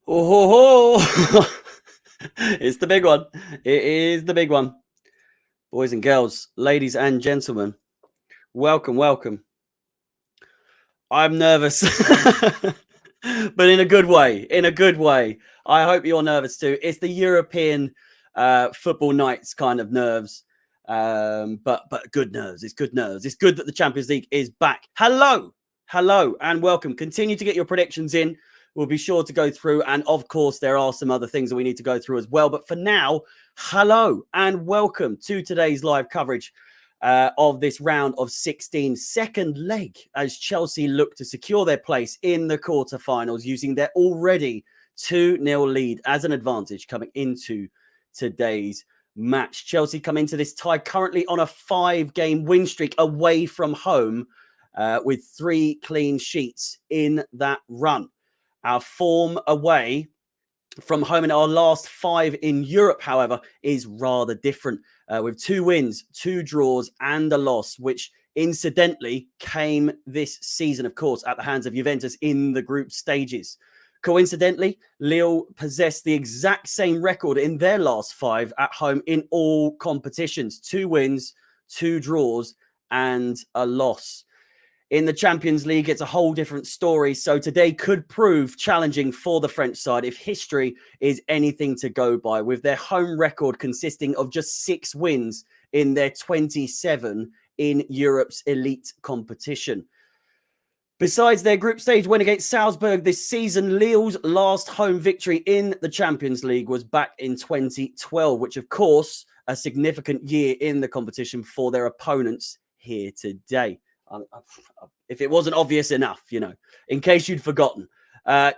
Oh, ho, ho. It's the big one. It is the big one. Boys and girls, ladies and gentlemen, welcome, welcome. I'm nervous, but in a good way. In a good way. I hope you're nervous too. It's the European football nights kind of nerves, but good nerves. It's good nerves. It's good that the Champions League is back. Hello, and welcome. Continue to get your predictions in. We'll be sure to go through, and of course, there are some other things that we need to go through as well. But for now, hello and welcome to today's live coverage of this round of 16, second leg, as Chelsea look to secure their place in the quarterfinals using their already 2-0 lead as an advantage coming into today's match. Chelsea come into this tie currently on a 5-game win streak away from home with 3 clean sheets in that run. Our form away from home in our last 5 in Europe, however, is rather different, with 2 wins, 2 draws, and a loss, which incidentally came this season, of course, at the hands of Juventus in the group stages. Coincidentally, Lille possessed the exact same record in their last 5 at home in all competitions: 2 wins, 2 draws, and a loss. In the Champions League, it's a whole different story. So today could prove challenging for the French side if history is anything to go by, with their home record consisting of just 6 wins in their 27 in Europe's elite competition. Besides their group stage win against Salzburg this season, Lille's last home victory in the Champions League was back in 2012, which, of course, a significant year in the competition for their opponents here today. If it wasn't obvious enough, in case you'd forgotten.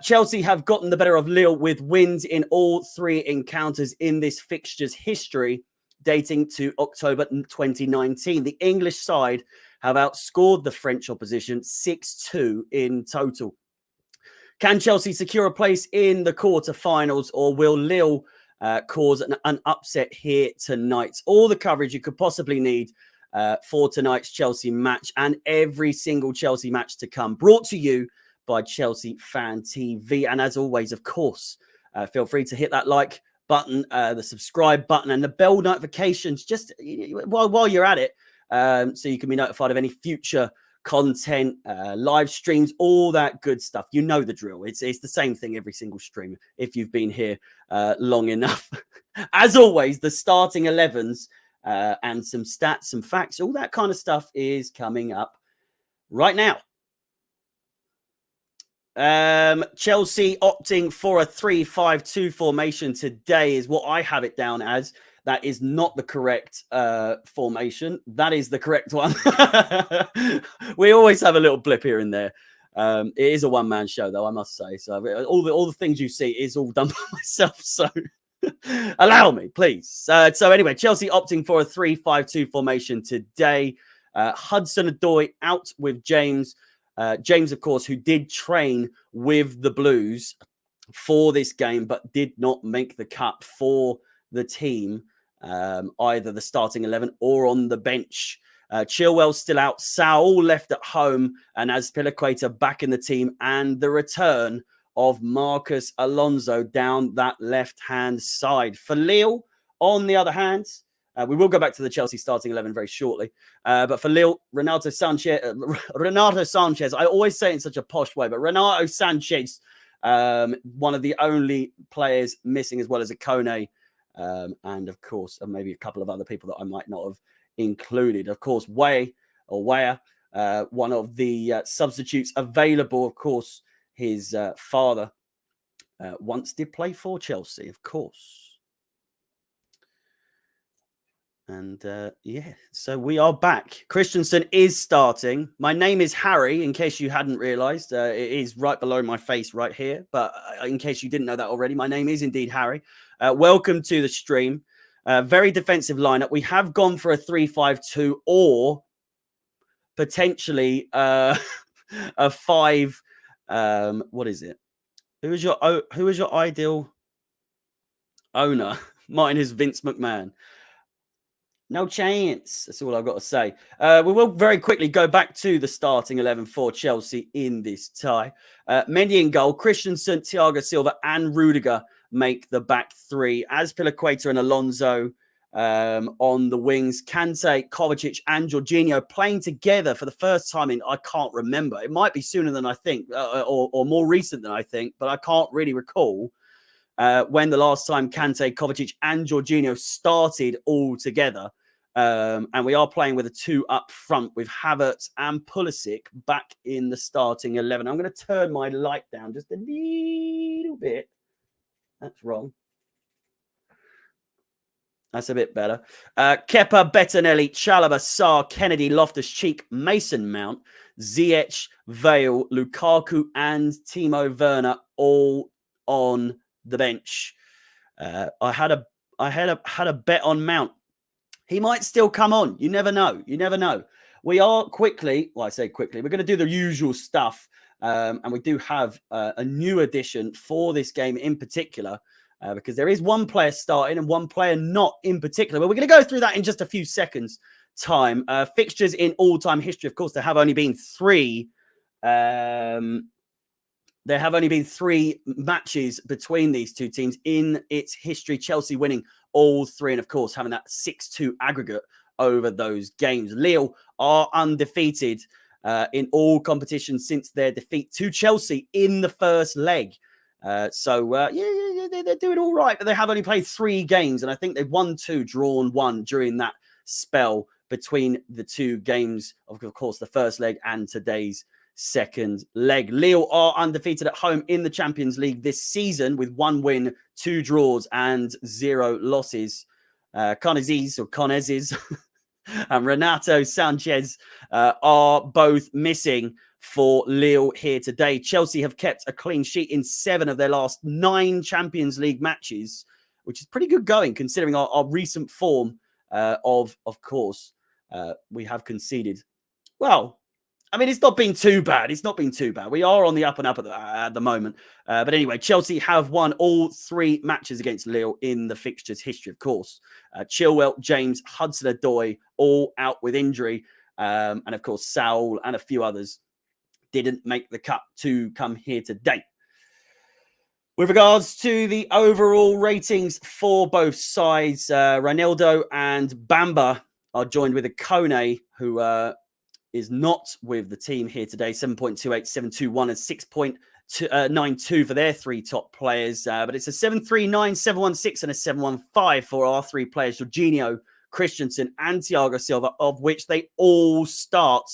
Chelsea have gotten the better of Lille with wins in all 3 encounters in this fixture's history, dating to October 2019. The English side have outscored the French opposition 6-2 in total. Can Chelsea secure a place in the quarterfinals, or will Lille cause an upset here tonight? All the coverage you could possibly need for tonight's Chelsea match and every single Chelsea match to come, brought to you by Chelsea Fan TV. And as always, of course, feel free to hit that like button, the subscribe button, and the bell notifications just while you're at it, so you can be notified of any future content, live streams, all that good stuff. You know the drill. It's the same thing every single stream if you've been here long enough. As always, the starting 11s and some stats, some facts, all that kind of stuff is coming up right now. Chelsea opting for a 3-5-2 formation today is what I have it down as. That is not the correct formation. That is the correct one. We always have a little blip here and there. It is a one-man show, though, I must say. So all the things you see is all done by myself. So allow me, please. So anyway, Chelsea opting for a 3-5-2 formation today. Hudson-Odoi out with James. James, of course, who did train with the Blues for this game, but did not make the cut for the team, either the starting 11 or on the bench. Chilwell's still out. Saul left at home, and Azpilicueta back in the team, and the return of Marcus Alonso down that left-hand side. For Lille, on the other hand, we will go back to the Chelsea starting 11 very shortly. But for Lille, Renato Sanchez, I always say it in such a posh way, but Renato Sanchez, one of the only players missing, as well as a Kone, and of course, maybe a couple of other people that I might not have included. Of course, Weah, one of the substitutes available. Of course, his father once did play for Chelsea, of course. And so we are back. Christensen is starting. My name is Harry, in case you hadn't realized. It is right below my face right here. But in case you didn't know that already, my name is indeed Harry. Welcome to the stream. Very defensive lineup. We have gone for a 3-5-2 or potentially a 5. What is it? Who is your ideal owner? Mine is Vince McMahon. No chance. That's all I've got to say. We will very quickly go back to the starting 11 for Chelsea in this tie. Mendy in goal, Christensen, Thiago Silva and Rudiger make the back three. Azpilicueta and Alonso on the wings. Kante, Kovacic and Jorginho playing together for the first time in, I can't remember. It might be sooner than I think or more recent than I think, but I can't really recall when the last time Kante, Kovacic and Jorginho started all together. And we are playing with a two up front with Havertz and Pulisic back in the starting 11. I'm going to turn my light down just a little bit. That's wrong. That's a bit better. Kepa, Bettinelli, Chalobah, Sarr, Kennedy, Loftus-Cheek, Mason Mount, Ziyech, Vale, Lukaku and Timo Werner all on the bench. I had a bet on Mount. He might still come on. You never know. You never know. We are quickly, well, I say quickly, we're going to do the usual stuff. And we do have a new addition for this game in particular, because there is one player starting and one player not in particular. But we're going to go through that in just a few seconds' time. Fixtures in all-time history, of course, there have only been three. There have only been three matches between these two teams in its history. Chelsea winning all three, and of course, having that 6-2 aggregate over those games. Lille are undefeated in all competitions since their defeat to Chelsea in the first leg. They're doing all right, but they have only played three games, and I think they've won two, drawn one during that spell between the two games, of course, the first leg and today's second leg. Lille are undefeated at home in the Champions League this season with one win, two draws and 0 losses. Conezes and Renato Sanchez are both missing for Lille here today. Chelsea have kept a clean sheet in 7 of their last 9 Champions League matches, which is pretty good going considering our recent form. Of course, we have conceded. Well, I mean, it's not been too bad. It's not been too bad. We are on the up and up at the moment. But anyway, Chelsea have won all 3 matches against Lille in the fixtures history, of course. Chilwell, James, Hudson-Odoi, all out with injury. And of course, Saul and a few others didn't make the cut to come here today. With regards to the overall ratings for both sides, Ronaldo and Bamba are joined with a Kone, who is not with the team here today. 7.28, 7.21 and 6.92 for their 3 top players. But it's a 7.39, 7.16 and a 7.15 for our 3 players, Jorginho, Christensen and Thiago Silva, of which they all start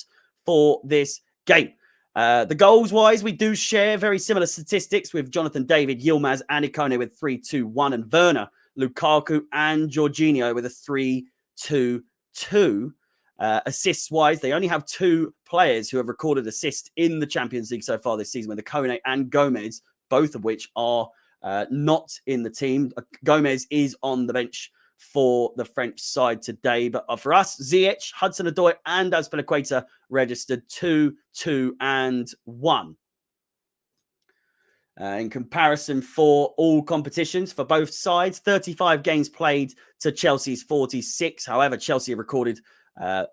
for this game. The goals-wise, we do share very similar statistics with Jonathan David, Yilmaz and Ikone with 3-2-1 and Werner, Lukaku and Jorginho with a 3-2-2. Assists-wise, they only have 2 players who have recorded assists in the Champions League so far this season, with Ikone and Gomez, both of which are not in the team. Gomez is on the bench for the French side today. But for us, Ziyech, Hudson-Odoi and Azpilicueta registered 2, 2 and 1. In comparison for all competitions for both sides, 35 games played to Chelsea's 46. However, Chelsea have recorded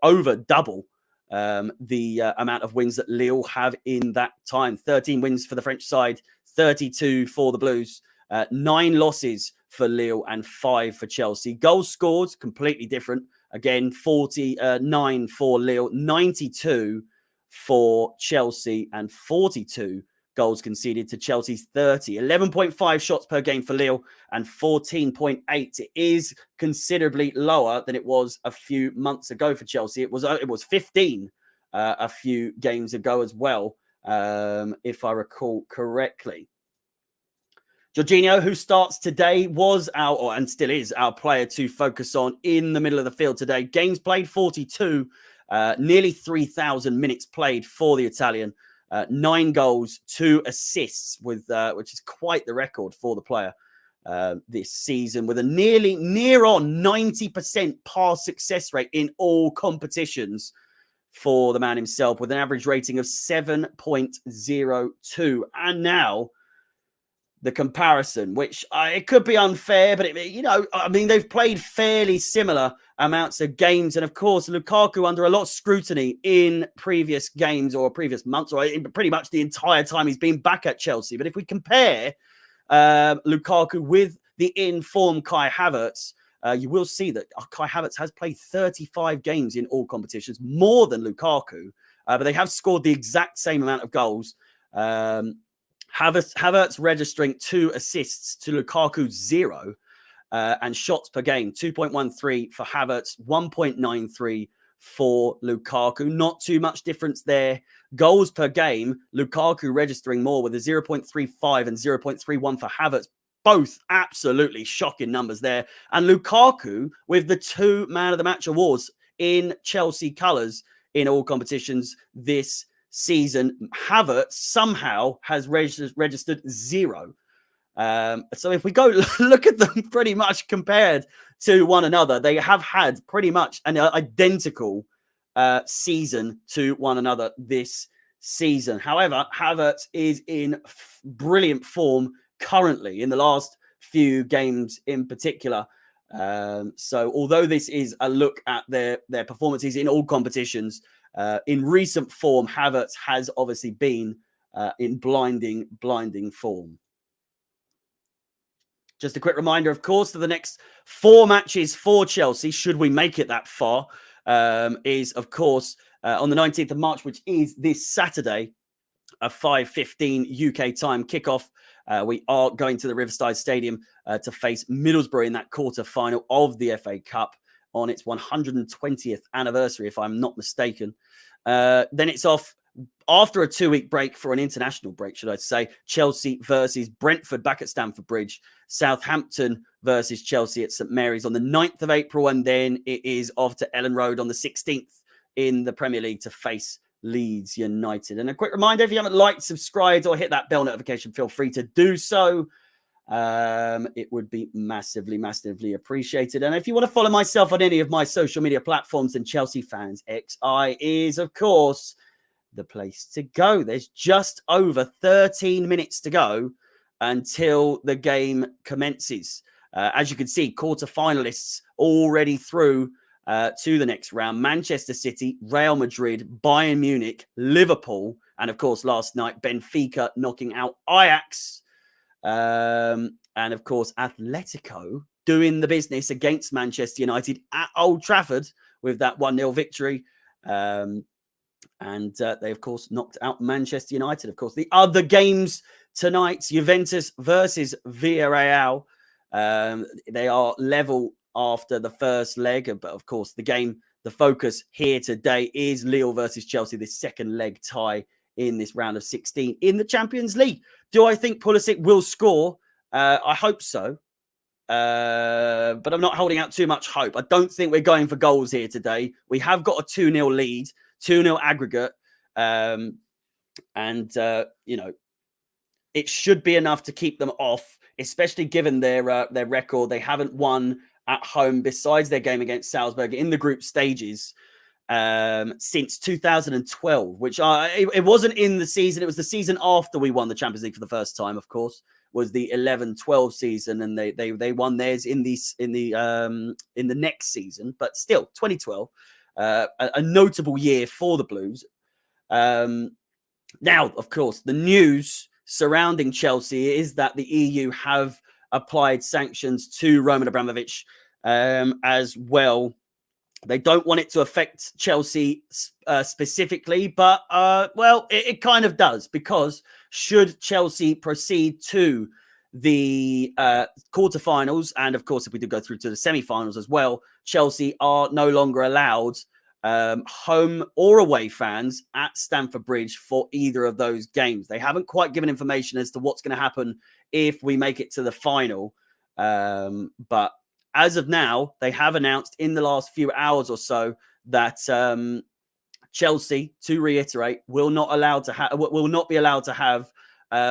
over double the amount of wins that Lille have in that time. 13 wins for the French side, 32 for the Blues, 9 losses for Lille and 5 for Chelsea. Goals scored, completely different. Again, 49 for Lille, 92 for Chelsea, and 42 goals conceded to Chelsea's 30. 11.5 shots per game for Lille and 14.8. It is considerably lower than it was a few months ago for Chelsea. It was 15 a few games ago as well, if I recall correctly. Jorginho, who starts today, was and still is our player to focus on in the middle of the field today. Games played 42, nearly 3,000 minutes played for the Italian. 9 goals, 2 assists, which is quite the record for the player this season, with a near on 90% pass success rate in all competitions for the man himself, with an average rating of 7.02. And now, the comparison, which it could be unfair, but I mean, they've played fairly similar amounts of games, and of course, Lukaku under a lot of scrutiny in previous games or previous months, or pretty much the entire time he's been back at Chelsea. But if we compare Lukaku with the in-form Kai Havertz, you will see that Kai Havertz has played 35 games in all competitions, more than Lukaku, but they have scored the exact same amount of goals. Havertz registering 2 assists to Lukaku's 0, and shots per game 2.13 for Havertz, 1.93 for Lukaku. Not too much difference there. Goals per game, Lukaku registering more with a 0.35 and 0.31 for Havertz. Both absolutely shocking numbers there. And Lukaku with the 2 Man of the Match awards in Chelsea colours in all competitions this season. Havertz somehow has registered 0. So if we go look at them pretty much compared to one another, they have had pretty much an identical season to one another this season. However, Havertz is in brilliant form currently in the last few games in particular. So although this is a look at their performances in all competitions, in recent form, Havertz has obviously been in blinding form. Just a quick reminder, of course, that the next 4 matches for Chelsea, should we make it that far, is, of course, on the 19th of March, which is this Saturday, a 5:15 UK time kickoff. We are going to the Riverside Stadium to face Middlesbrough in that quarter-final of the FA Cup on its 120th anniversary, if I'm not mistaken. Then it's off after a 2-week break for an international break, should I say. Chelsea versus Brentford back at Stamford Bridge. Southampton versus Chelsea at St Mary's on the 9th of April. And then it is off to Ellen Road on the 16th in the Premier League to face Leeds United. And a quick reminder, if you haven't liked, subscribed, or hit that bell notification, feel free to do so. It would be massively appreciated. And if you want to follow myself on any of my social media platforms, then Chelsea Fans XI is, of course, the place to go. There's just over 13 minutes to go until the game commences. As you can see, quarter-finalists already through to the next round. Manchester City, Real Madrid, Bayern Munich, Liverpool, and of course, last night, Benfica knocking out Ajax. And of course, Atletico doing the business against Manchester United at Old Trafford with that 1-0 victory. And they, of course, knocked out Manchester United. Of course, the other games tonight, Juventus versus Villarreal. They are level after the first leg. But, of course, the focus here today is Lille versus Chelsea, the second leg tie in this round of 16 in the Champions League. Do I think Pulisic will score? I hope so. But I'm not holding out too much hope. I don't think we're going for goals here today. We have got a 2-0 lead, 2-0 aggregate. It should be enough to keep them off, especially given their record. They haven't won at home besides their game against Salzburg in the group stages since 2012, which it wasn't in the season. It was the season after we won the Champions League for the first time, of course, was the 11-12 season, and they won theirs in the next season. But still, 2012, a notable year for the Blues. Now, of course, the news surrounding Chelsea is that the EU have applied sanctions to Roman Abramovich as well. They don't want it to affect Chelsea specifically, but, it kind of does, because should Chelsea proceed to the quarterfinals, and of course, if we do go through to the semi-finals as well, Chelsea are no longer allowed home or away fans at Stamford Bridge for either of those games. They haven't quite given information as to what's going to happen if we make it to the final. But as of now, they have announced in the last few hours or so that Chelsea, to reiterate, will not be allowed to have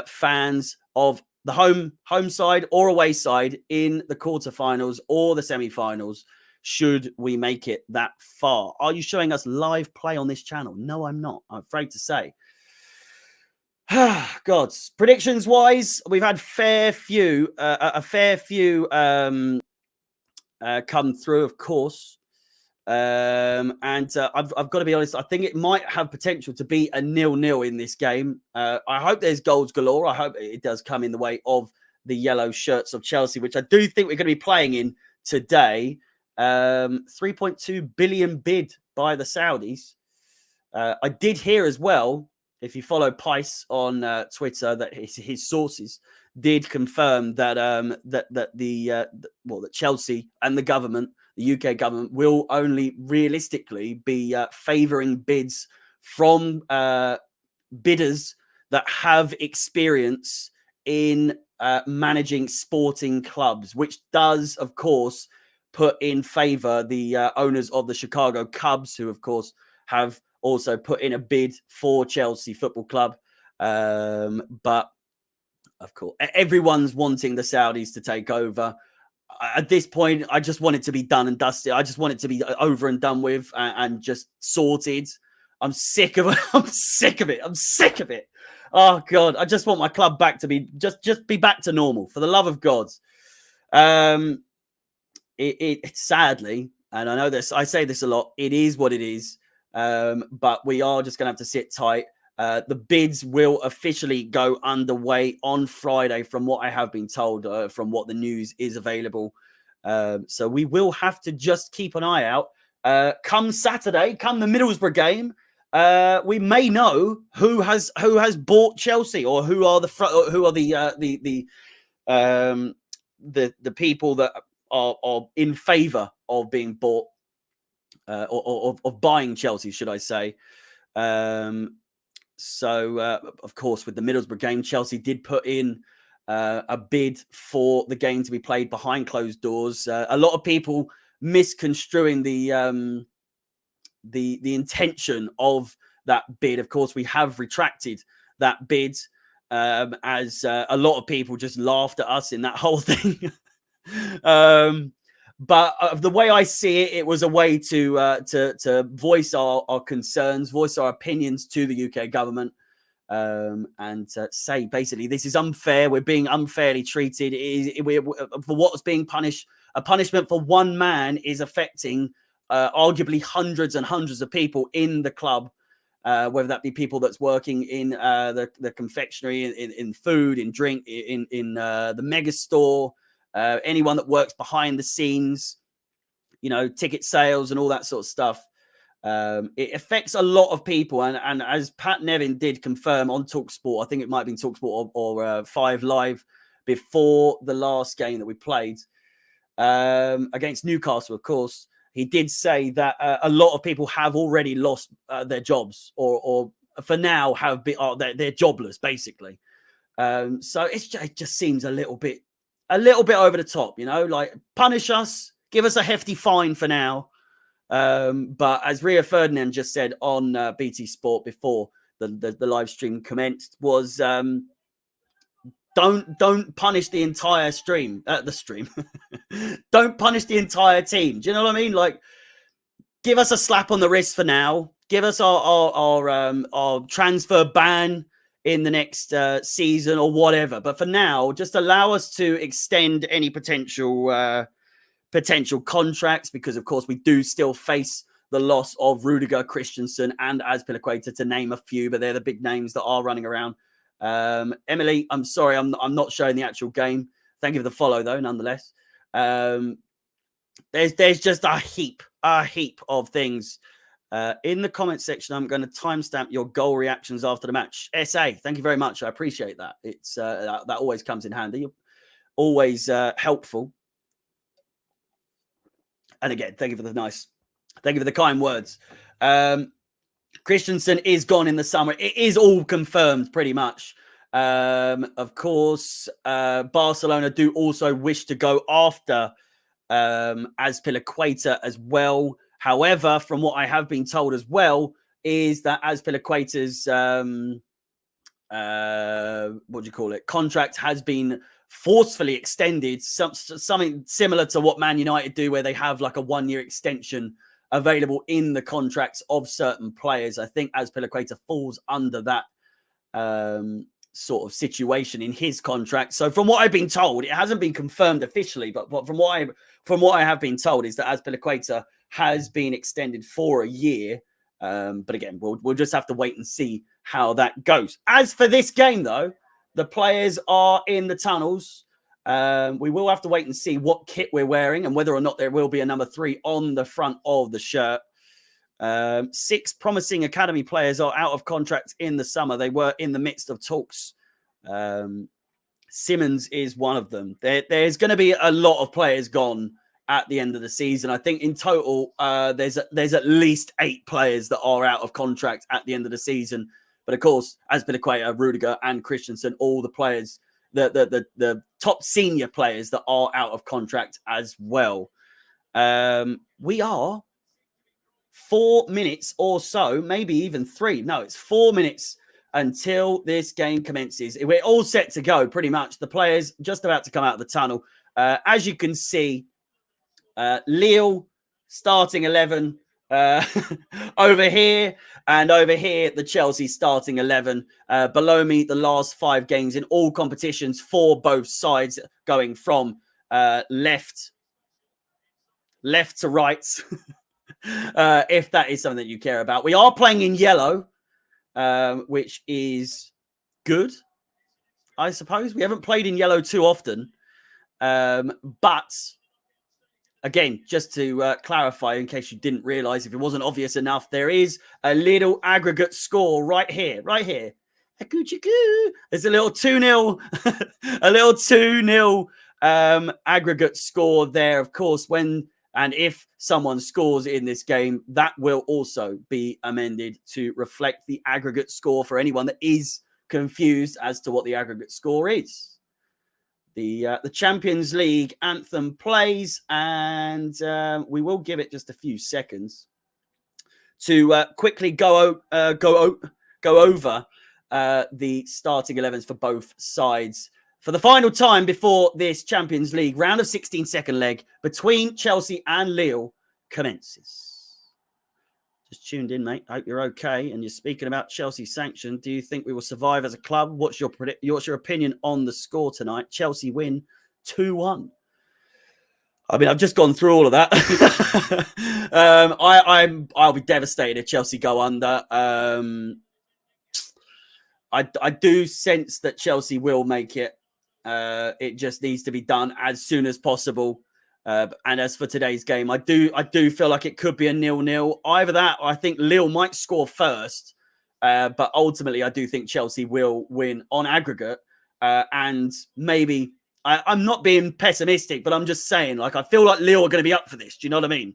fans of the home side or away side in the quarterfinals or the semi-finals, should we make it that far. Are you showing us live play on this channel? No, I'm not. I'm afraid to say. Gods. Predictions wise, we've had a fair few come through, of course. And I've got to be honest, I think it might have potential to be a 0-0 in this game. I hope there's goals galore. I hope it does come in the way of the yellow shirts of Chelsea, which I do think we're going to be playing in today. 3.2 billion bid by the Saudis. I did hear as well, if you follow Pice on Twitter, that his sources did confirm that that Chelsea and the government, the UK government, will only realistically be favouring bids from bidders that have experience in managing sporting clubs, which does, of course, put in favour the owners of the Chicago Cubs, who, of course, have also put in a bid for Chelsea Football Club. But, of course, everyone's wanting the Saudis to take over. At this point, I just want it to be done and dusted. I just want it to be over and done with and just sorted. I'm sick of it. I'm sick of it. I'm sick of it. Oh, God. I just want my club back to be just be back to normal, for the love of God. It sadly, and I know this, I say this a lot, it is what it is. But we are just going to have to sit tight. The bids will officially go underway on Friday, from what I have been told, from what the news is available. So we will have to just keep an eye out. Come Saturday, come the Middlesbrough game, we may know who has bought Chelsea, or who are the people that are in favour of being bought, or of buying Chelsea, should I say. So, of course, with the Middlesbrough game, Chelsea did put in a bid for the game to be played behind closed doors. A lot of people misconstruing the intention of that bid. Of course, we have retracted that bid, as a lot of people just laughed at us in that whole thing. But the way I see it, it was a way to voice our concerns, voice our opinions to the UK government, and say, basically, this is unfair. We're being unfairly treated. For what's being punished, a punishment for one man is affecting arguably hundreds and hundreds of people in the club, whether that be people that's working in the confectionery, in food, in drink, in the mega store. Anyone that works behind the scenes, ticket sales and all that sort of stuff. It affects a lot of people. And as Pat Nevin did confirm on TalkSport, I think it might have been TalkSport or 5 Live, before the last game that we played against Newcastle, of course, he did say that a lot of people have already lost their jobs, or for now they're jobless, basically. So it just seems a little bit over the top, like, punish us, give us a hefty fine for now. But as Rio Ferdinand just said on BT Sport before the live stream commenced, was don't punish the entire stream. Don't punish the entire team. Do you know what I mean? Like, give us a slap on the wrist for now. Give us our transfer ban in the next season or whatever. But for now, just allow us to extend any potential contracts, because, of course, we do still face the loss of Rudiger, Christensen, and Azpilicueta, to name a few, but they're the big names that are running around. Emily, I'm sorry, I'm not showing the actual game. Thank you for the follow, though, nonetheless. There's just a heap of things. In the comment section, I'm going to timestamp your goal reactions after the match. SA, thank you very much. I appreciate that. It's that always comes in handy. You're always helpful. And again, thank you for the kind words. Christensen is gone in the summer. It is all confirmed, pretty much. Of course, Barcelona do also wish to go after Azpilicueta as well. However, from what I have been told as well, is that Azpilicueta's contract has been forcefully extended, something similar to what Man United do, where they have like a 1-year extension available in the contracts of certain players. I think Azpilicueta falls under that sort of situation in his contract. So from what I've been told, it hasn't been confirmed officially, but from what I have been told is that Azpilicueta has been extended for a year. But again, we'll just have to wait and see how that goes. As for this game, though, the players are in the tunnels. We will have to wait and see what kit we're wearing and whether or not there will be a number 3 on the front of the shirt. 6 promising academy players are out of contract in the summer. They were in the midst of talks. Simmons is one of them. There's going to be a lot of players gone at the end of the season. I think in total, there's at least 8 players that are out of contract at the end of the season. But of course, Azpilicueta, Rudiger, and Christensen, all the players, the top senior players that are out of contract as well. We are 4 minutes or so, maybe even 3. No, it's 4 minutes until this game commences. We're all set to go, pretty much. The players just about to come out of the tunnel. As you can see, Lille starting 11 over here, and over here, the Chelsea starting 11. Below me, the last 5 games in all competitions for both sides, going from left to right. If that is something that you care about. We are playing in yellow, which is good, I suppose. We haven't played in yellow too often. But again, just to clarify, in case you didn't realize, if it wasn't obvious enough, there is a little aggregate score right here. There's a little 2-0, a little 2-0 aggregate score there. Of course, when and if someone scores in this game, that will also be amended to reflect the aggregate score for anyone that is confused as to what the aggregate score is. The Champions League anthem plays, and we will give it just a few seconds to quickly go over the starting 11s for both sides for the final time before this Champions League round of 16 second leg between Chelsea and Lille commences. Just tuned in, mate. Hope you're okay. And you're speaking about Chelsea sanction. Do you think we will survive as a club? What's your opinion on the score tonight? Chelsea win 2-1. I mean, I've just gone through all of that. I'll be devastated if Chelsea go under. I do sense that Chelsea will make it. It just needs to be done as soon as possible. And as for today's game, I do feel like it could be a 0-0. Either that, or I think Lille might score first. But ultimately, I do think Chelsea will win on aggregate. And maybe I'm not being pessimistic, but I'm just saying, like, I feel like Lille are going to be up for this. Do you know what I mean?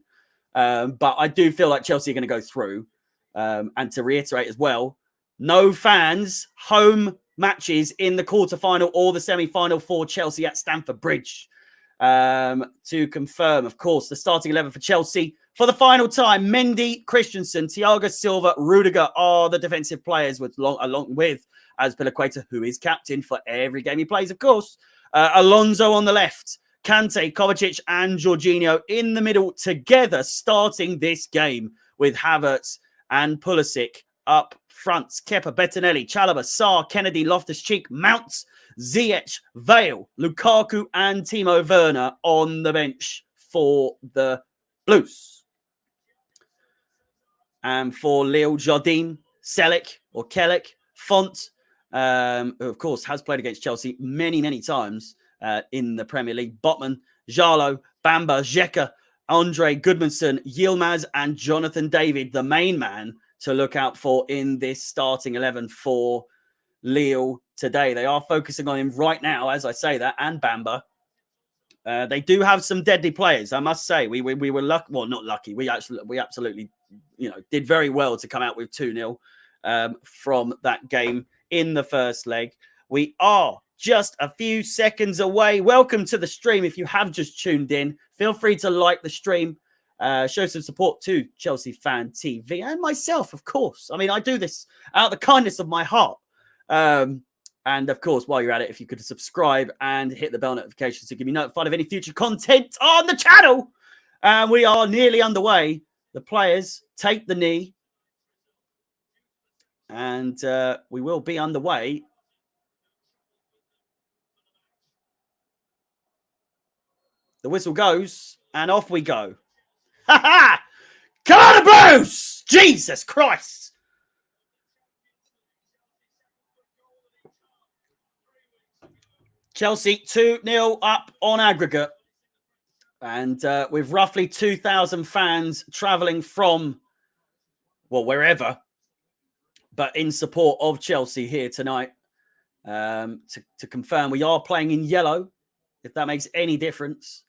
But I do feel like Chelsea are going to go through. And to reiterate as well, no fans, home matches in the quarterfinal or the semi-final for Chelsea at Stamford Bridge. To confirm, of course, the starting 11 for Chelsea for the final time: Mendy, Christensen, Thiago Silva, Rudiger are the defensive players, along with Azpilicueta, who is captain for every game he plays, of course. Alonso on the left, Kante, Kovacic, and Jorginho in the middle together, starting this game with Havertz and Pulisic up front. Kepa, Bettinelli, Chalobah, Sarr, Kennedy, Loftus-Cheek, Mount, Ziyech, Vale, Lukaku, and Timo Werner on the bench for the Blues. And for Lille, Jardim, Selic or Kellic, Font, who of course has played against Chelsea many, many times in the Premier League. Botman, Jalo, Bamba, Xhaka, Andre Goodmanson, Yilmaz, and Jonathan David, the main man to look out for in this starting 11 for Lille today. They are focusing on him right now, as I say that, and Bamba. They do have some deadly players, I must say. We were lucky, well, not lucky. We absolutely, did very well to come out with 2-0 from that game in the first leg. We are just a few seconds away. Welcome to the stream. If you have just tuned in, feel free to like the stream. Show some support to Chelsea Fan TV and myself, of course. I mean, I do this out of the kindness of my heart. And of course, while you're at it, if you could subscribe and hit the bell notifications to give you notified of any future content on the channel. We are nearly underway. The players take the knee. And we will be underway. The whistle goes, and off we go. Ha ha! Carnabos! Jesus Christ! Chelsea 2-0 up on aggregate. And with roughly 2,000 fans travelling from, well, wherever, but in support of Chelsea here tonight. To confirm, we are playing in yellow, if that makes any difference.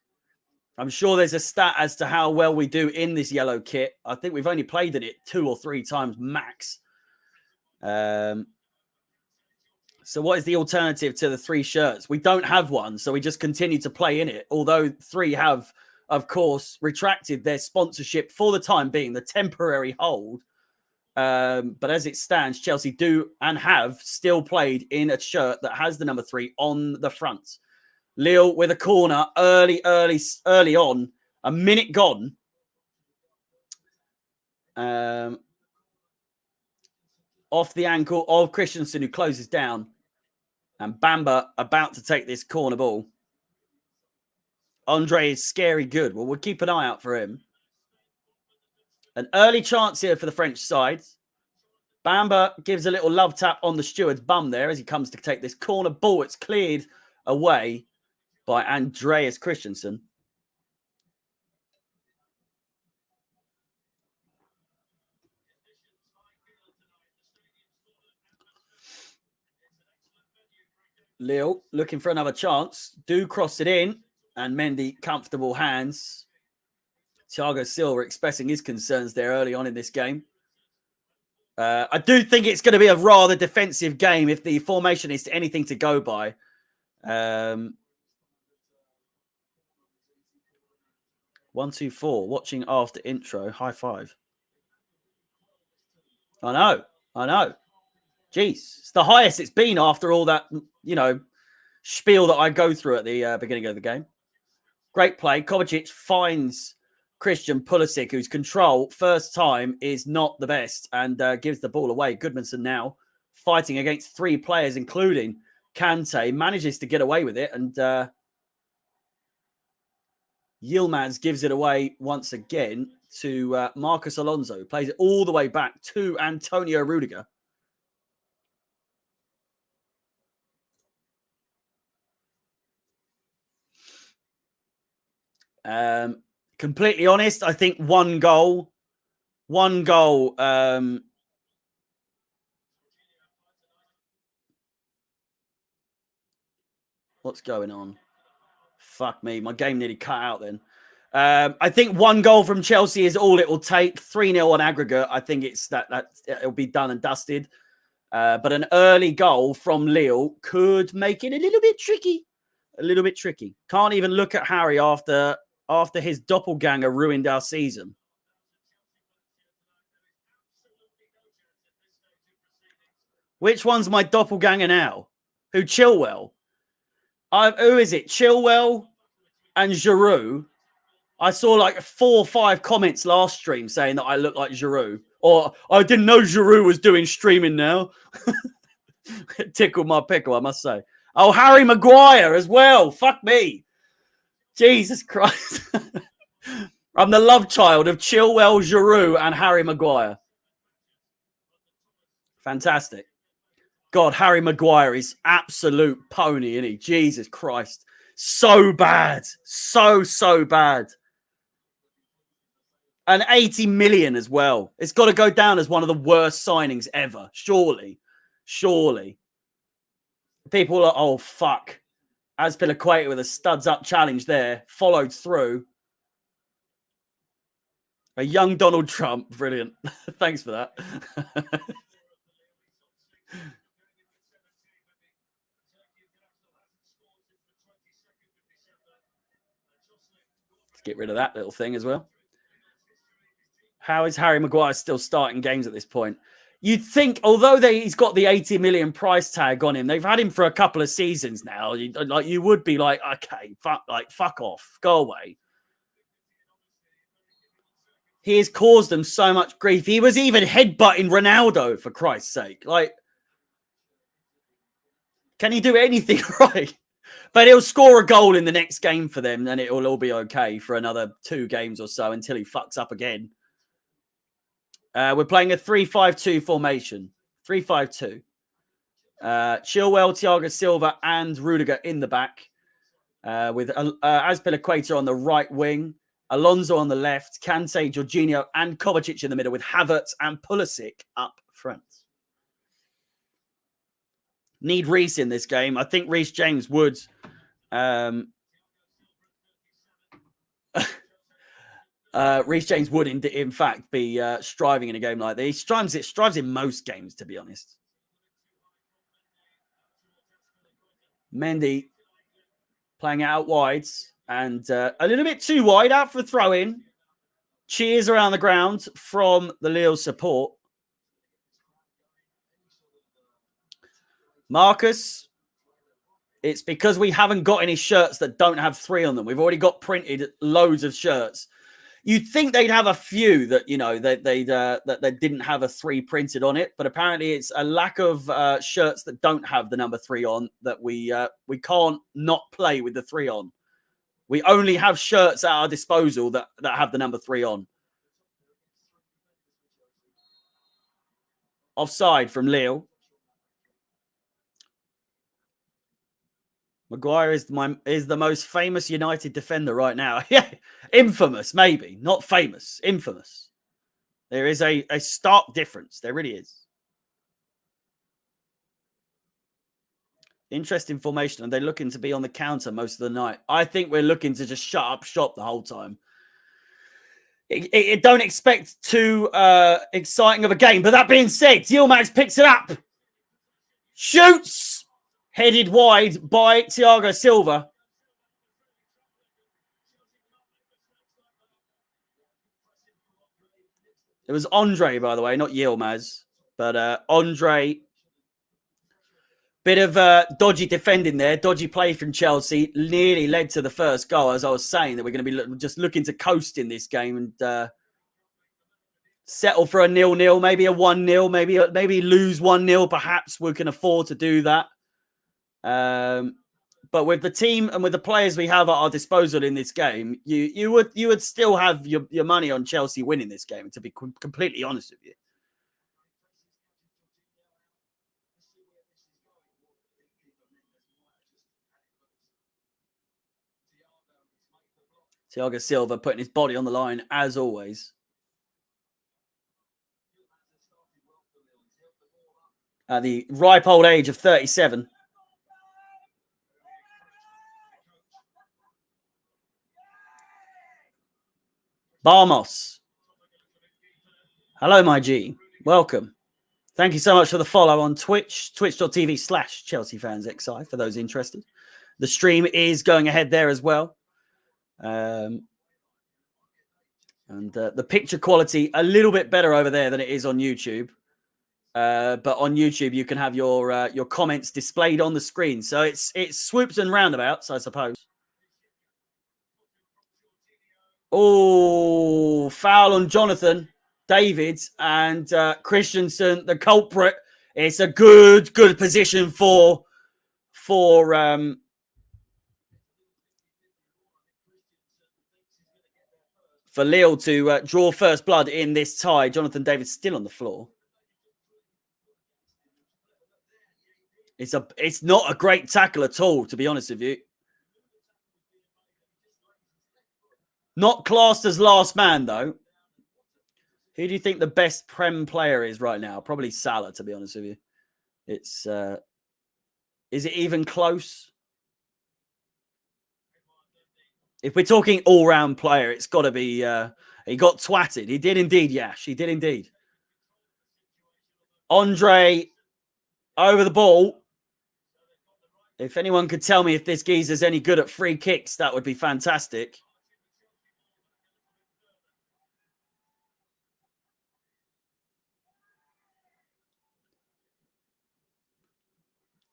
I'm sure there's a stat as to how well we do in this yellow kit. I think we've only played in it 2 or 3 times max. So what is the alternative to the 3 shirts? We don't have one, so we just continue to play in it. Although 3 have, of course, retracted their sponsorship for the time being, the temporary hold. But as it stands, Chelsea do and have still played in a shirt that has the number 3 on the front. Lille with a corner early on, a minute gone. Off the ankle of Christensen, who closes down. And Bamba about to take this corner ball. Andre is scary good. Well, we'll keep an eye out for him. An early chance here for the French side. Bamba gives a little love tap on the steward's bum there as he comes to take this corner ball. It's cleared away by Andreas Christensen. Lille looking for another chance. Do cross it in. And Mendy, comfortable hands. Thiago Silva expressing his concerns there early on in this game. I do think it's going to be a rather defensive game if the formation is anything to go by. 1, 2, 4. Watching after intro. High five. I know. Jeez. It's the highest it's been after all that, spiel that I go through at the beginning of the game. Great play. Kovacic finds Christian Pulisic, whose control first time is not the best, and gives the ball away. Goodmanson now fighting against 3 players, including Kante, manages to get away with it, and Yilmaz gives it away once again to Marcus Alonso, plays it all the way back to Antonio Rudiger. Completely honest, I think one goal. What's going on? Fuck me. My game nearly cut out then. I think 1 goal from Chelsea is all it will take. 3-0 on aggregate. I think it's that it'll be done and dusted. But an early goal from Lille could make it a little bit tricky. Can't even look at Harry after his doppelganger ruined our season. Which one's my doppelganger now? Who? Chilwell? Who is it? Chilwell and Giroud. I saw like 4 or 5 comments last stream saying that I look like Giroud. Or I didn't know Giroud was doing streaming now. It tickled my pickle, I must say. Oh, Harry Maguire as well. Fuck me. Jesus Christ. I'm the love child of Chilwell, Giroud, and Harry Maguire. Fantastic. God, Harry Maguire is absolute pony, isn't he? Jesus Christ. So bad. So bad. And 80 million as well. It's got to go down as one of the worst signings ever. Surely. People are, oh, fuck. Azpilicueta with a studs up challenge there. Followed through. A young Donald Trump. Brilliant. Thanks for that. Let's get rid of that little thing as well. How is Harry Maguire still starting games at this point? You'd think, although he's got the 80 million price tag on him, they've had him for a couple of seasons now. You would be like, okay, fuck off, go away. He has caused them so much grief. He was even headbutting Ronaldo, for Christ's sake. Like, can he do anything right? But he'll score a goal in the next game for them, and it'll all be okay for another 2 games or so until he fucks up again. We're playing a 3-5-2 formation. 3-5-2. Chilwell, Thiago Silva, and Rudiger in the back, with Azpilicueta on the right wing, Alonso on the left, Kante, Jorginho, and Kovacic in the middle, with Havertz and Pulisic up front. Need Reece in this game. I think Reece James would. Reece James would, in fact, be striving in a game like this. He strives in most games, to be honest. Mendy playing out wides and a little bit too wide, out for a throw in. Cheers around the ground from the Lille support. Marcus, it's because we haven't got any shirts that don't have 3 on them. We've already got printed loads of shirts. You'd think they'd have a few that, you know, that they didn't have a 3 printed on it, but apparently it's a lack of shirts that don't have the number 3 on that we can't not play with the 3 on. We only have shirts at our disposal that have the number 3 on. Offside from Lille. Maguire is the most famous United defender right now. Yeah, infamous, maybe. Not famous, infamous. There is a stark difference. There really is. Interesting formation, and they're looking to be on the counter most of the night. I think we're looking to just shut up shop the whole time. Don't expect too exciting of a game. But that being said, Yilmaz picks it up. Shoots. Headed wide by Thiago Silva. It was Andre, by the way, not Yilmaz. But Andre, bit of dodgy defending there. Dodgy play from Chelsea. Nearly led to the first goal, as I was saying, that we're going to be just looking to coast in this game and settle for a 0-0, maybe a 1-0, maybe lose 1-0. Perhaps we can afford to do that. But with the team and with the players we have at our disposal in this game, you would still have your money on Chelsea winning this game, to be completely honest with you. Thiago Silva putting his body on the line as always. At the ripe old age of 37. Barmos. Hello, my G. Welcome. Thank you so much for the follow on Twitch, twitch.tv/ChelseaFansXI for those interested. The stream is going ahead there as well. And the picture quality a little bit better over there than it is on YouTube. But on YouTube, you can have your comments displayed on the screen. So it's swoops and roundabouts, I suppose. Oh, foul on Jonathan David and Christensen, the culprit. It's a good position for Lille to draw first blood in this tie. Jonathan David still on the floor. It's not a great tackle at all, to be honest with you. Not classed as last man, though. Who do you think the best Prem player is right now? Probably Salah, to be honest with you. It's is it even close? If we're talking all-round player, it's got to be he got twatted. He did indeed, Yash. He did indeed. Andre over the ball. If anyone could tell me if this geezer's any good at free kicks, that would be fantastic.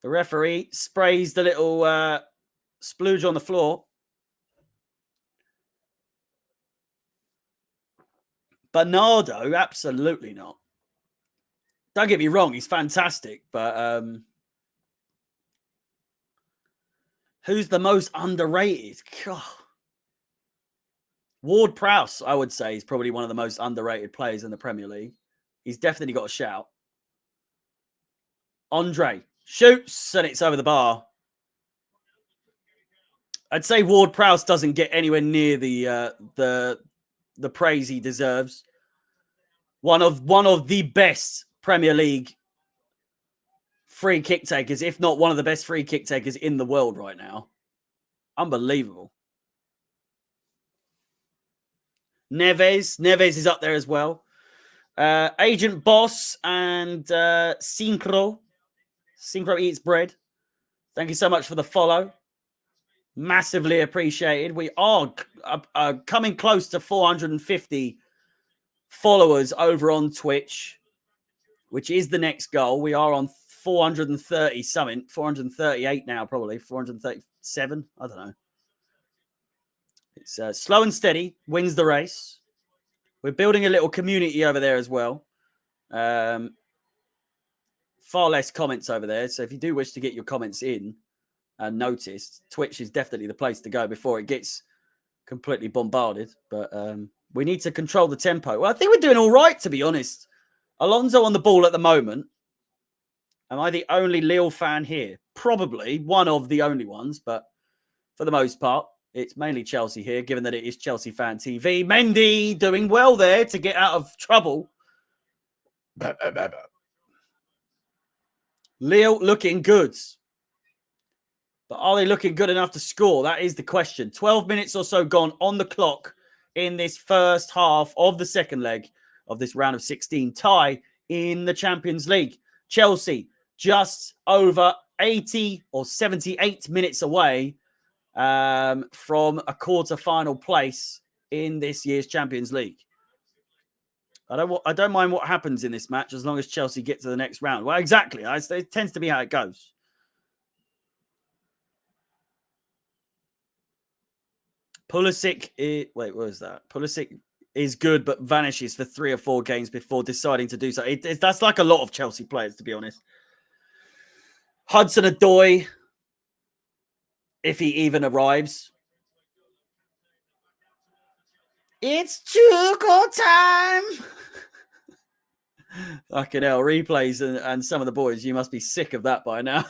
The referee sprays the little splooge on the floor. Bernardo, absolutely not. Don't get me wrong, he's fantastic, but who's the most underrated? God. Ward-Prowse, I would say, is probably one of the most underrated players in the Premier League. He's definitely got a shout. Andre shoots, and it's over the bar. I'd say Ward-Prowse doesn't get anywhere near the praise he deserves. One of the best Premier League free kick takers, if not one of the best free kick takers in the world right now. Unbelievable. Neves is up there as well. Agent Boss and Synchro Eats Bread. Thank you so much for the follow. Massively appreciated. We are coming close to 450 followers over on Twitch, which is the next goal. We are on 430 something, 438 now, probably 437. I don't know. It's slow and steady, wins the race. We're building a little community over there as well. Far less comments over there. So if you do wish to get your comments in and noticed, Twitch is definitely the place to go before it gets completely bombarded. But we need to control the tempo. Well, I think we're doing all right, to be honest. Alonso on the ball at the moment. Am I the only Lille fan here? Probably one of the only ones, but for the most part, it's mainly Chelsea here, given that it is Chelsea Fan TV. Mendy doing well there to get out of trouble. Lille looking good. But are they looking good enough to score? That is the question. 12 minutes or so gone on the clock in this first half of the second leg of this round of 16 tie in the Champions League. Chelsea just over 80 or 78 minutes away from a quarter-final place in this year's Champions League. I don't mind what happens in this match as long as Chelsea get to the next round. Well, exactly. It tends to be how it goes. Pulisic, wait, what was that? Pulisic is good, but vanishes for 3 or 4 games before deciding to do so. That's like a lot of Chelsea players, to be honest. Hudson-Odoi, if he even arrives. It's Tuchel time. Fucking hell, replays and some of the boys, you must be sick of that by now.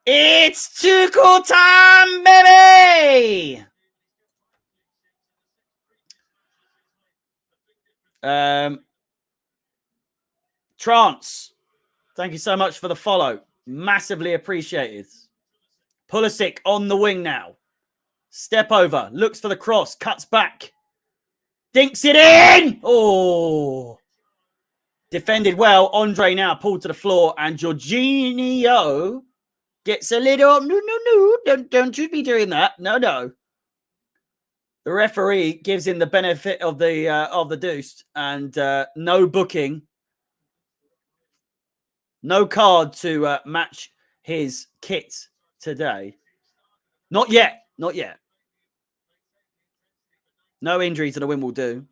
It's Tuchel time, baby! Trance, thank you so much for the follow. Massively appreciated. Pulisic on the wing now. Step over, looks for the cross, cuts back. Dinks it in! Oh! Defended well. Andre now pulled to the floor, and Jorginho gets a little... No, don't you be doing that. No. The referee gives him the benefit of the deuce, and no booking. No card to match his kit today. Not yet. No injury to the win will do.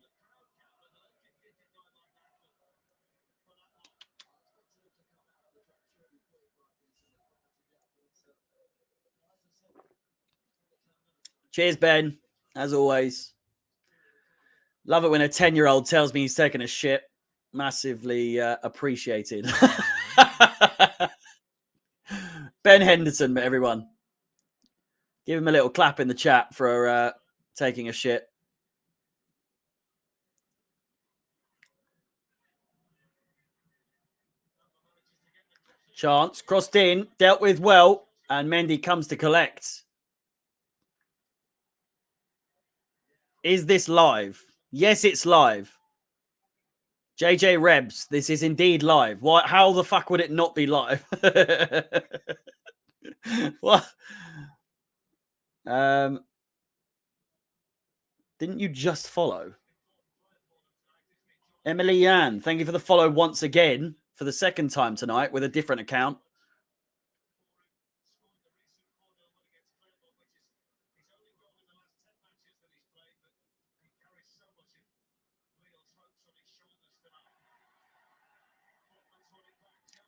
Cheers, Ben. As always. Love it when a 10-year-old tells me he's taking a shit. Massively appreciated. Ben Henderson, everyone. Give him a little clap in the chat for taking a shit. Chance, crossed in, dealt with well, and Mendy comes to collect. Is this live? Yes, it's live. JJ Rebs, this is indeed live. Why? How the fuck would it not be live? What? Didn't you just follow? Emily Ann, thank you for the follow once again for the second time tonight with a different account.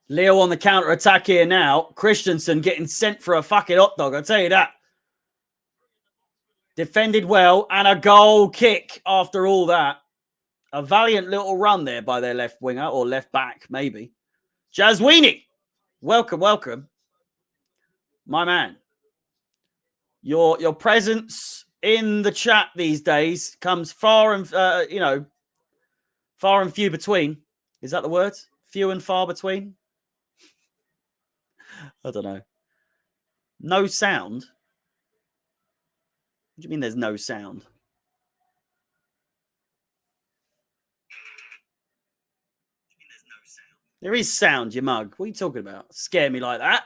Leo on the counter-attack here now. Christensen getting sent for a fucking hot dog, I'll tell you that. Defended well, and a goal kick after all that. A valiant little run there by their left winger, or left back, maybe. Jazwini, welcome, welcome. My man. Your presence in the chat these days comes far and, far and few between. Is that the word? Few and far between? I don't know. No sound? What do you mean there's no sound? There is sound, you mug. What are you talking about? Scare me like that.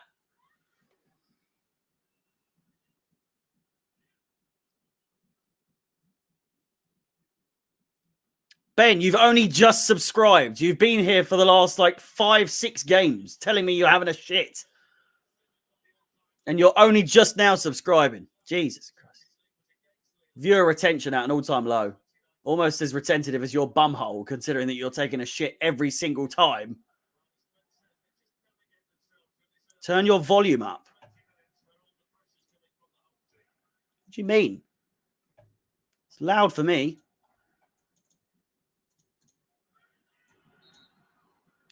Ben, you've only just subscribed. You've been here for the last, 5-6 games, telling me you're having a shit. And you're only just now subscribing. Jesus Christ. Viewer retention at an all-time low. Almost as retentive as your bumhole, considering that you're taking a shit every single time. Turn your volume up. What do you mean? It's loud for me.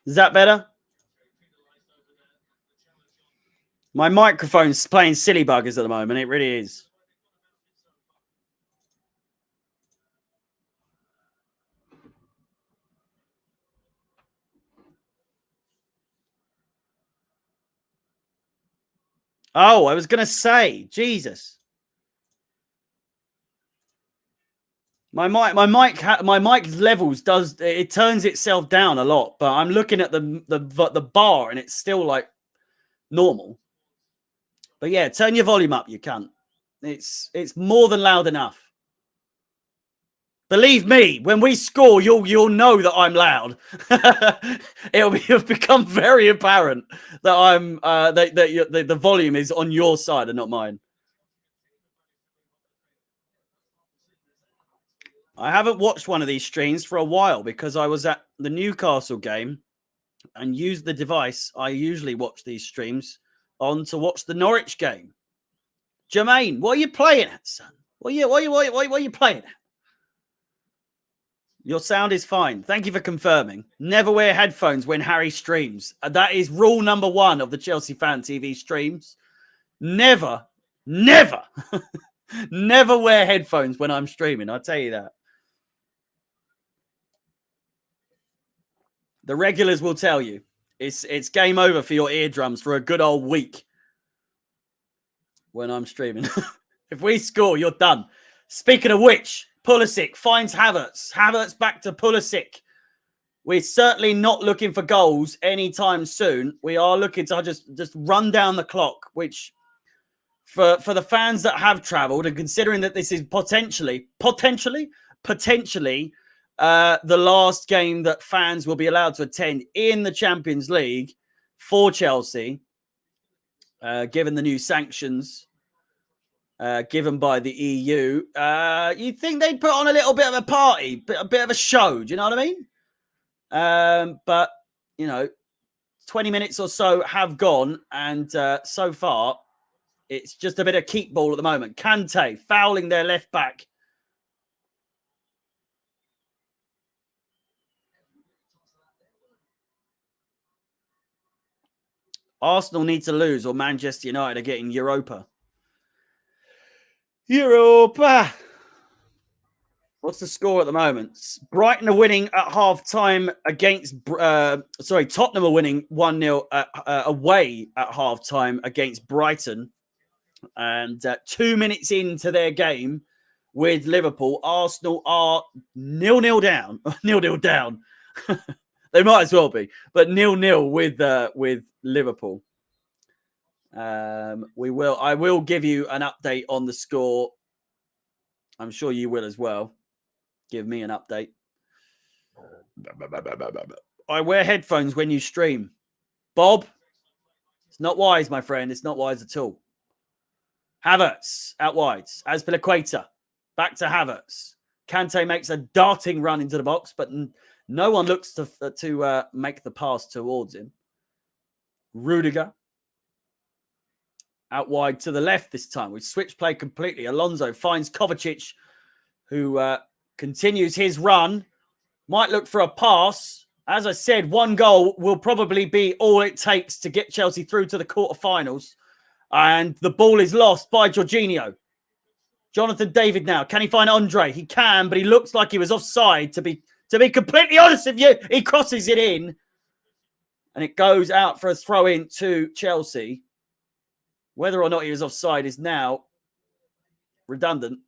Is that better? My microphone's playing silly buggers at the moment. It really is. Oh, I was going to say, Jesus. My mic levels it turns itself down a lot, but I'm looking at the bar and it's still normal. But yeah, turn your volume up, you cunt. It's more than loud enough. Believe me, when we score, you'll know that I'm loud. It'll become very apparent that I'm that the volume is on your side and not mine. I haven't watched one of these streams for a while because I was at the Newcastle game and used the device I usually watch these streams on to watch the Norwich game. Jermaine, what are you playing at, son? What are you playing at? Your sound is fine. Thank you for confirming. Never wear headphones when Harry streams. That is rule number 1 of the Chelsea Fan TV streams. Never, never, never wear headphones when I'm streaming. I'll tell you that. The regulars will tell you. It's game over for your eardrums for a good old week when I'm streaming. If we score, you're done. Speaking of which, Pulisic finds Havertz. Havertz back to Pulisic. We're certainly not looking for goals anytime soon. We are looking to just run down the clock, which for the fans that have travelled and considering that this is potentially the last game that fans will be allowed to attend in the Champions League for Chelsea, given the new sanctions given by the EU, you'd think they'd put on a little bit of a party, a bit of a show. Do you know what I mean? But, 20 minutes or so have gone, and so far, it's just a bit of keep ball at the moment. Kante fouling their left back. Arsenal need to lose, or Manchester United are getting Europa. Europa! What's the score at the moment? Brighton are winning at half-time against... Tottenham are winning 1-0 away at half-time against Brighton. And 2 minutes into their game with Liverpool, Arsenal are 0-0 down. 0-0 down. They might as well be. But 0-0 with Liverpool. I will give you an update on the score. I'm sure you will as well. Give me an update. I wear headphones when you stream. Bob, it's not wise, my friend. It's not wise at all. Havertz out wide. Azpilicueta. Back to Havertz. Kante makes a darting run into the box, but no one looks to make the pass towards him. Rudiger. Out wide to the left this time. We switch play completely. Alonso finds Kovacic, who continues his run. Might look for a pass. As I said, one goal will probably be all it takes to get Chelsea through to the quarterfinals. And the ball is lost by Jorginho. Jonathan David now. Can he find Andre? He can, but he looks like he was offside. To be completely honest with you, he crosses it in. And it goes out for a throw-in to Chelsea. Whether or not he was offside is now redundant.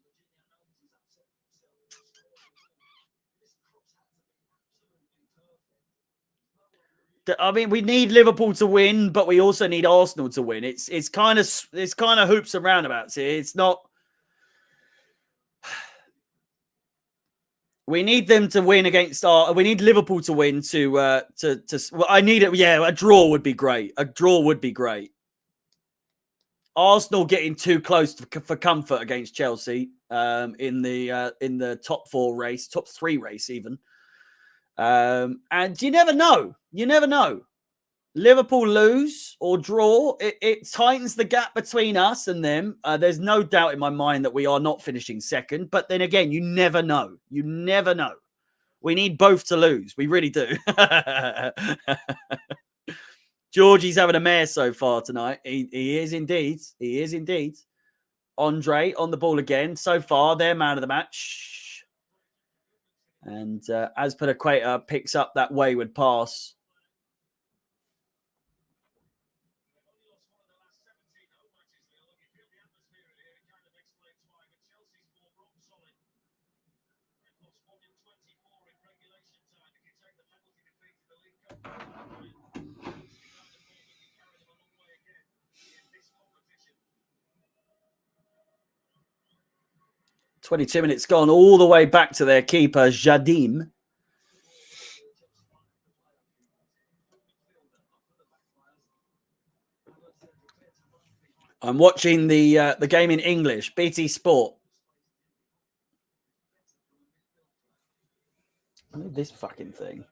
I mean, we need Liverpool to win, but we also need Arsenal to win. It's kind of hoops and roundabouts here. It's not. We need them to win against we need Liverpool to win to. Well, I need it. Yeah, a draw would be great. A draw would be great. Arsenal getting too close for comfort against Chelsea in the top 4 race, top 3 race even. And you never know. You never know. Liverpool lose or draw, it tightens the gap between us and them. There's no doubt in my mind that we are not finishing second. But then again, you never know. You never know. We need both to lose. We really do. Georgie's having a mare so far tonight. He is indeed. He is indeed. Andre on the ball again. So far, they're man of the match. And Azpilicueta picks up that wayward pass. "22 minutes gone, all the way back to their keeper, Jardim. I'm watching the game in English, BT Sport. Look at this fucking thing.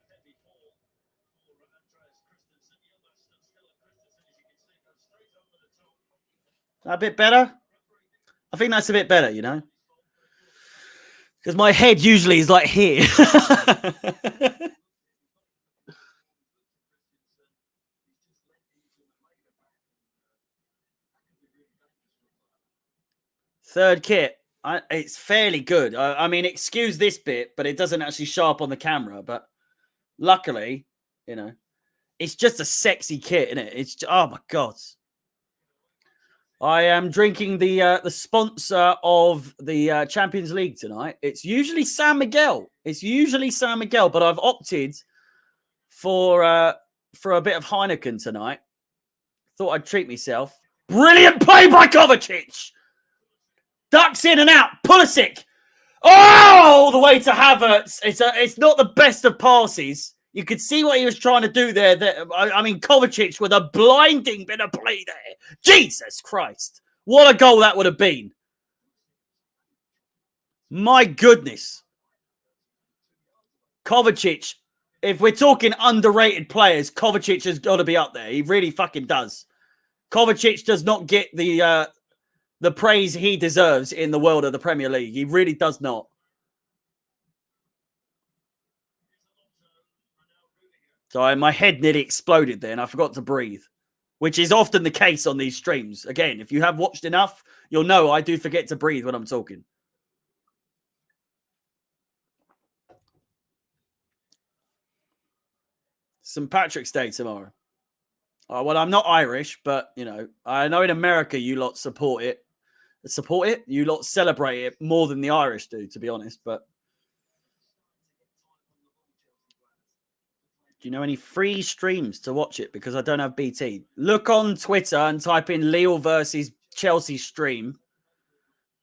A bit better? I think that's a bit better, you know? Because my head usually is like here. Third kit. It's fairly good. I mean, excuse this bit, but it doesn't actually show up on the camera. But luckily, you know, it's just a sexy kit, isn't it? It's oh my god. I am drinking the sponsor of the Champions League tonight. It's usually San Miguel. But I've opted for a bit of Heineken tonight. Thought I'd treat myself. Brilliant play by Kovacic. Ducks in and out. Pulisic. Oh, all the way to Havertz. It's not the best of passes. You could see what he was trying to do there. I mean, Kovacic with a blinding bit of play there. Jesus Christ. What a goal that would have been. My goodness. Kovacic, if we're talking underrated players, Kovacic has got to be up there. He really fucking does. Kovacic does not get the praise he deserves in the world of the Premier League. He really does not. So my head nearly exploded there and I forgot to breathe, which is often the case on these streams. Again, if you have watched enough, you'll know I do forget to breathe when I'm talking. St. Patrick's Day tomorrow. Well, I'm not Irish, but, you know, I know in America you lot support it. You lot celebrate it more than the Irish do, to be honest. But do you know any free streams to watch it? Because I don't have BT. Look on Twitter and type in Lille versus Chelsea stream.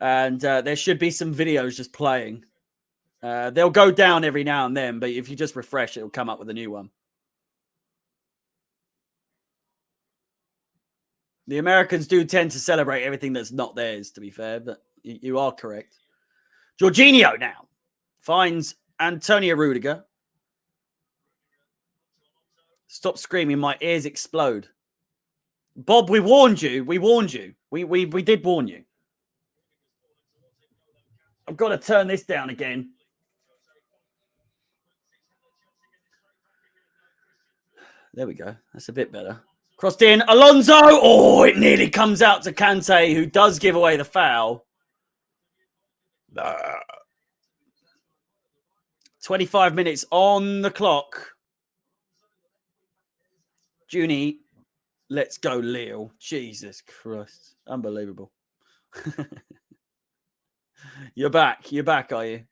And there should be some videos just playing. They'll go down every now and then, but if you just refresh, it'll come up with a new one. The Americans do tend to celebrate everything that's not theirs, to be fair, but you are correct. Jorginho now finds Antonio Rudiger. Stop screaming, my ears explode. Bob, we warned you. We warned you. We did warn you. I've got to turn this down again. There we go. That's a bit better. Crossed in. Alonso. Oh, it nearly comes out to Kante, who does give away the foul. 25 minutes on the clock. Junie, let's go, Lille. Jesus Christ. Unbelievable. You're back. You're back, are you?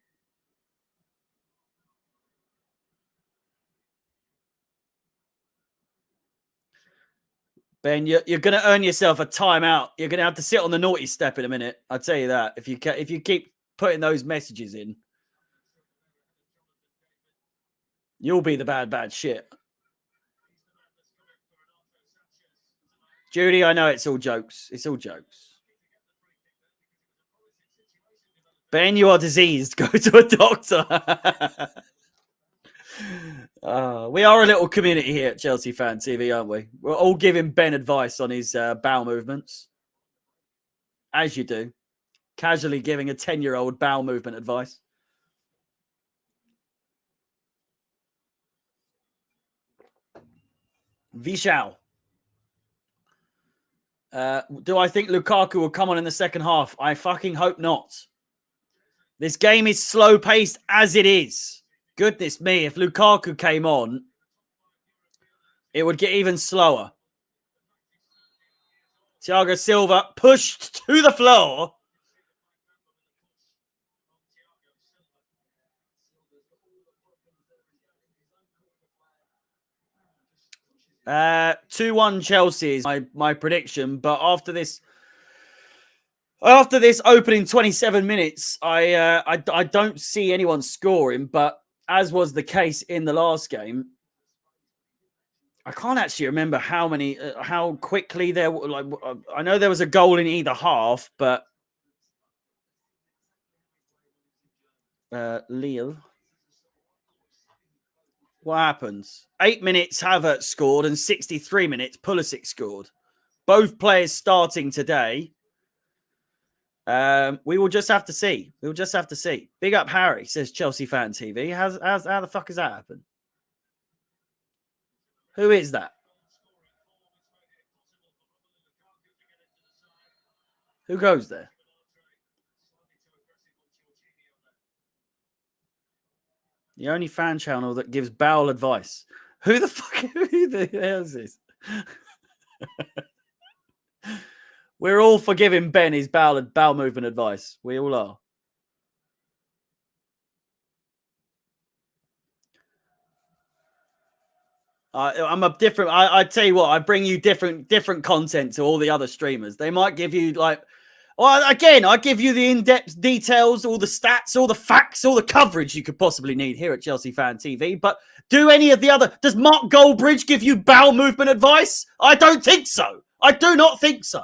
Ben, you're going to earn yourself a timeout. You're going to have to sit on the naughty step in a minute. I'll tell you that. If you keep putting those messages in, you'll be the bad shit. Judy, I know it's all jokes. It's all jokes. Ben, you are diseased. Go to a doctor. We are a little community here at Chelsea Fan TV, aren't we? We're all giving Ben advice on his bowel movements. As you do. Casually giving a 10-year-old bowel movement advice. Vishal. Do I think Lukaku will come on in the second half? I fucking hope not. This game is slow-paced as it is. Goodness me, if Lukaku came on, it would get even slower. Thiago Silva pushed to the floor. Uh, 2-1 Chelsea is my prediction, but after this opening 27 minutes, I don't see anyone scoring, but as was the case in the last game, I can't actually remember how quickly there. Like, I know there was a goal in either half, but Lille. What happens? 8 minutes, Havertz scored, and 63 minutes, Pulisic scored. Both players starting today. We will just have to see. We'll just have to see. Big up Harry, says Chelsea Fan TV. How the fuck has that happened? Who is that? Who goes there? The only fan channel that gives bowel advice. Who the fuck? Who the hell is this? We're all for giving Ben his bowel movement advice. We all are. I'm a different. I tell you what, I bring you different content to all the other streamers. They might give you like, well, again, I give you the in-depth details, all the stats, all the facts, all the coverage you could possibly need here at Chelsea Fan TV. But do any of the other? Does Mark Goldbridge give you bowel movement advice? I don't think so. I do not think so.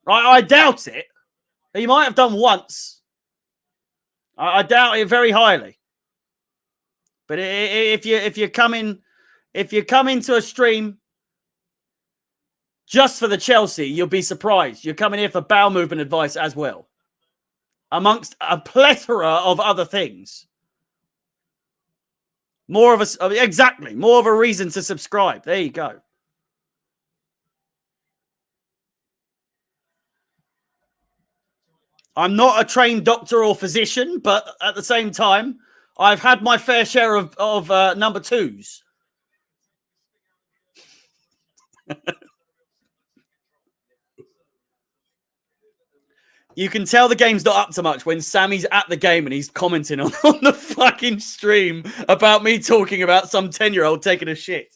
I doubt it. He might have done once. I doubt it very highly. But if you come into a stream just for the Chelsea, you'll be surprised. You're coming here for bowel movement advice as well, amongst a plethora of other things. More of a reason to subscribe. There you go. I'm not a trained doctor or physician, but at the same time, I've had my fair share of number twos. You can tell the game's not up to much when Sammy's at the game and he's commenting on the fucking stream about me talking about some 10-year-old taking a shit.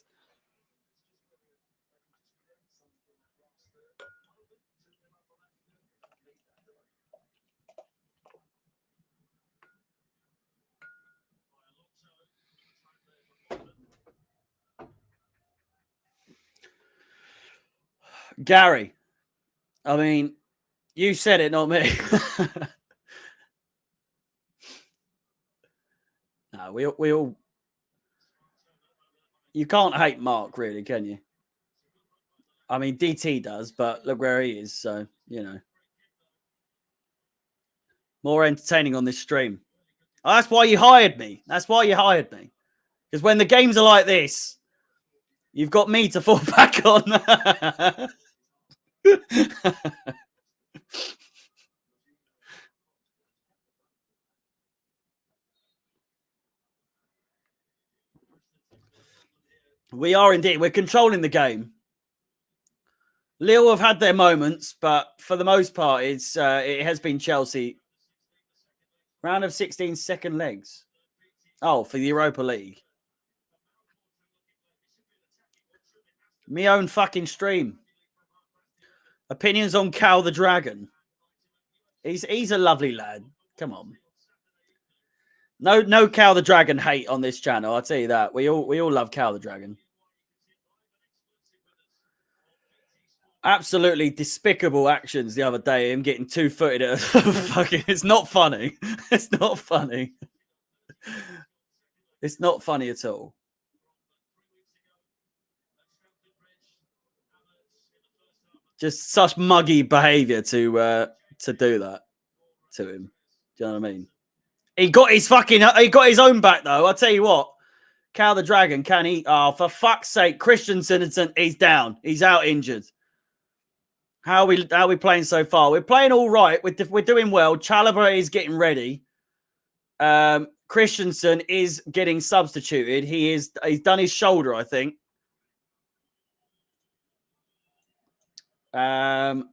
Gary, I mean, you said it, not me. No, we all. You can't hate Mark, really, can you? I mean, DT does, but look where he is. So, you know, more entertaining on this stream. Oh, that's why you hired me. That's why you hired me. Because when the games are like this, you've got me to fall back on. We are indeed. We're controlling the game. Lille have had their moments, but for the most part, it has been Chelsea. Round of 16, second legs. Oh, for the Europa League. Me own fucking stream. Opinions on Cal the Dragon. He's a lovely lad. Come on. No Cal the Dragon hate on this channel. I'll tell you that. We all love Cal the Dragon. Absolutely despicable actions the other day. Him getting 2-footed at fucking. It's not funny. It's not funny. It's not funny at all. Just such muggy behaviour to do that to him. Do you know what I mean? He got his own back though. I'll tell you what. Cal the Dragon, can he? Oh, for fuck's sake, Christensen, he's down. He's out injured. How are we playing so far? We're playing all right. We're doing well. Chalobah is getting ready. Christensen is getting substituted. He's done his shoulder, I think. To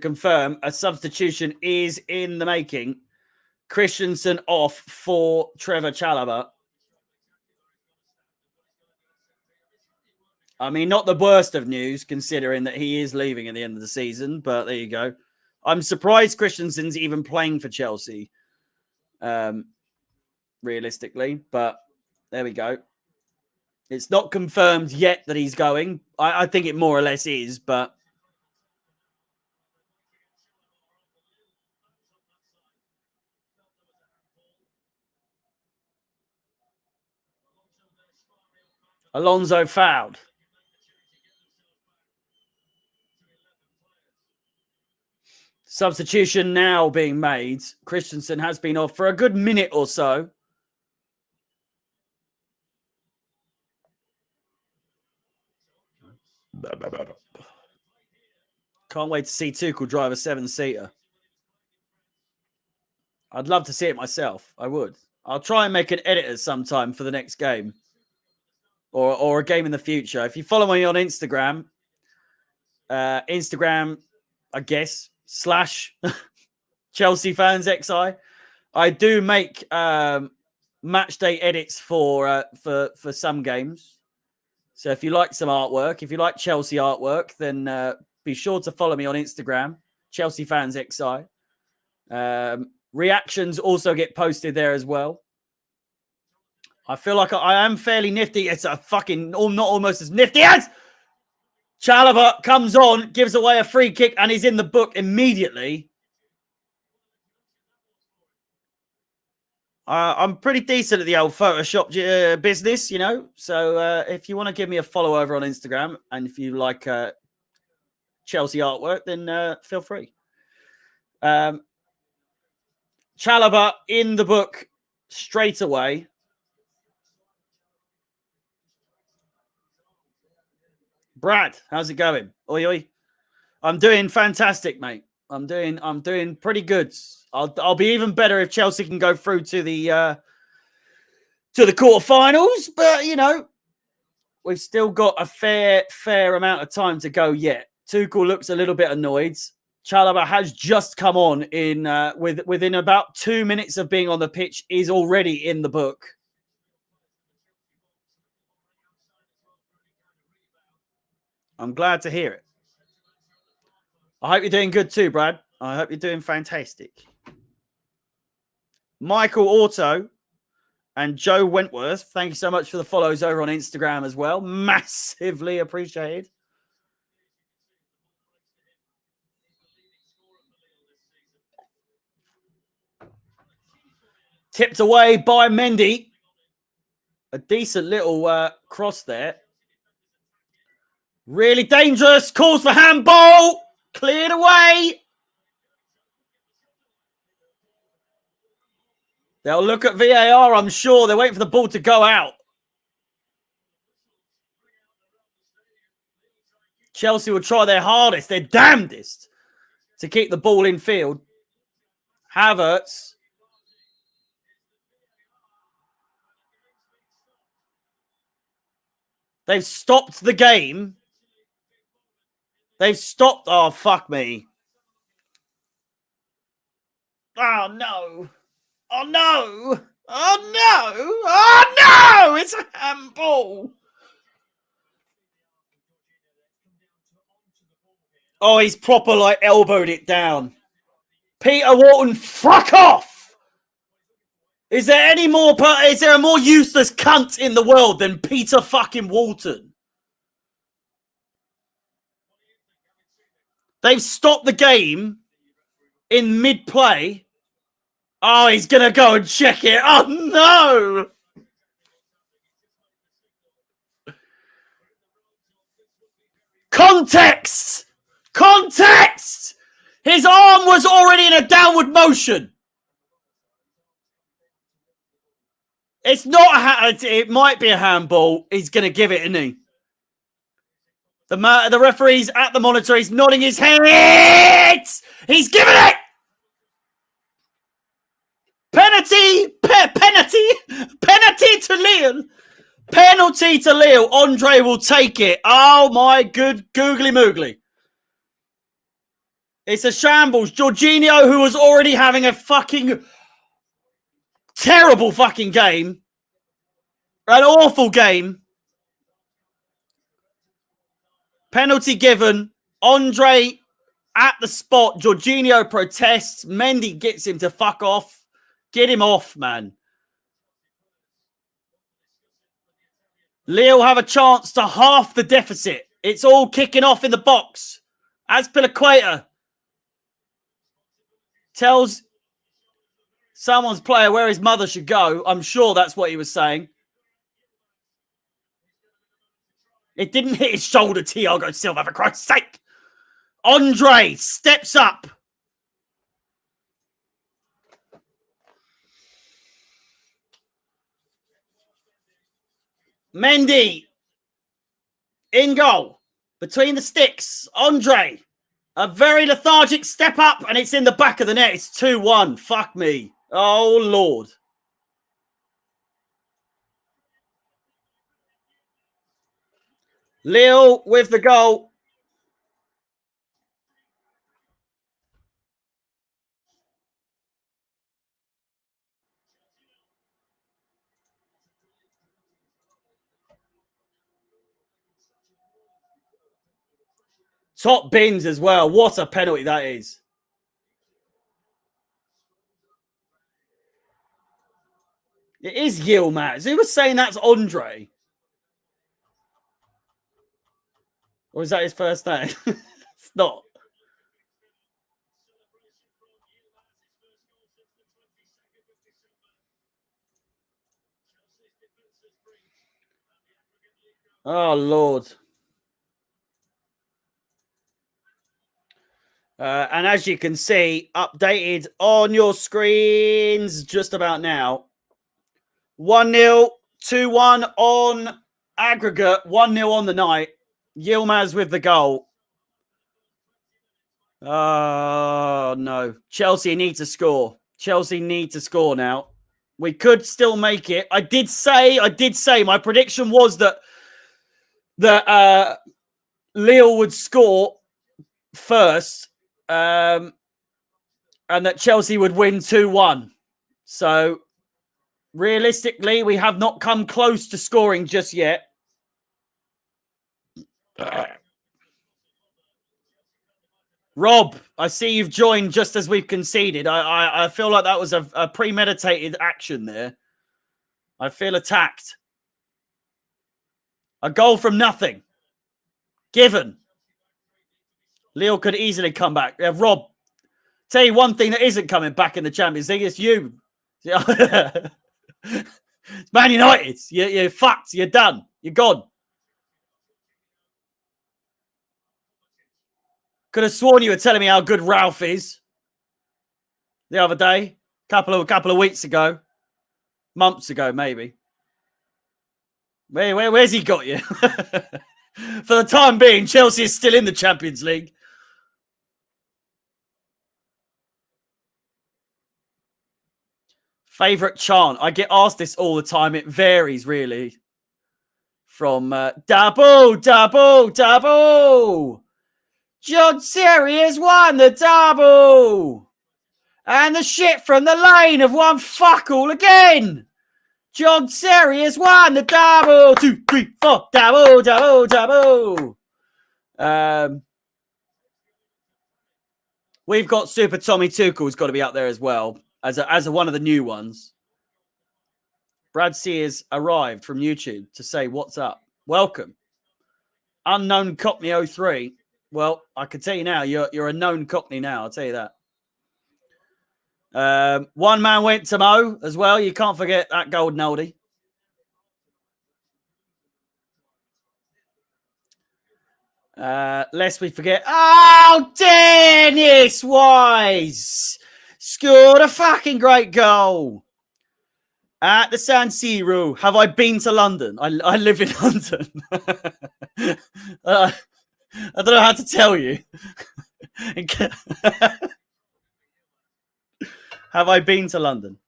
confirm, a substitution is in the making. Christensen off for Trevor Chalobah. I mean, not the worst of news, considering that he is leaving at the end of the season, but there you go. I'm surprised Christensen's even playing for Chelsea, realistically, but there we go. It's not confirmed yet that he's going. I think it more or less is, but Alonso fouled. Substitution now being made. Christensen has been off for a good minute or so. Can't wait to see Tuchel drive a 7-seater. I'd love to see it myself. I would. I'll try and make an edit sometime for the next game. Or a game in the future. If you follow me on Instagram, I guess, / Chelsea fans XI, I do make match day edits for some games. So if you like some artwork, if you like Chelsea artwork, then be sure to follow me on Instagram, Chelsea fans XI. Reactions also get posted there as well. I feel like I am fairly nifty. It's a fucking not almost as nifty as Chalobah comes on, gives away a free kick, and he's in the book immediately. I'm pretty decent at the old Photoshop business, you know. So if you want to give me a follow over on Instagram, and if you like Chelsea artwork, then feel free. Chalobah in the book straight away. Brad, how's it going? Oi, oi. I'm doing fantastic, mate. I'm doing pretty good. I'll be even better if Chelsea can go through to the quarterfinals, but you know, we've still got a fair amount of time to go yet. Tuchel looks a little bit annoyed. Chalobah has just come on in within about 2 minutes of being on the pitch, is already in the book. I'm glad to hear it. I hope you're doing good too, Brad. I hope you're doing fantastic. Michael Auto and Joe Wentworth, thank you so much for the follows over on Instagram as well. Massively appreciated. Tipped away by Mendy. A decent little cross there. Really dangerous. Calls for handball. Cleared away. They'll look at VAR, I'm sure. They're waiting for the ball to go out. Chelsea will try their hardest, their damnedest, to keep the ball in field. Havertz. They've stopped the game. They've stopped. Oh, fuck me. Oh, no. Oh, no. Oh, no. Oh, no. It's a handball. Oh, he's proper, like, elbowed it down. Peter Wharton, fuck off. Is there a more useless cunt in the world than Peter fucking Wharton? They've stopped the game in mid-play. Oh, he's going to go and check it. Oh, no. Context! Context! His arm was already in a downward motion. It's not it might be a handball. He's going to give it, isn't he? The referee's at the monitor. He's nodding his head. He's giving it! Penalty to Lille. Penalty to Lille. Andre will take it. Oh, my good googly moogly. It's a shambles. Jorginho, who was already having a fucking terrible fucking game. An awful game. Penalty given. Andre at the spot. Jorginho protests. Mendy gets him to fuck off. Get him off, man. Lille have a chance to half the deficit. It's all kicking off in the box. Azpilicueta tells someone's player where his mother should go. I'm sure that's what he was saying. It didn't hit his shoulder, Thiago Silva, for Christ's sake. Andre steps up. Mendy in goal. Between the sticks. Andre. A very lethargic step up, and it's in the back of the net. It's 2-1. Fuck me. Oh, Lord. Lille with the goal. Top bins as well. What a penalty that is. It is Yilmaz. Who was saying that's Andre? Or is that his first name? It's not. Oh, Lord. And as you can see, updated on your screens just about now. 1-0, 2-1 on aggregate, 1-0 on the night. Yilmaz with the goal. Oh, no. Chelsea need to score. Chelsea need to score now. We could still make it. I did say, my prediction was that Lille would score first and that Chelsea would win 2-1. So, realistically, we have not come close to scoring just yet. Rob, I see you've joined just as we've conceded. I feel like that was a premeditated action there. I feel attacked. A goal from nothing. Given. Lille could easily come back. Rob, tell you one thing that isn't coming back in the Champions League, it's you. It's Man United. You're fucked. You're done. You're gone. Could have sworn you were telling me how good Ralph is the other day, couple of weeks ago, months ago, maybe. Where's he got you? For the time being, Chelsea is still in the Champions League. Favorite chant? I get asked this all the time. It varies, really. From double, double, double. John Terry has won the double. And the shit from the lane have won fuck all again. John Terry has won the double. 2, 3, 4. Double, double, double. We've got Super Tommy Tuchel's got to be up there as well as one of the new ones. Brad Sears arrived from YouTube to say what's up. Welcome. Unknown Cockney 03. Well, I can tell you now, you're a known Cockney now. I'll tell you that. One man went to Mo as well. You can't forget that golden oldie. Lest we forget. Oh, Dennis Wise scored a fucking great goal at the San Siro. Have I been to London? I live in London. I don't know how to tell you. Have I been to London?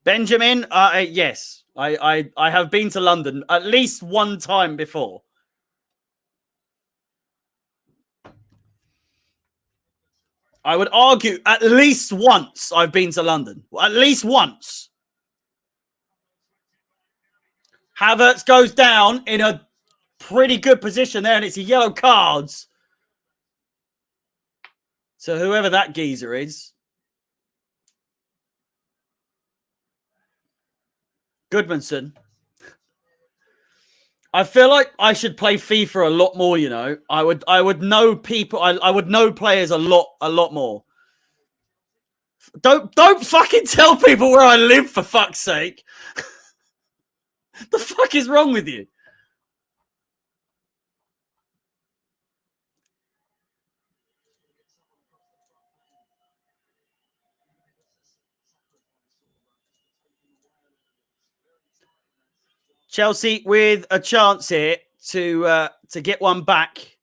Benjamin, yes. I have been to London at least one time before. I would argue at least once I've been to London. At least once. Havertz goes down in a pretty good position there, and it's a yellow cards. So whoever that geezer is. Goodmanson. I feel like I should play FIFA a lot more, you know. I would know people. I would know players a lot more. Don't fucking tell people where I live, for fuck's sake. The fuck is wrong with you? Chelsea with a chance here to get one back.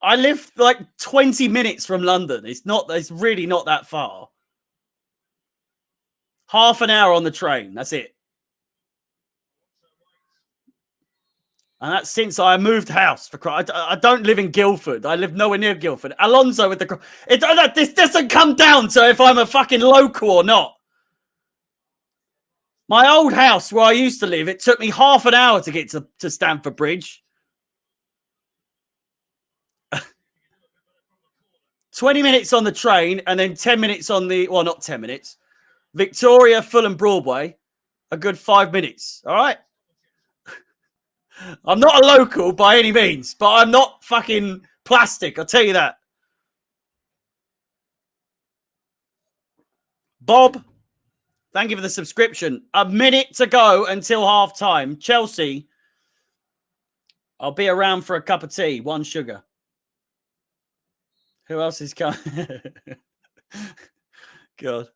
I live like 20 minutes from London. It's really not that far. Half an hour on the train. That's it. And that's since I moved house. I don't live in Guildford. I live nowhere near Guildford. Alonso with the... This doesn't come down to if I'm a fucking local or not. My old house where I used to live, it took me half an hour to get to Stamford Bridge. 20 minutes on the train and then 10 minutes on the... Well, not 10 minutes. Victoria, Fulham, Broadway. A good 5 minutes. All right? I'm not a local by any means, but I'm not fucking plastic. I'll tell you that. Bob, thank you for the subscription. A minute to go until half time. Chelsea, I'll be around for a cup of tea. 1 sugar. Who else is coming? God.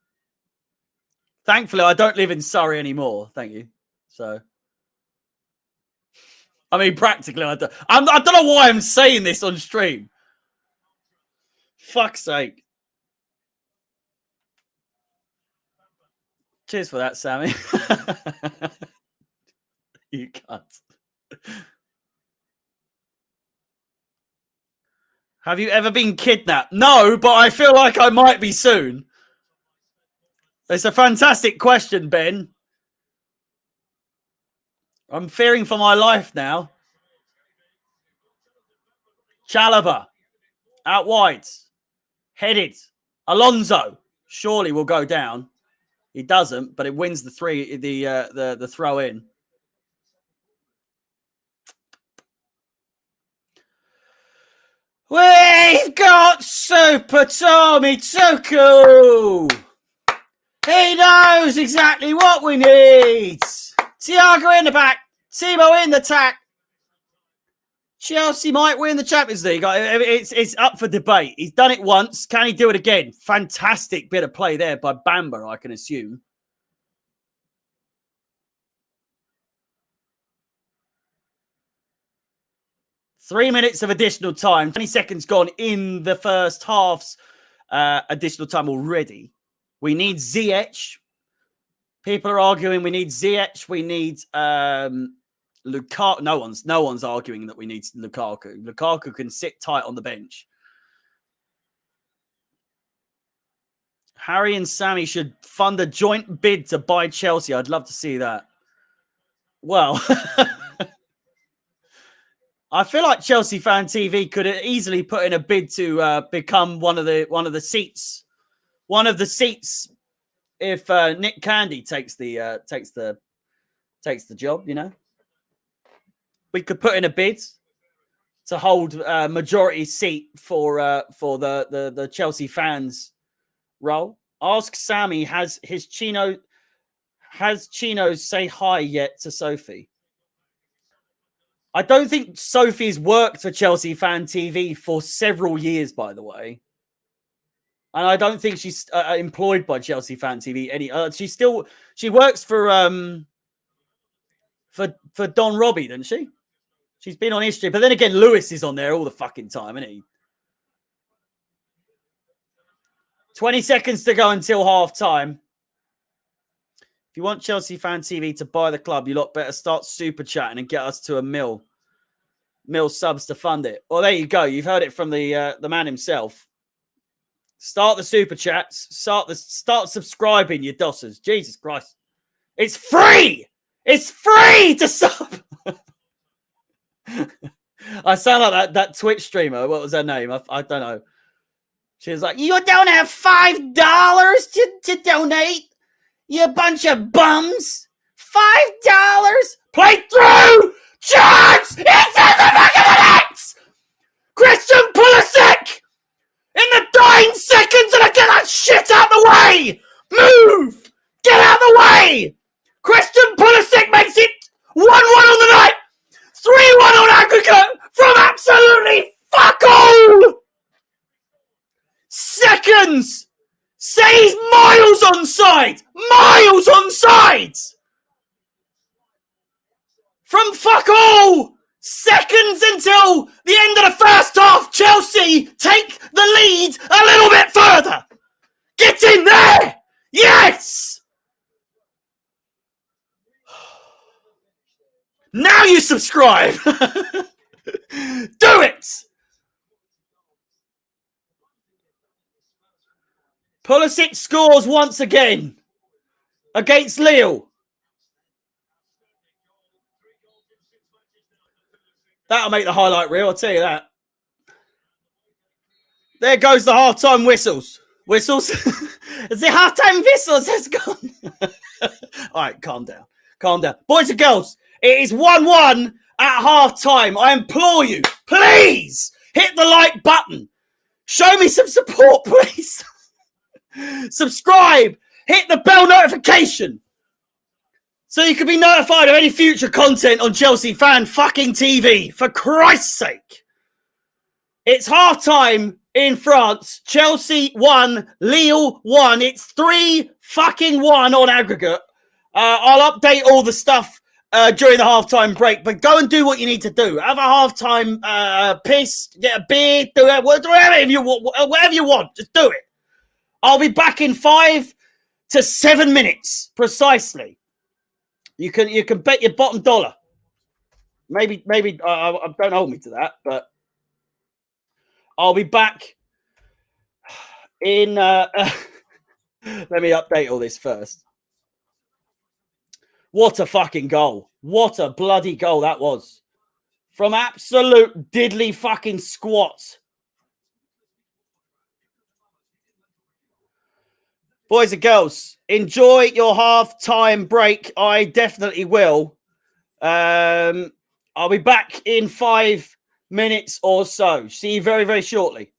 Thankfully, I don't live in Surrey anymore. Thank you. So... I mean, practically, I don't know why I'm saying this on stream. Fuck's sake. Cheers for that, Sammy. You cunt. Have you ever been kidnapped? No, but I feel like I might be soon. It's a fantastic question, Ben. I'm fearing for my life now. Chalobah. Out wide. Headed. Alonso. Surely will go down. He doesn't, but it wins the throw in. We've got Super Tommy Tuchel. He knows exactly what we need. Thiago in the back. Timo in the attack. Chelsea might win the Champions League. It's up for debate. He's done it once. Can he do it again? Fantastic bit of play there by Bamba, I can assume. Three minutes of additional time. 20 seconds gone in the first half's additional time already. We need Ziyech. People are arguing we need Ziyech. We need Lukaku. No one's arguing that we need Lukaku. Lukaku can sit tight on the bench. Harry and Sammy should fund a joint bid to buy Chelsea. I'd love to see that. Well, I feel like Chelsea Fan TV could easily put in a bid to become one of the seats if Nick Candy takes the job. You know, we could put in a bid to hold a majority seat for the Chelsea fans role. Ask Sammy, has Chino say hi yet to Sophie? I don't think Sophie's worked for Chelsea Fan TV for several years, by the way. And I don't think she's employed by Chelsea Fan TV. She works for Don Robbie, doesn't she? She's been on history. But then again, Lewis is on there all the fucking time, isn't he? 20 seconds to go until half time. If you want Chelsea Fan TV to buy the club, you lot better start super chatting and get us to a mil subs to fund it. Well, there you go. You've heard it from the man himself. Start the super chats. Start subscribing, you dossers. Jesus Christ. It's free! It's free to sub! I sound like that Twitch streamer. What was her name? I don't know. She was like, you don't have $5 to donate? You bunch of bums. $5? Play through! Chance! It's in the back of the net! Christian Pulisic! In the dying seconds, and I get that shit out the way! Move! Get out the way! Christian Pulisic makes it 1-1 on the night! 3-1 on aggregate from absolutely fuck all! Seconds! Say he's miles onside! Miles onside! From fuck all! Seconds until the end of the first half, Chelsea take the lead a little bit further! Get in there! Yes! Now you subscribe! Do it! Pulisic scores once again against Lille. That'll make the highlight reel, I'll tell you that. There goes the halftime whistles. Whistles? The halftime whistles has gone. All right, calm down. Calm down. Boys and girls, it is 1-1 at halftime. I implore you, please hit the like button. Show me some support, please. Subscribe. Hit the bell notification so you can be notified of any future content on Chelsea Fan fucking TV. For Christ's sake. It's halftime in France. Chelsea 1, Lille 1. It's 3-1 on aggregate. I'll update all the stuff during the halftime break, but go and do what you need to do. Have a halftime piss, get a beer, do it, whatever you want. Just do it. I'll be back in 5 to 7 minutes precisely. You can bet your bottom dollar. Maybe don't hold me to that, but I'll be back in. Let me update all this first. What a fucking goal! What a bloody goal that was from absolute diddly fucking squat. Boys and girls, enjoy your half-time break. I definitely will. I'll be back in 5 minutes or so. See you very, very shortly.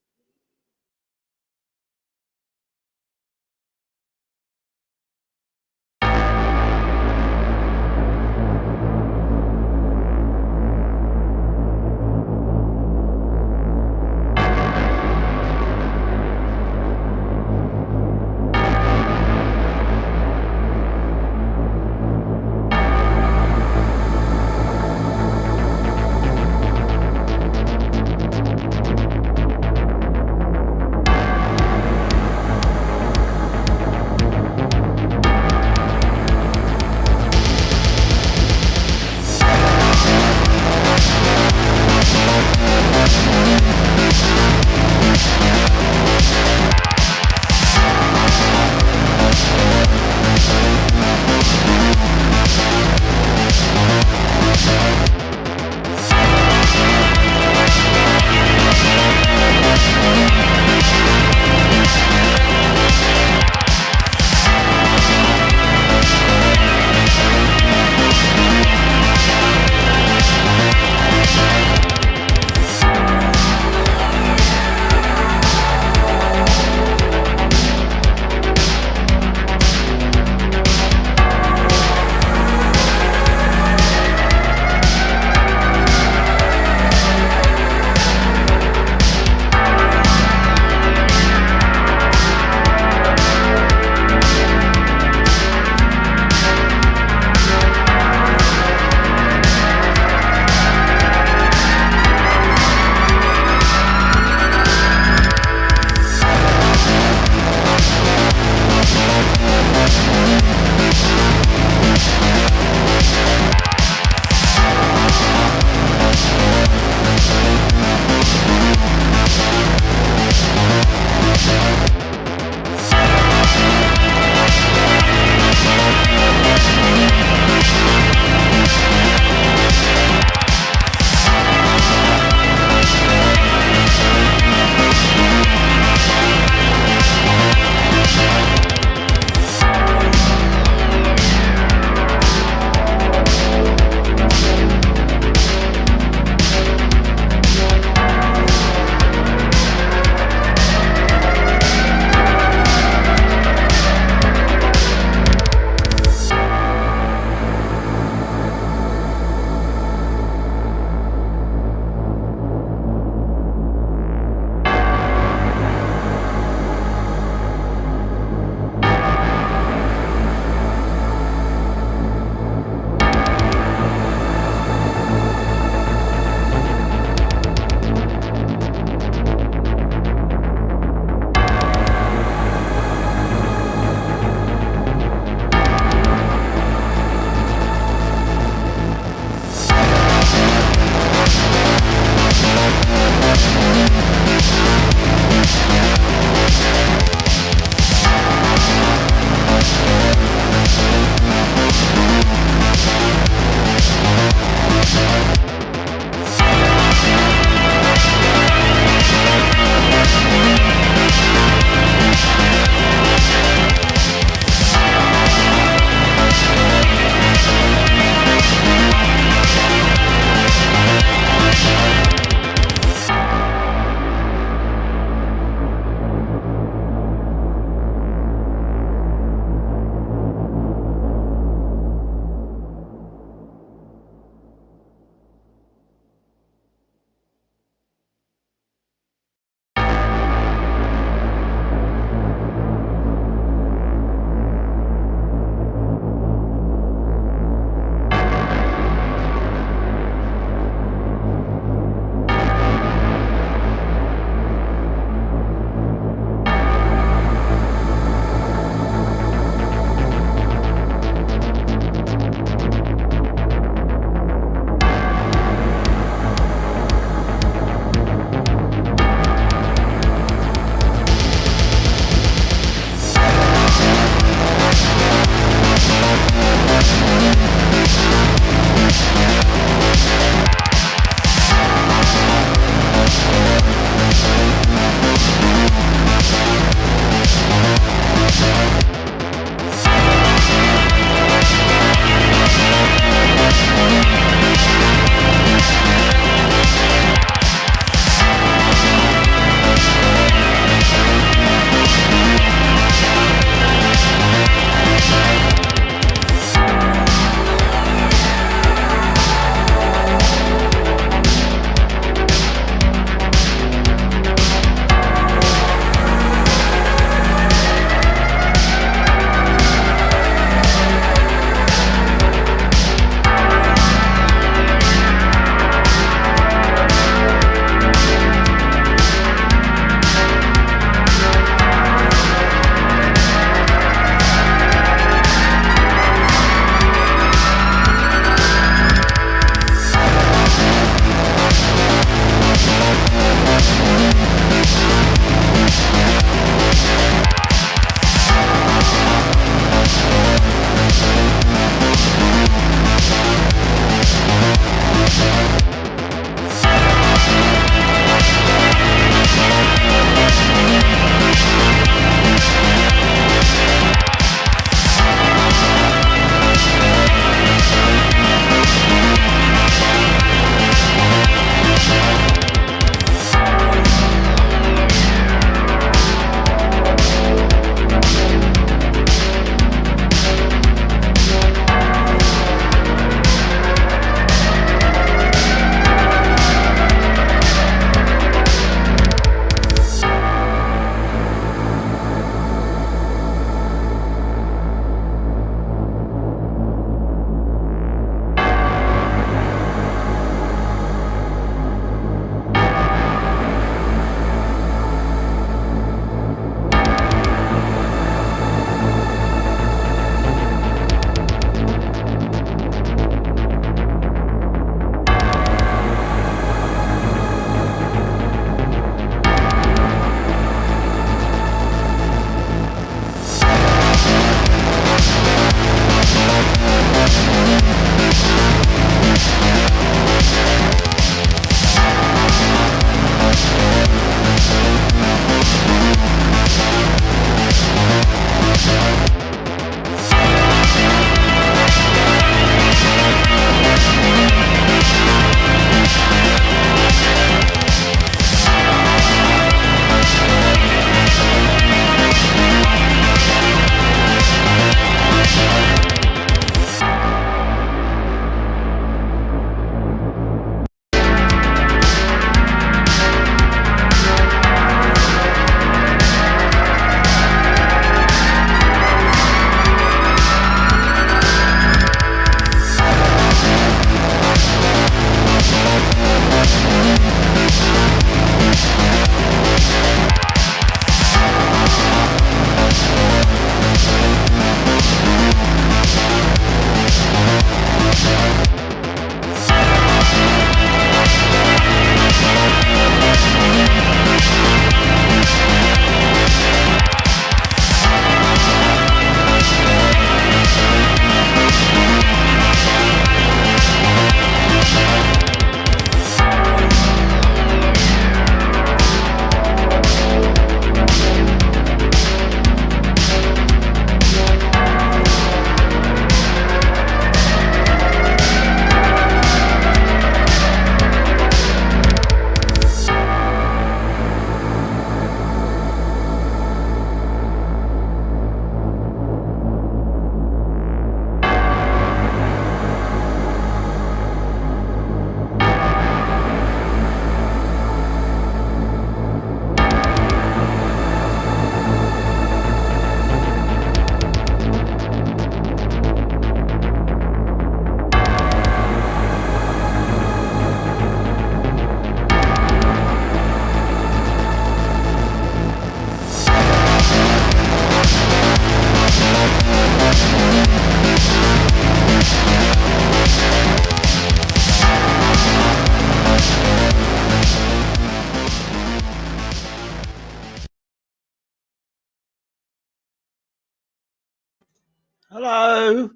Hello.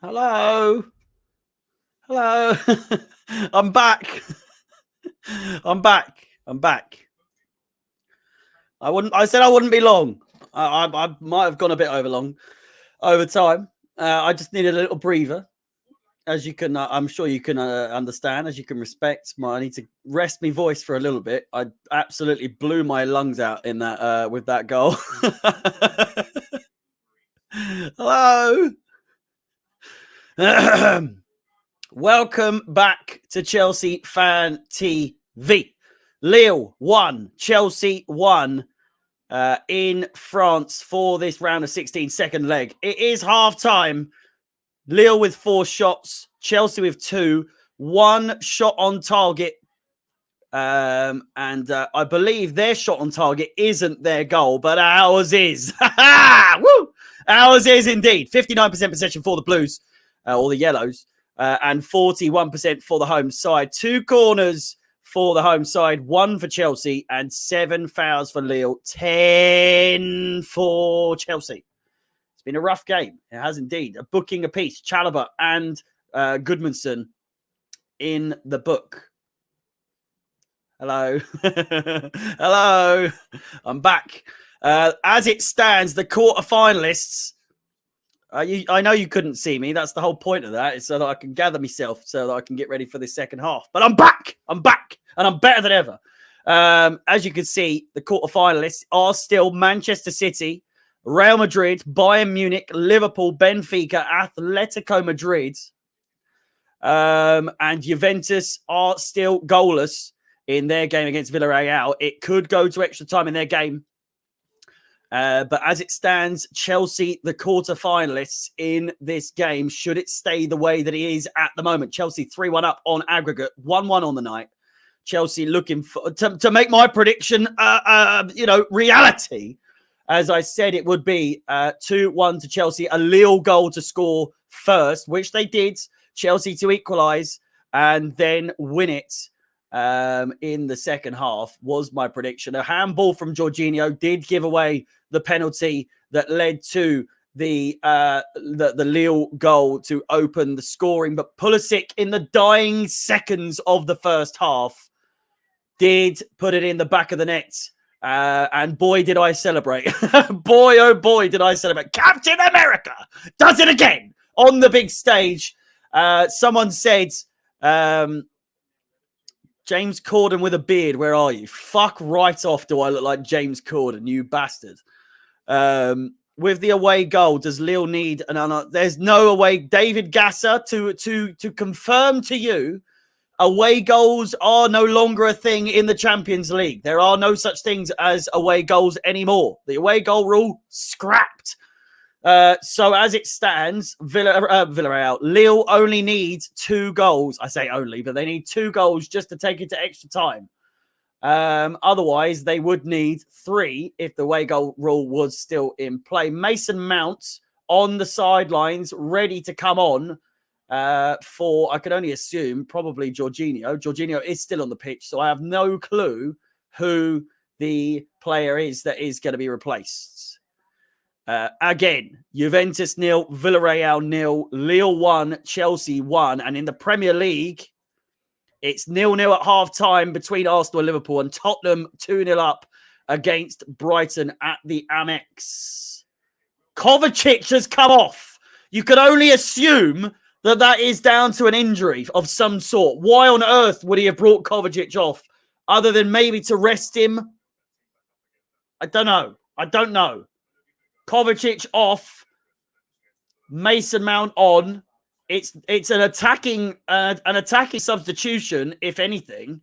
Hello. Hello. I'm back. I'm back. I'm back. I said I wouldn't be long. I might have gone a bit over time. I just needed a little breather. As you can, I'm sure you can understand, as you can respect. I need to rest my voice for a little bit. I absolutely blew my lungs out in that with that goal. Hello. Welcome back to Chelsea Fan TV. Lille won, Chelsea won in France for this round of 16, second leg. It is half time. Lille with 4 shots, Chelsea with 2, 1 shot on target. And I believe their shot on target isn't their goal, but ours is. Woo! Ours is indeed. 59% possession for the Blues, or the Yellows, and 41% for the home side. 2 corners for the home side, 1 for Chelsea, and 7 fouls for Lille, 10 for Chelsea. It's been a rough game. It has indeed. A booking apiece. Chalobah and Goodmanson in the book. Hello. Hello. I'm back. As it stands, the quarterfinalists. I know you couldn't see me. That's the whole point of that, is so that I can gather myself, so that I can get ready for this second half. But I'm back. I'm back. And I'm better than ever. As you can see, the quarterfinalists are still Manchester City, Real Madrid, Bayern Munich, Liverpool, Benfica, Atletico Madrid, and Juventus are still goalless in their game against Villarreal. It could go to extra time in their game. But as it stands, Chelsea, the quarterfinalists in this game, should it stay the way that it is at the moment. Chelsea 3-1 up on aggregate, 1-1 on the night. Chelsea looking for, to make my prediction, reality. As I said, it would be 2-1 to Chelsea, a Lille goal to score first, which they did. Chelsea to equalise and then win it in the second half was my prediction. A handball from Jorginho did give away the penalty that led to the Lille goal to open the scoring. But Pulisic, in the dying seconds of the first half, did put it in the back of the net. And boy, did I celebrate. Boy, oh boy, did I celebrate. Captain America does it again on the big stage. Someone said, James Corden with a beard, where are you? Fuck right off, do I look like James Corden, you bastard. With the away goal, does Lille need there's no away. David Gasser, to confirm to you, away goals are no longer a thing in the Champions League. There are no such things as away goals anymore. The away goal rule, scrapped. So as it stands, Villarreal, Lille only needs 2 goals. I say only, but they need 2 goals just to take it to extra time. Otherwise, they would need 3 if the away goal rule was still in play. Mason Mount on the sidelines, ready to come on for, I could only assume, probably Jorginho. Jorginho is still on the pitch, so I have no clue who the player is that is going to be replaced. Again, Juventus 0, Villarreal 0, Lille 1, Chelsea 1. And in the Premier League, it's 0-0 at half-time between Arsenal and Liverpool, and Tottenham 2-0 up against Brighton at the Amex. Kovacic has come off. You could only assume that that is down to an injury of some sort. Why on earth would he have brought Kovacic off, other than maybe to rest him? I don't know. Kovacic off, Mason Mount on. It's an attacking substitution, if anything.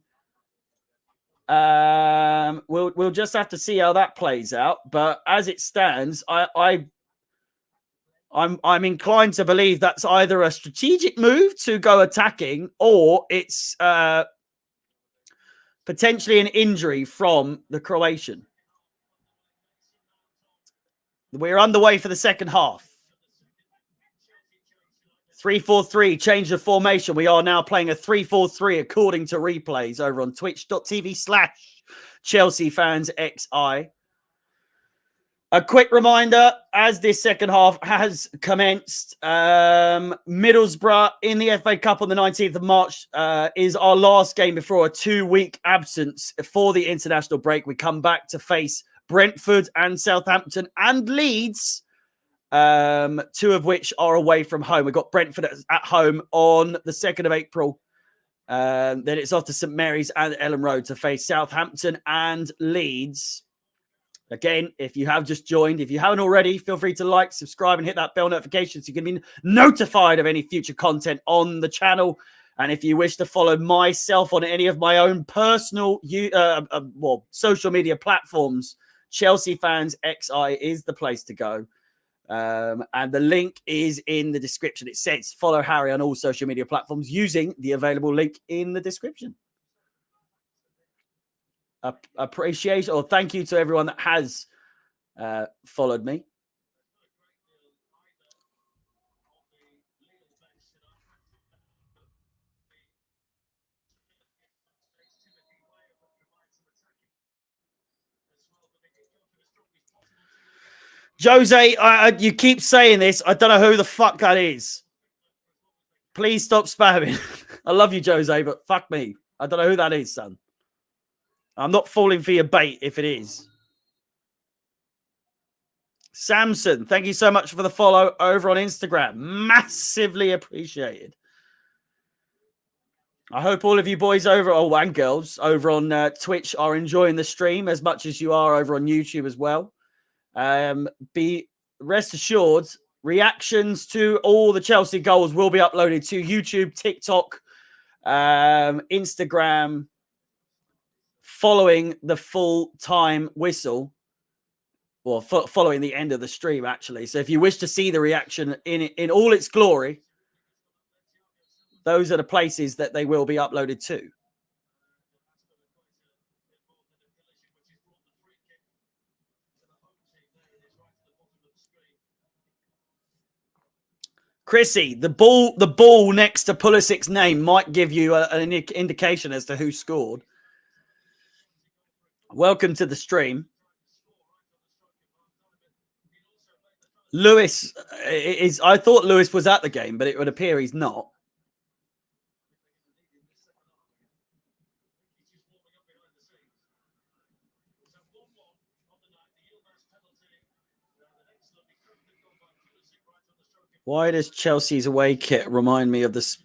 We'll just have to see how that plays out. But as it stands, I'm inclined to believe that's either a strategic move to go attacking, or it's potentially an injury from the Croatian. We're underway for the second half. 3-4-3, change of formation. We are now playing a 3-4-3 according to replays over on twitch.tv/Chelsea Fans XI. A quick reminder, as this second half has commenced, Middlesbrough in the FA Cup on the 19th of March is our last game before a 2-week absence for the international break. We come back to face Brentford and Southampton and Leeds, two of which are away from home. We've got Brentford at home on the 2nd of April. Then it's off to St Mary's and Ellen Road to face Southampton and Leeds. Again, if you have just joined, if you haven't already, feel free to like, subscribe, and hit that bell notification so you can be notified of any future content on the channel. And if you wish to follow myself on any of my own personal social media platforms, Chelsea Fans XI is the place to go. And the link is in the description. It says follow Harry on all social media platforms using the available link in the description. Appreciation or thank you to everyone that has followed me. Jose, you keep saying this. I don't know who the fuck that is. Please stop spamming. I love you, Jose, but fuck me. I don't know who that is, son. I'm not falling for your bait if it is. Samson, thank you so much for the follow over on Instagram. Massively appreciated. I hope all of you boys over, and girls, over on Twitch are enjoying the stream as much as you are over on YouTube as well. Be rest assured, reactions to all the Chelsea goals will be uploaded to YouTube, TikTok, Instagram, following the full time whistle, or following the end of the stream, actually. So if you wish to see the reaction in all its glory, those are the places that they will be uploaded to. Chrissy, the ball next to Pulisic's name might give you an indication as to who scored. Welcome to the stream. Lewis is. I thought Lewis was at the game, but it would appear he's not. Why does Chelsea's away kit remind me of this?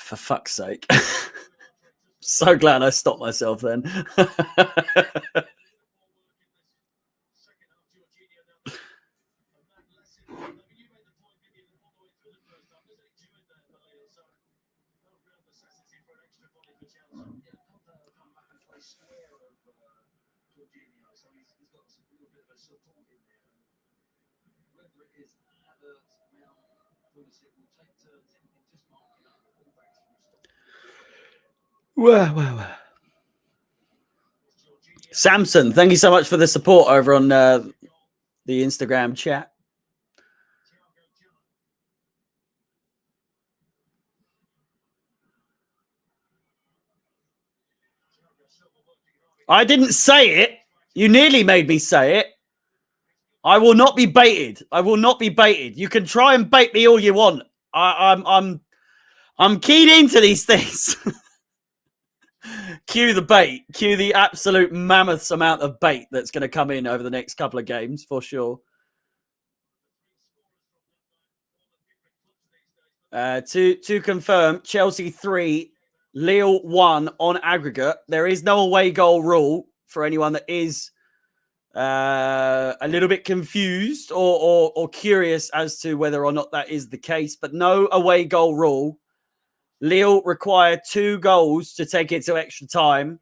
For fuck's sake. So glad I stopped myself then. Wow. Samson, thank you so much for the support over on the Instagram chat. I didn't say it. You nearly made me say it. I will not be baited. I will not be baited. You can try and bait me all you want. I'm keyed into these things. Cue the bait. Cue the absolute mammoth amount of bait that's going to come in over the next couple of games for sure. To confirm, Chelsea 3, Lille 1 on aggregate. There is no away goal rule for anyone that is a little bit confused or curious as to whether or not that is the case, but no away goal rule. Lille require 2 goals to take it to extra time.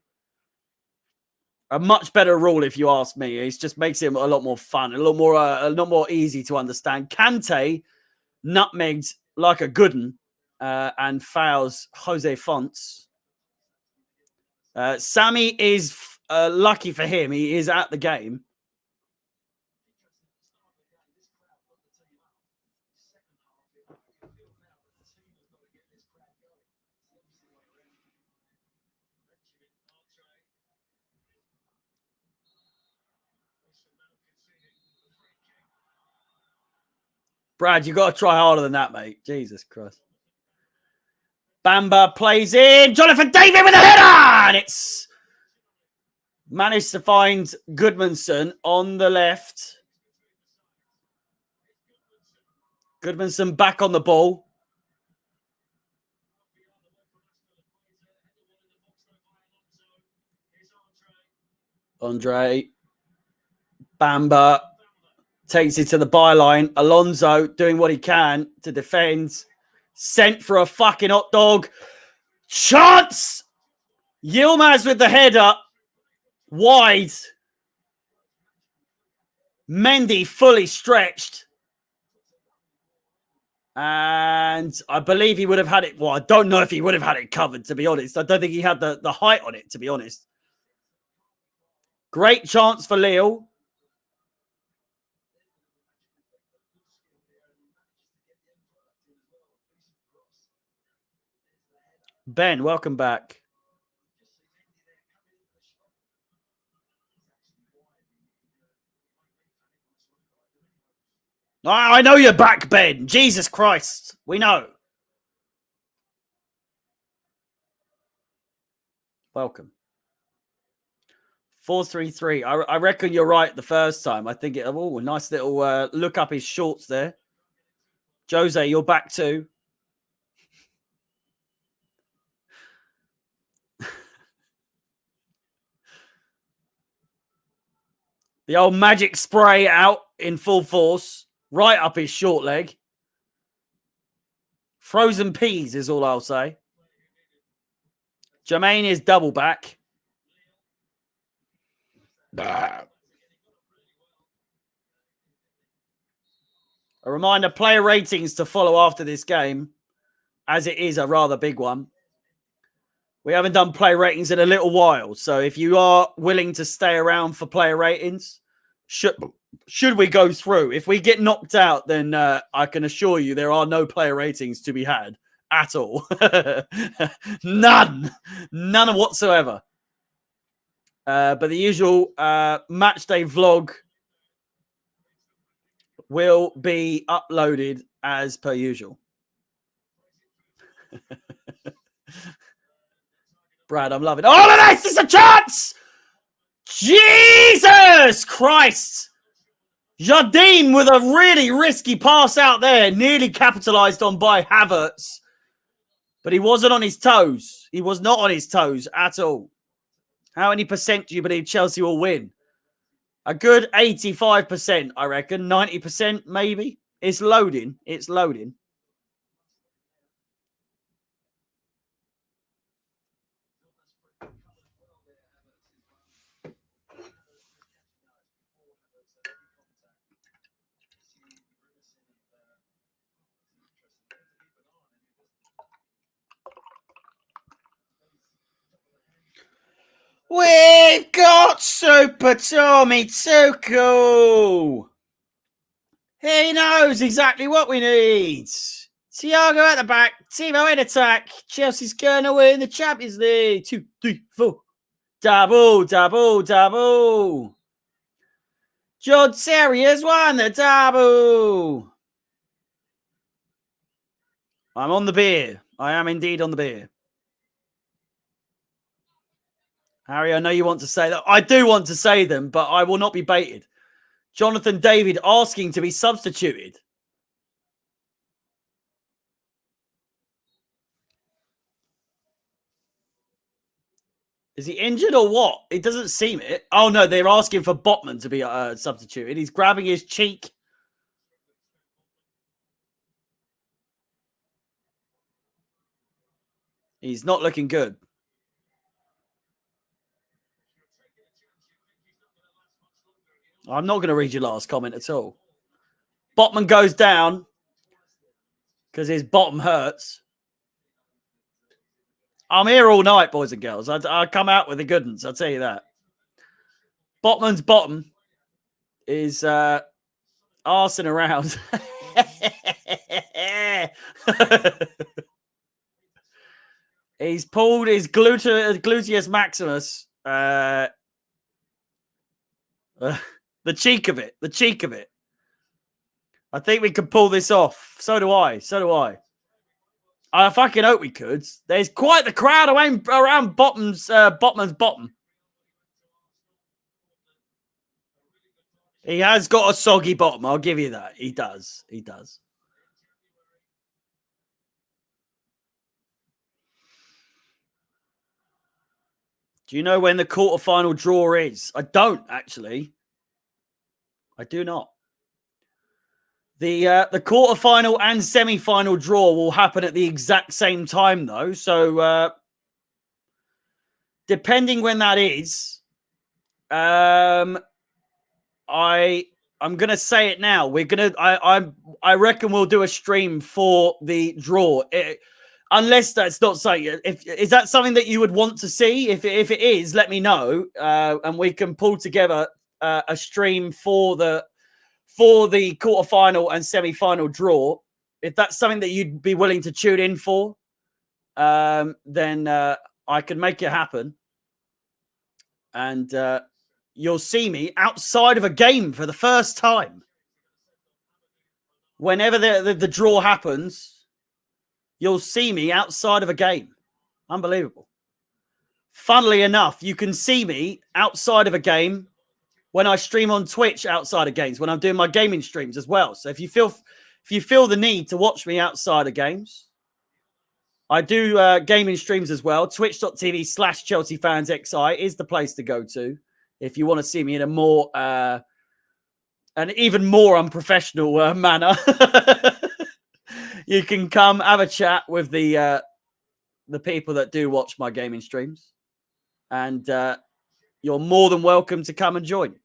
A much better rule, if you ask me. It just makes it a lot more fun, a lot more easy to understand. Kante nutmegged like a good one and fouls Jose Fonts. Sammy is lucky for him. He is at the game. Brad, you got to try harder than that, mate. Jesus Christ. Bamba plays in. Jonathan David with a header! And it's managed to find Goodmanson on the left. Goodmanson back on the ball. Andre. Bamba takes it to the byline. Alonso doing what he can to defend. Sent for a fucking hot dog. Chance! Yilmaz with the header. Wide. Mendy fully stretched. And I believe he would have had it. Well, I don't know if he would have had it covered, to be honest. I don't think he had the height on it, to be honest. Great chance for Lille. Ben, welcome back. I know you're back, Ben. Jesus Christ. We know. Welcome. 4-3-3. I reckon you're right the first time. I think it. Oh, nice little look up his shorts there. Jose, you're back too. The old magic spray out in full force. Right up his short leg. Frozen peas is all I'll say. Jermaine is double back. A reminder, player ratings to follow after this game, as it is a rather big one. We haven't done player ratings in a little while, so if you are willing to stay around for player ratings, should we go through? If we get knocked out, then I can assure you there are no player ratings to be had at all. None whatsoever. But the usual match day vlog will be uploaded as per usual. Brad, I'm loving all of this. It's a chance. Jesus Christ. Jardim with a really risky pass out there, nearly capitalized on by Havertz. But he wasn't on his toes. He was not on his toes at all. How many percent do you believe Chelsea will win? A good 85%, I reckon. 90% maybe. It's loading. It's loading. We've got Super Tommy Tuchel. He knows exactly what we need. Thiago at the back, Timo in attack. Chelsea's going to win the Champions League. 2, 3, 4. Double, double, double. John Terry has won the double. I'm on the beer. I am indeed on the beer. Harry, I know you want to say that. I do want to say them, but I will not be baited. Jonathan David asking to be substituted. Is he injured or what? It doesn't seem it. Oh, no, they're asking for Botman to be substituted. He's grabbing his cheek. He's not looking good. I'm not going to read your last comment at all. Botman goes down because his bottom hurts. I'm here all night, boys and girls. I come out with the good ones, I'll tell you that. Botman's bottom is arsing around. He's pulled his gluteus maximus. The cheek of it. The cheek of it. I think we could pull this off. So do I. So do I. I fucking hope we could. There's quite the crowd around Botman's bottom. He has got a soggy bottom. I'll give you that. He does. He does. Do you know when the quarterfinal draw is? I don't, actually. I do not. The quarterfinal and semi-final draw will happen at the exact same time, though. So, depending when that is, I'm gonna say it now. I reckon we'll do a stream for the draw. Unless that's not something. Is that something that you would want to see? If it is, let me know, and we can pull together a stream for the quarterfinal and semi-final draw. If that's something that you'd be willing to tune in for, then I can make it happen, and you'll see me outside of a game for the first time. Whenever the draw happens, you'll see me outside of a game. Unbelievable. Funnily enough, you can see me outside of a game when I stream on Twitch outside of games, when I'm doing my gaming streams as well. So if you feel the need to watch me outside of games, I do gaming streams as well. Twitch.tv/Chelsea Fans XI is the place to go to if you want to see me in a more an even more unprofessional manner. You can come have a chat with the people that do watch my gaming streams, and you're more than welcome to come and join.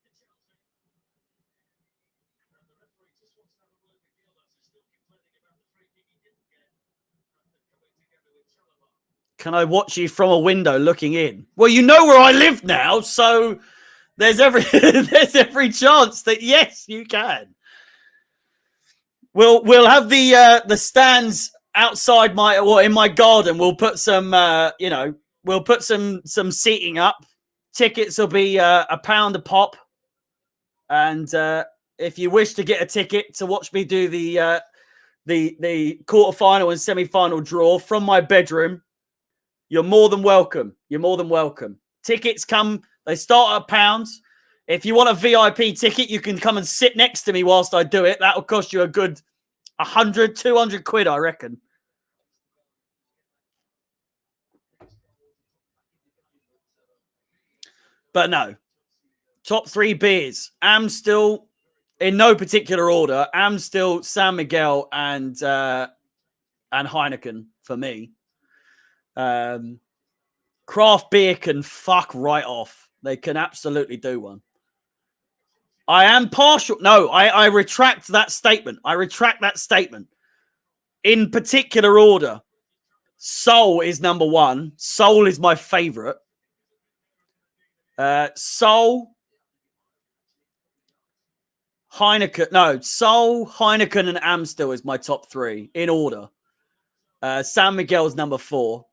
Can I watch you from a window looking in? Well, you know where I live now, so there's every chance that yes, you can. We'll have the stands outside in my garden. We'll put some we'll put some seating up. Tickets will be £1 a pop, and if you wish to get a ticket to watch me do the quarterfinal and semi-final draw from my bedroom, you're more than welcome. You're more than welcome. Tickets they start at £1. If you want a VIP ticket, you can come and sit next to me whilst I do it. That'll cost you a good 100, 200 quid, I reckon. But no. Top 3 beers. Amstel, in no particular order. Amstel, San Miguel, and Heineken for me. Craft beer can fuck right off. They can absolutely do one. I am partial. No, I retract that statement. In particular order. Soul is number 1. Soul is my favorite. Soul, Heineken. No, Soul, Heineken, and Amstel is my top 3 in order. San Miguel's number 4.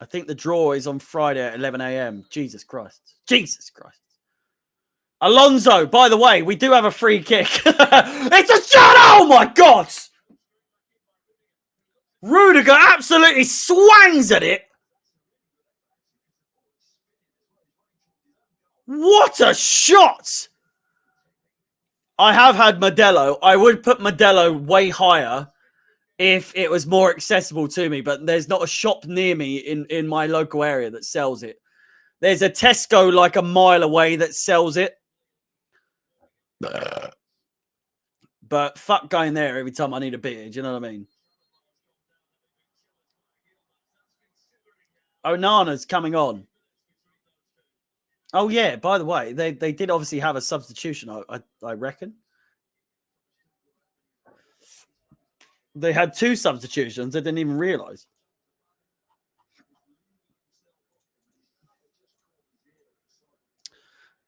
I think the draw is on Friday at 11 a.m. Jesus Christ. Alonso, by the way, we do have a free kick. It's a shot! Oh my God! Rudiger absolutely swangs at it. What a shot! I have had Modelo. I would put Modelo way higher if it was more accessible to me, but there's not a shop near me in my local area that sells it. There's a Tesco like a mile away that sells it. But fuck going there every time I need a beer. Do you know what I mean? Onana's coming on. Oh, yeah. By the way, they did obviously have a substitution, I reckon. They had 2 substitutions. I didn't even realise.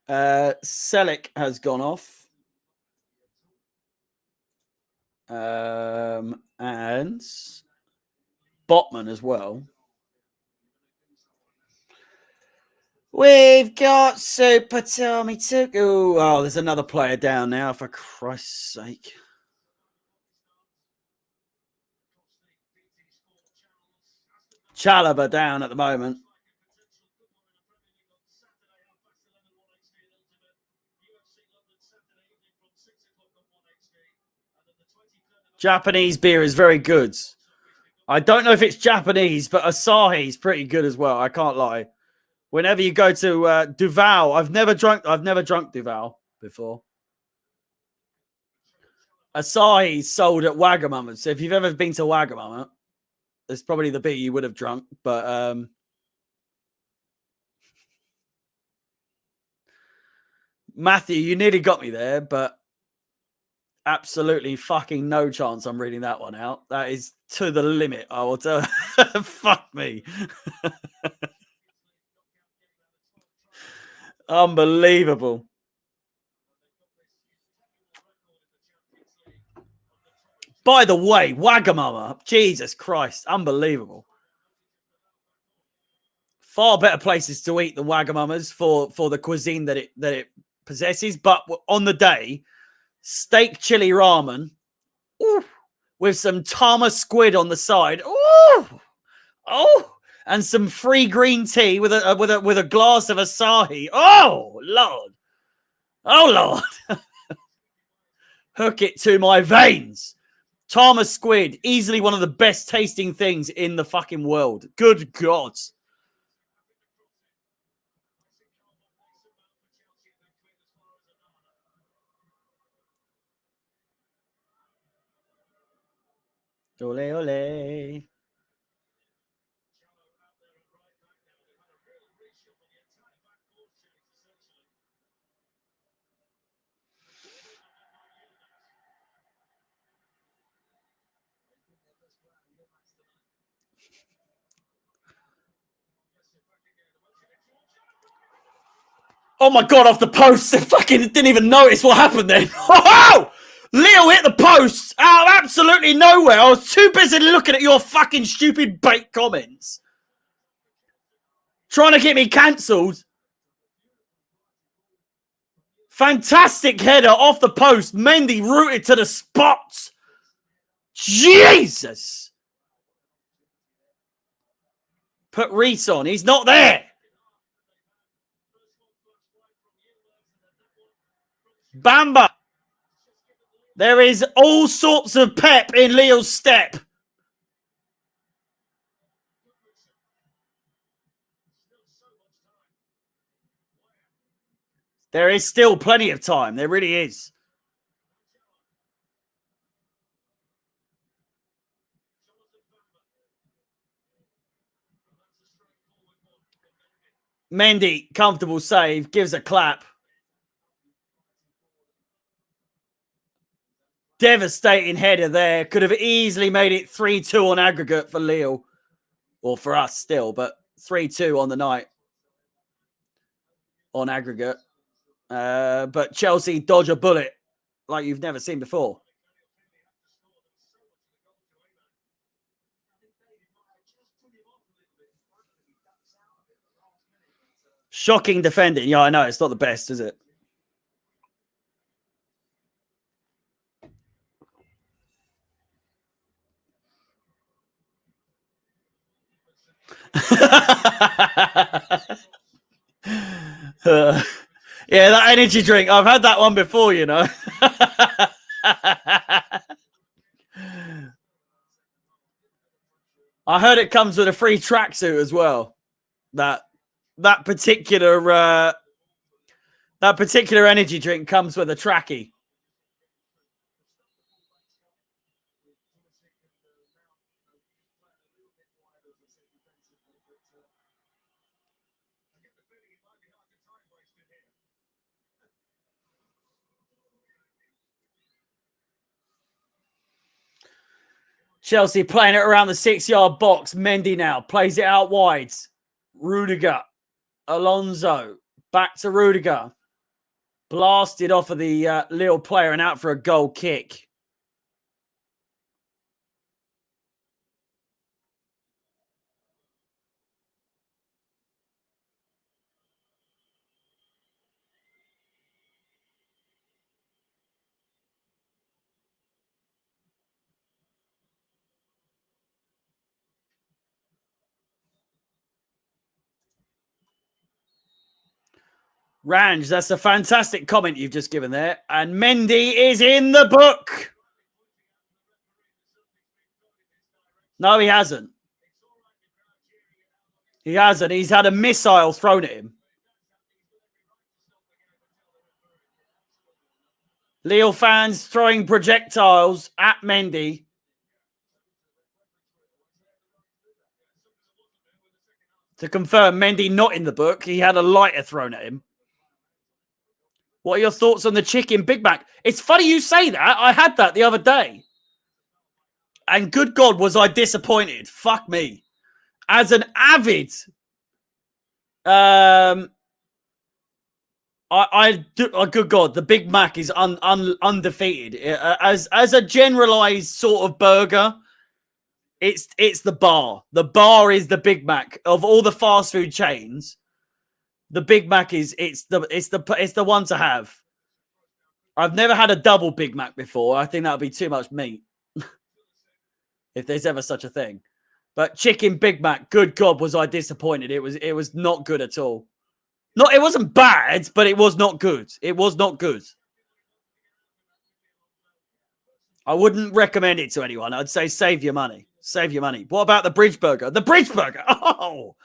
Selic has gone off. And Botman as well. We've got Super Tommy Tuku. Oh, there's another player down now, for Christ's sake. Chalobah down at the moment. Japanese beer is very good. I don't know if it's Japanese, but Asahi's pretty good as well. I can't lie. Whenever you go to Duval, I've never drunk Duval before. Asahi's sold at Wagamama. So if you've ever been to Wagamama, it's probably the beer you would have drunk. But Matthew, you nearly got me there, but absolutely fucking no chance I'm reading that one out. That is to the limit, I will tell. Fuck me. Unbelievable. By the way, Wagamama, Jesus Christ, unbelievable. Far better places to eat than Wagamamas for the cuisine that it possesses. But on the day, steak chili ramen, ooh, with some tama squid on the side, ooh, oh, and some free green tea with a glass of Asahi. Oh Lord, oh Lord, hook it to my veins. Tama squid, easily one of the best tasting things in the fucking world. Good God. Ole, ole. Oh my God, off the post. I fucking didn't even notice what happened then. Oh! Lille hit the post out of absolutely nowhere. I was too busy looking at your fucking stupid bait comments. Trying to get me cancelled. Fantastic header off the post. Mendy rooted to the spot. Jesus. Put Reese on. He's not there. Bamba. There is all sorts of pep in Lille's step. There is still plenty of time. There really is. Mendy, comfortable save, gives a clap. Devastating header there. Could have easily made it 3-2 on aggregate for Lille. Or for us still, but 3-2 on the night on aggregate. But Chelsea dodge a bullet like you've never seen before. Shocking defending. Yeah, I know. It's not the best, is it? Yeah, that energy drink. I've had that one before, you know. I heard it comes with a free tracksuit as well. That particular energy drink comes with a trackie. Chelsea playing it around the 6-yard box. Mendy now plays it out wide. Rudiger. Alonso. Back to Rudiger. Blasted off of the Lille player and out for a goal kick. Range, that's a fantastic comment you've just given there. And Mendy is in the book. No, he hasn't. He hasn't. He's had a missile thrown at him. Lille fans throwing projectiles at Mendy. To confirm, Mendy not in the book. He had a lighter thrown at him. What are your thoughts on the chicken Big Mac? It's funny you say that. I had that the other day. And good God, was I disappointed. Fuck me. As an avid... good God, the Big Mac is undefeated. As a generalized sort of burger, it's the bar. The bar is the Big Mac of all the fast food chains. The Big Mac is it's the one to have. I've never had a double Big Mac before. I think that would be too much meat. If there's ever such a thing. But chicken Big Mac, good God, was I disappointed. It was not good at all. No, it wasn't bad, but it was not good. It was not good. I wouldn't recommend it to anyone. I'd say save your money. Save your money. What about the Bridge Burger? The Bridge Burger! Oh!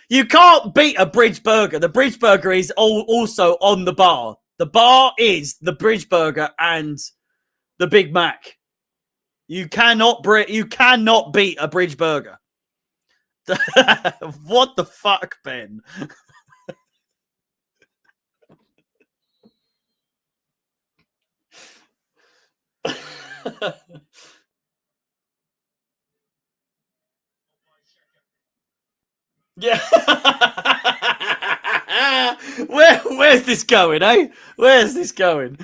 You can't beat a Bridge Burger. The Bridge Burger is also on the bar. The bar is the Bridge Burger and the Big Mac. You cannot beat a Bridge Burger. What the fuck, Ben? Yeah. Where's this going, eh? Where's this going?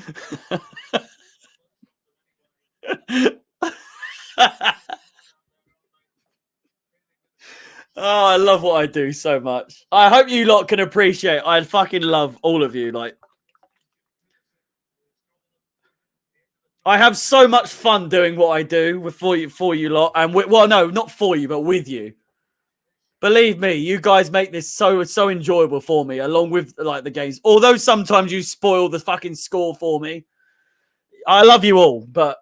Oh, I love what I do so much. I hope you lot can appreciate. I fucking love all of you. Like, I have so much fun doing what I do for you lot, and well, no, not for you, but with you. Believe me, you guys make this so enjoyable for me, along with like the games. Although sometimes you spoil the fucking score for me. I love you all, but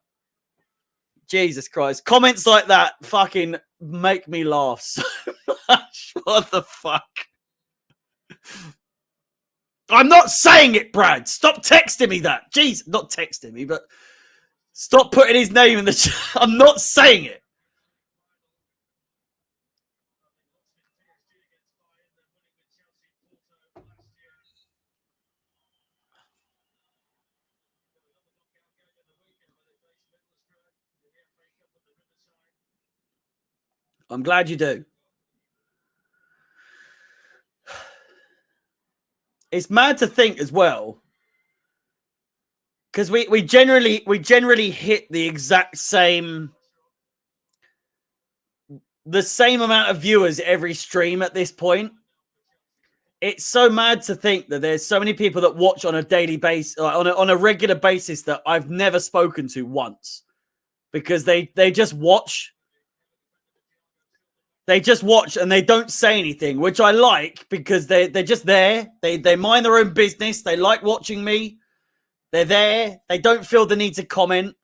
Jesus Christ, comments like that fucking make me laugh so much. What the fuck? I'm not saying it, Brad. Stop texting me that. Jeez, not texting me, but stop putting his name in the chat. I'm not saying it. I'm glad you do. It's mad to think as well, because we generally hit the exact same, the same amount of viewers every stream at this point. It's so mad to think that there's so many people that watch on a daily basis, on a regular basis, that I've never spoken to once, because they just watch. They just watch and they don't say anything, which I like, because they're just there. They mind their own business. They like watching me. They're there. They don't feel the need to comment.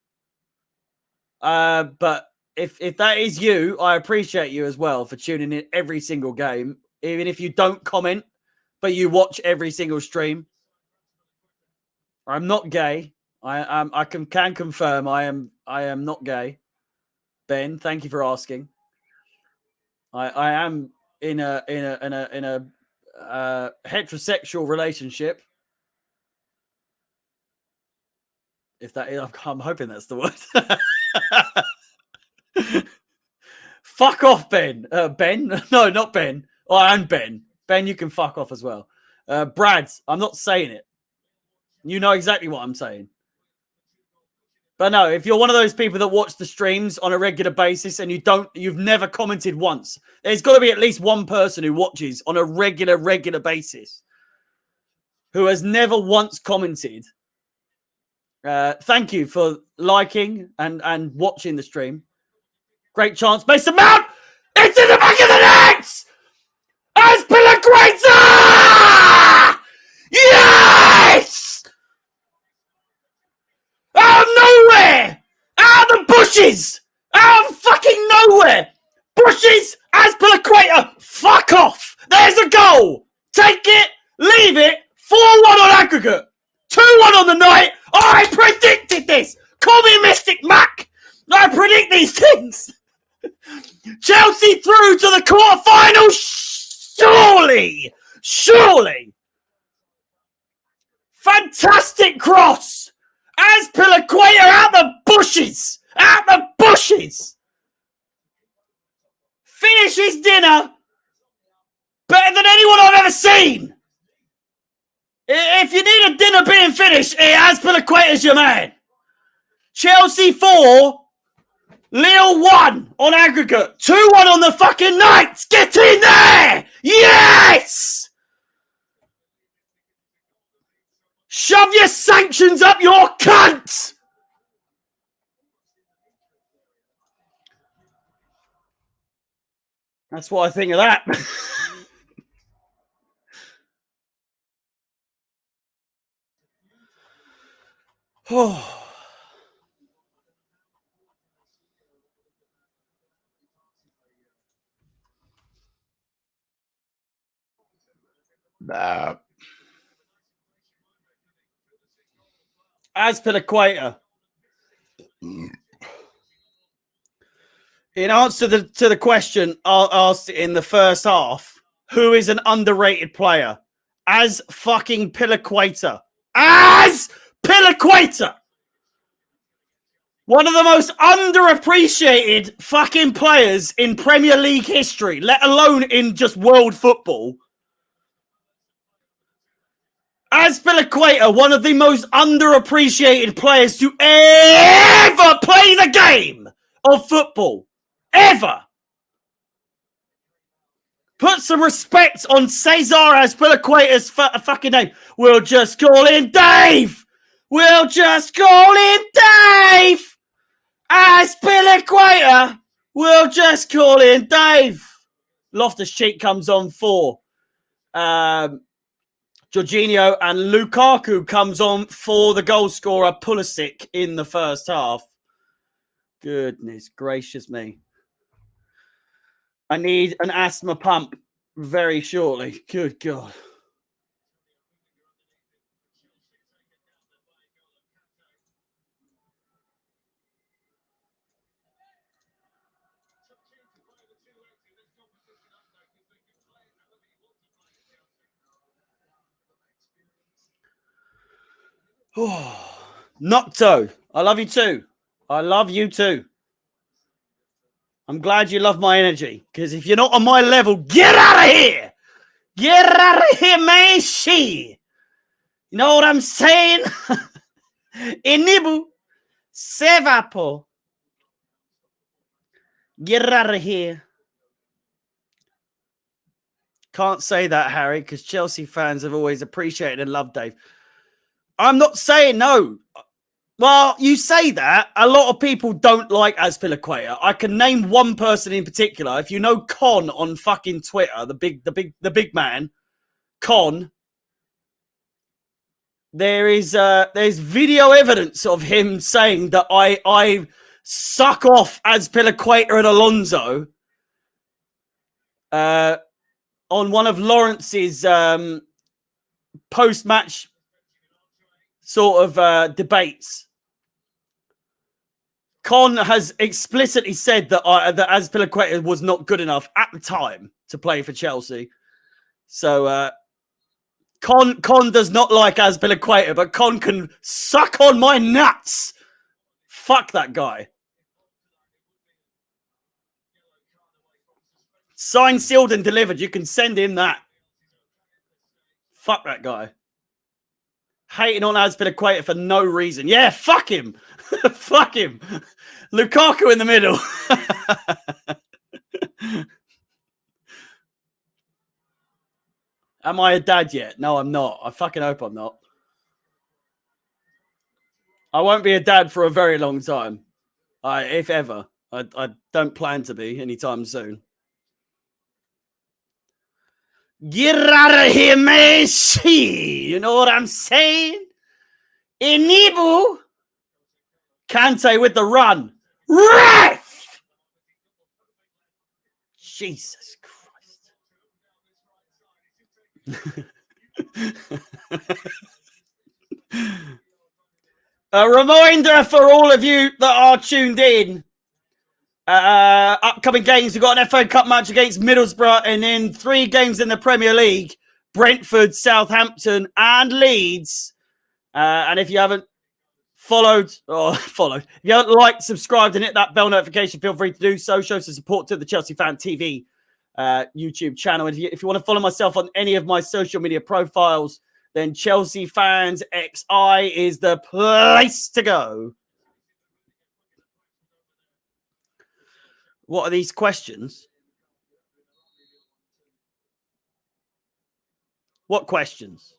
But if that is you, I appreciate you as well for tuning in every single game, even if you don't comment, but you watch every single stream. I'm not gay. I can confirm I am not gay. Ben, thank you for asking. I am in a heterosexual relationship. If that is, I'm hoping that's the word. Fuck off, Ben. Ben? No, not Ben. Oh, and Ben. Ben, you can fuck off as well. Brad, I'm not saying it. You know exactly what I'm saying. But no, if you're one of those people that watch the streams on a regular basis and you've never commented once, there's got to be at least one person who watches on a regular basis who has never once commented. Thank you for liking and watching the stream. Great chance. Mason Mount! It's in the back of the net! As Pellegrina! Yeah! Bushes! Out of fucking nowhere! Bushes! Azpilicueta! Fuck off! There's a goal! Take it! Leave it! 4-1 on aggregate! 2-1 on the night! I predicted this! Call me Mystic Mac! I predict these things! Chelsea through to the quarterfinals! Surely! Surely! Fantastic cross! Azpilicueta out the bushes! Out the bushes! Finishes dinner better than anyone I've ever seen! If you need a dinner being finished, Azpilicueta's your man. Chelsea 4, Lille 1 on aggregate. 2-1 on the fucking night. Get in there! Yes! Shove your sanctions up your cunt! That's what I think of that. Oh. Azpilicueta. In answer to the question asked in the first half, who is an underrated player? Azpilicueta. Azpilicueta! One of the most underappreciated fucking players in Premier League history, let alone in just world football. Azpilicueta, one of the most underappreciated players to ever play the game of football. Ever. Put some respect on Cesar Azpilicueta's fucking name. We'll just call him Dave. We'll just call him Dave. Azpilicueta. We'll just call him Dave. Loftus-Cheek comes on for. Jorginho and Lukaku comes on for the goal scorer Pulisic in the first half. Goodness gracious me. I need an asthma pump very shortly. Good God. Oh, Nocto, I love you too. I love you too. I'm glad you love my energy, because if you're not on my level, get out of here! Get out of here, man! She. You know what I'm saying? Inibu, Sevapo. Get out of here. Can't say that, Harry, because Chelsea fans have always appreciated and loved Dave. I'm not saying no. Well, you say that. A lot of people don't like Azpilicueta. I can name one person in particular. If you know Con on fucking Twitter, the big man, Con, there's video evidence of him saying that I suck off Azpilicueta and Alonso on one of Lawrence's post-match sort of debates. Con has explicitly said that that Azpilicueta was not good enough at the time to play for Chelsea. So Con does not like Azpilicueta, but Con can suck on my nuts. Fuck that guy. Signed, sealed, and delivered. You can send him that. Fuck that guy. Hating on Azpilicueta for no reason. Yeah, fuck him. Fuck him. Lukaku in the middle. Am I a dad yet? No, I'm not. I fucking hope I'm not. I won't be a dad for a very long time. If ever. I don't plan to be anytime soon. Get out of here, Messi! You know what I'm saying? Inibu. Kante with the run. Ref! Jesus Christ. A reminder for all of you that are tuned in. Upcoming games, we've got an FA Cup match against Middlesbrough, and then 3 games in the Premier League: Brentford, Southampton, and Leeds. And if you haven't if you haven't liked, subscribed, and hit that bell notification, feel free to do so. Show some support to the Chelsea Fan TV YouTube channel. And if you want to follow myself on any of my social media profiles, then Chelsea Fans XI is the place to go. What are these questions? What questions?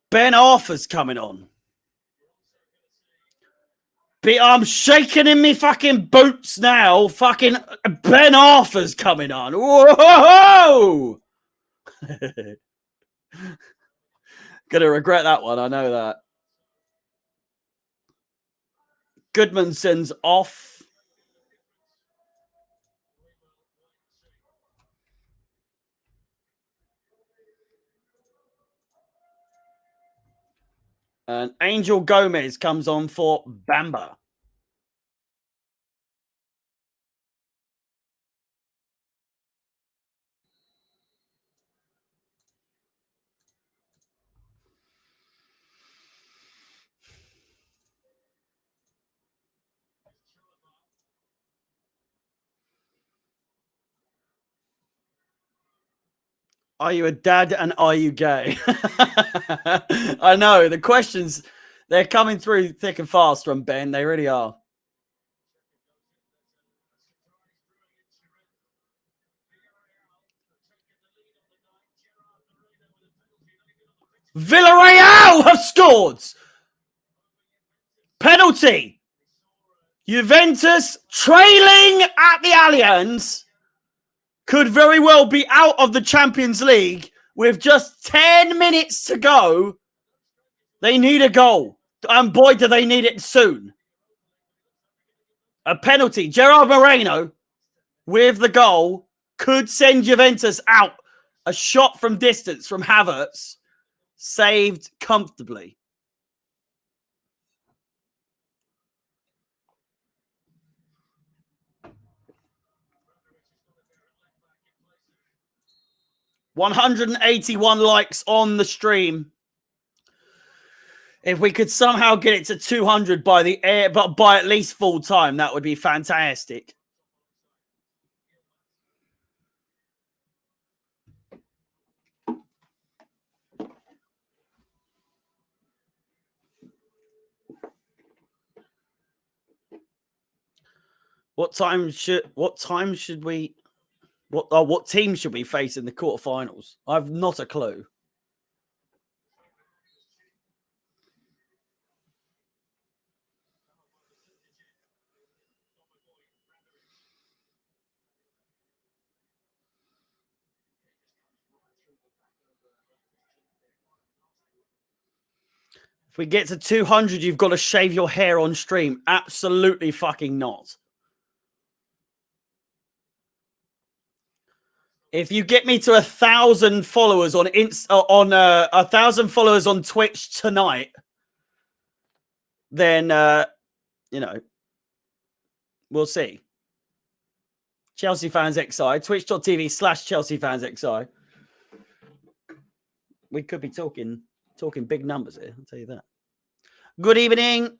Ben Arthur's coming on. I'm shaking in me fucking boots now. Fucking Ben Arthur's coming on. Whoa! Gonna regret that one. I know that. Goodmanson's off. And Angel Gomez comes on for Bamba. Are you a dad and are you gay? I know, the questions, they're coming through thick and fast from Ben. They really are. Villarreal have scored! Penalty! Juventus trailing at the Allianz could very well be out of the Champions League with just 10 minutes to go. They need a goal. And boy, do they need it soon. A penalty. Gerard Moreno with the goal could send Juventus out. A shot from distance from Havertz. Saved comfortably. $181 likes on the stream. If we could somehow get it to 200 by the air, but by at least full time, that would be fantastic. What team should we face in the quarterfinals? I've not a clue. If we get to 200, you've got to shave your hair on stream. Absolutely fucking not. If you get me to 1,000 followers on 1,000 followers on Twitch tonight, then we'll see. Chelsea Fans XI, twitch.tv/Chelsea Fans XI. We could be talking big numbers here, I'll tell you that. Good evening.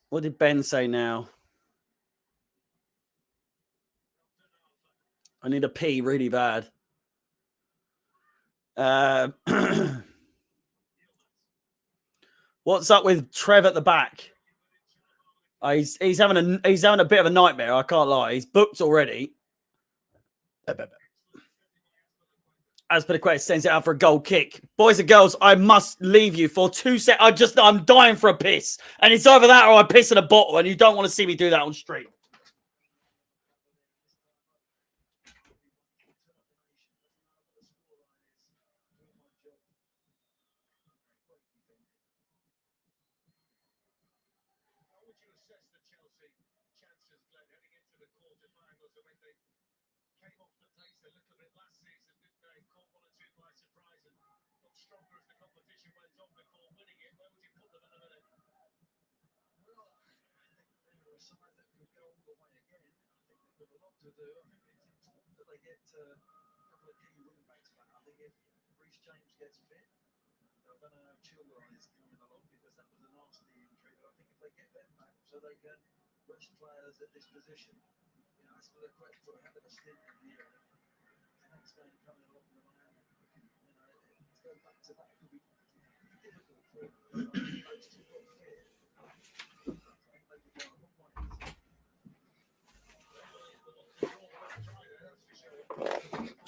What did Ben say now? I need a pee really bad. What's up with Trev at the back? He's having a bit of a nightmare. I can't lie. He's booked already. As per the question, sends it out for a goal kick. Boys and girls, I must leave you for 2 seconds. I'm dying for a piss, and it's either that or I piss in a bottle, and you don't want to see me do that on stream.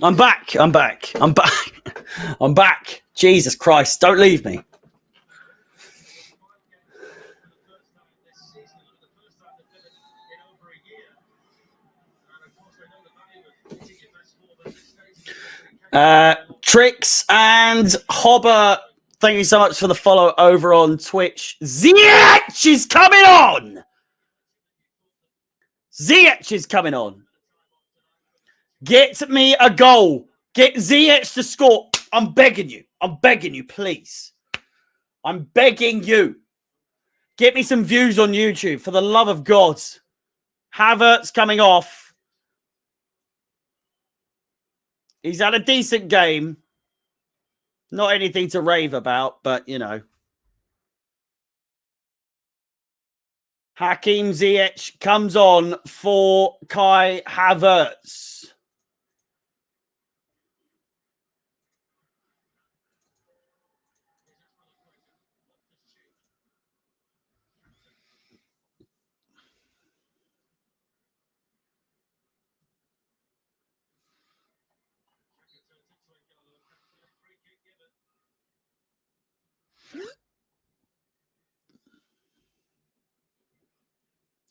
I'm back. I'm back. I'm back. I'm back. Jesus Christ. Don't leave me. Tricks and Hobber, thank you so much for the follow over on Twitch. Ziyech is coming on. Ziyech is coming on. Get me a goal. Get Ziyech to score. I'm begging you. I'm begging you, please. I'm begging you. Get me some views on YouTube, for the love of God. Havertz coming off. He's had a decent game. Not anything to rave about, but, you know. Hakim Ziyech comes on for Kai Havertz.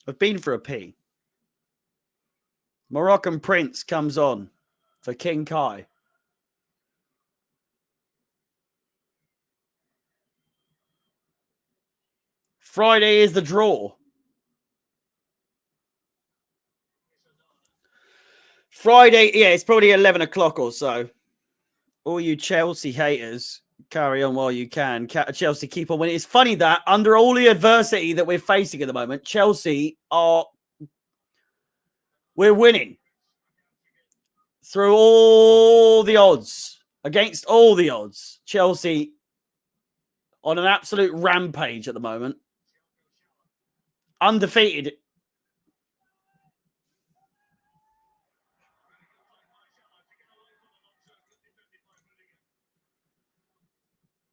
I've been for a pee. Moroccan Prince comes on for King Kai. Friday is the draw. Friday, yeah, it's probably 11 o'clock or so. All you Chelsea haters, carry on while you can. Chelsea keep on winning. It's funny that under all the adversity that we're facing at the moment, we're winning. Through all the odds, against all the odds, Chelsea on an absolute rampage at the moment. Undefeated.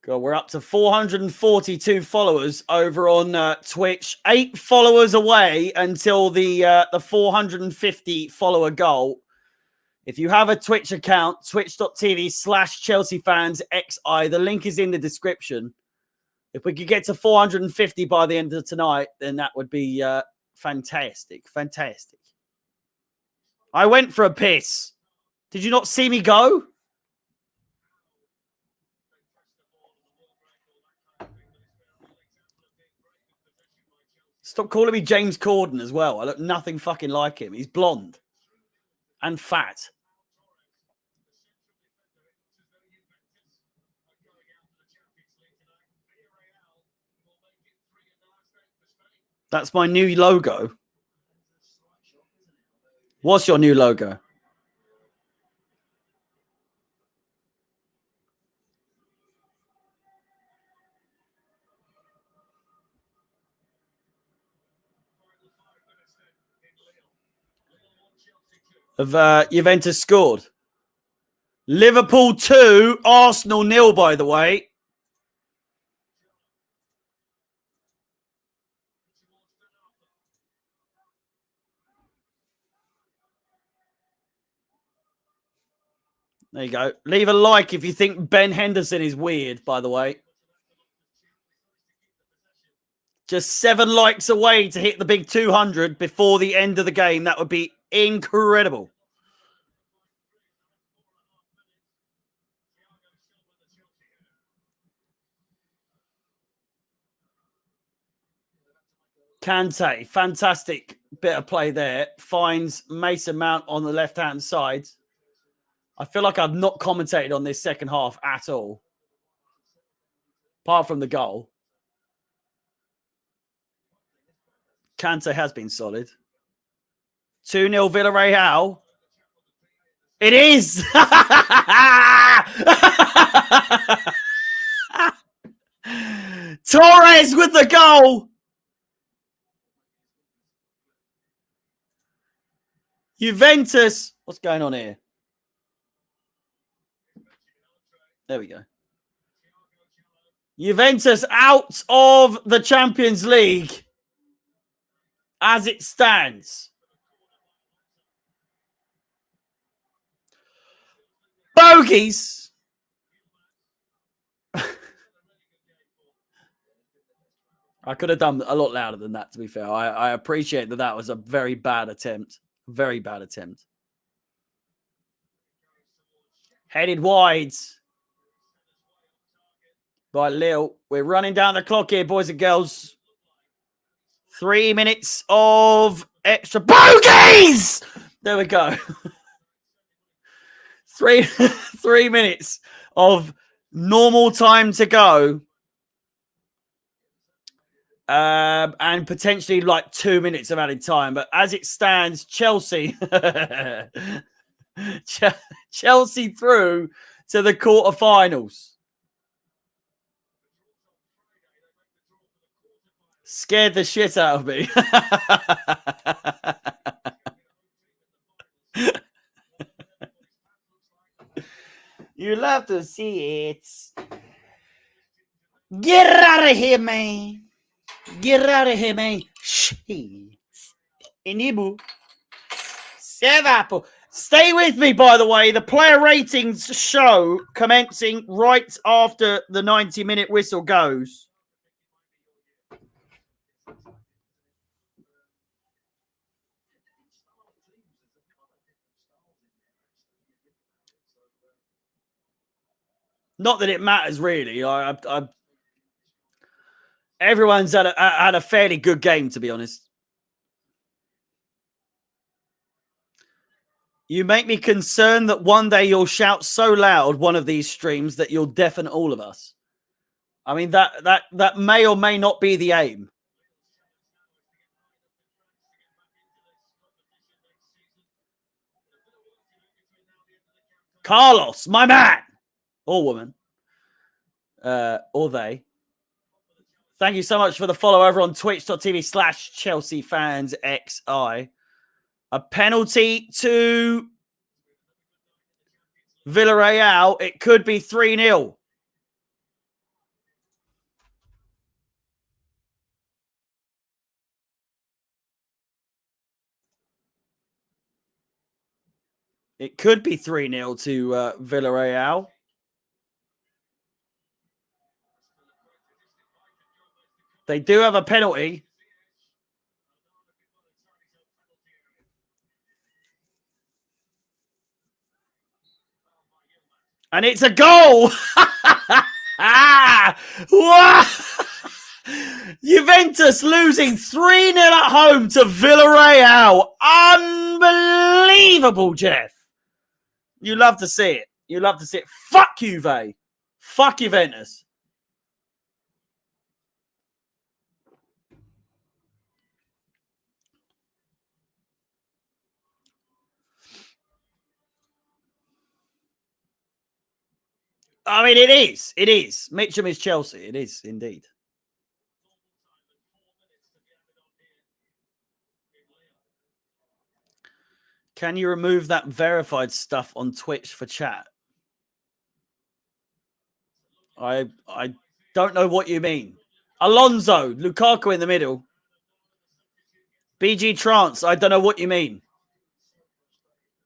God, we're up to 442 followers over on Twitch. 8 followers away until the 450 follower goal. If you have a Twitch account, twitch.tv/Chelsea fans XI, the link is in the description. If we could get to 450 by the end of tonight, then that would be fantastic. Fantastic. I went for a piss. Did you not see me go? Stop calling me James Corden as well. I look nothing fucking like him. He's blonde and fat. That's my new logo. What's your new logo? Of Juventus scored. Liverpool 2, Arsenal 0, by the way. There you go. Leave a like if you think Ben Henderson is weird, by the way. Just 7 likes away to hit the big 200 before the end of the game. That would be incredible. Kante, fantastic bit of play there. Finds Mason Mount on the left-hand side. I feel like I've not commentated on this second half at all, apart from the goal. Kante has been solid. 2-0 Villarreal. It is! Torres with the goal! Juventus. What's going on here? There we go. Juventus out of the Champions League as it stands. Bogies. I could have done a lot louder than that, to be fair. I appreciate that that was a very bad attempt. Very bad attempt. Headed wide by Lille. We're running down the clock here, boys and girls. 3 minutes of extra bogeys! There we go. 3 minutes of normal time to go. And potentially like 2 minutes of added time. But as it stands, Chelsea Chelsea through to the quarterfinals. Scared the shit out of me. You'll have to see it. Get out of here, man. Get out of here, man. Shit. Inibu. Sevapo. Stay with me, by the way. The player ratings show commencing right after the 90-minute whistle goes. Not that it matters, really. Everyone's had a fairly good game, to be honest. You make me concerned that one day you'll shout so loud one of these streams that you'll deafen all of us. I mean, that may or may not be the aim. Carlos, my man. Or woman. Or they. Thank you so much for the follow over on twitch.tv/Chelsea fans XI. A penalty to Villarreal. It could be 3-0. It could be 3-0 to Villarreal. They do have a penalty. And it's a goal! Juventus losing 3-0 at home to Villarreal. Unbelievable, Jeff. You love to see it. You love to see it. Fuck Juve. Fuck Juventus. I mean, it is. It is. Mitchum is Chelsea. It is, indeed. Can you remove that verified stuff on Twitch for chat? I don't know what you mean. Alonso, Lukaku in the middle. BG Trance, I don't know what you mean.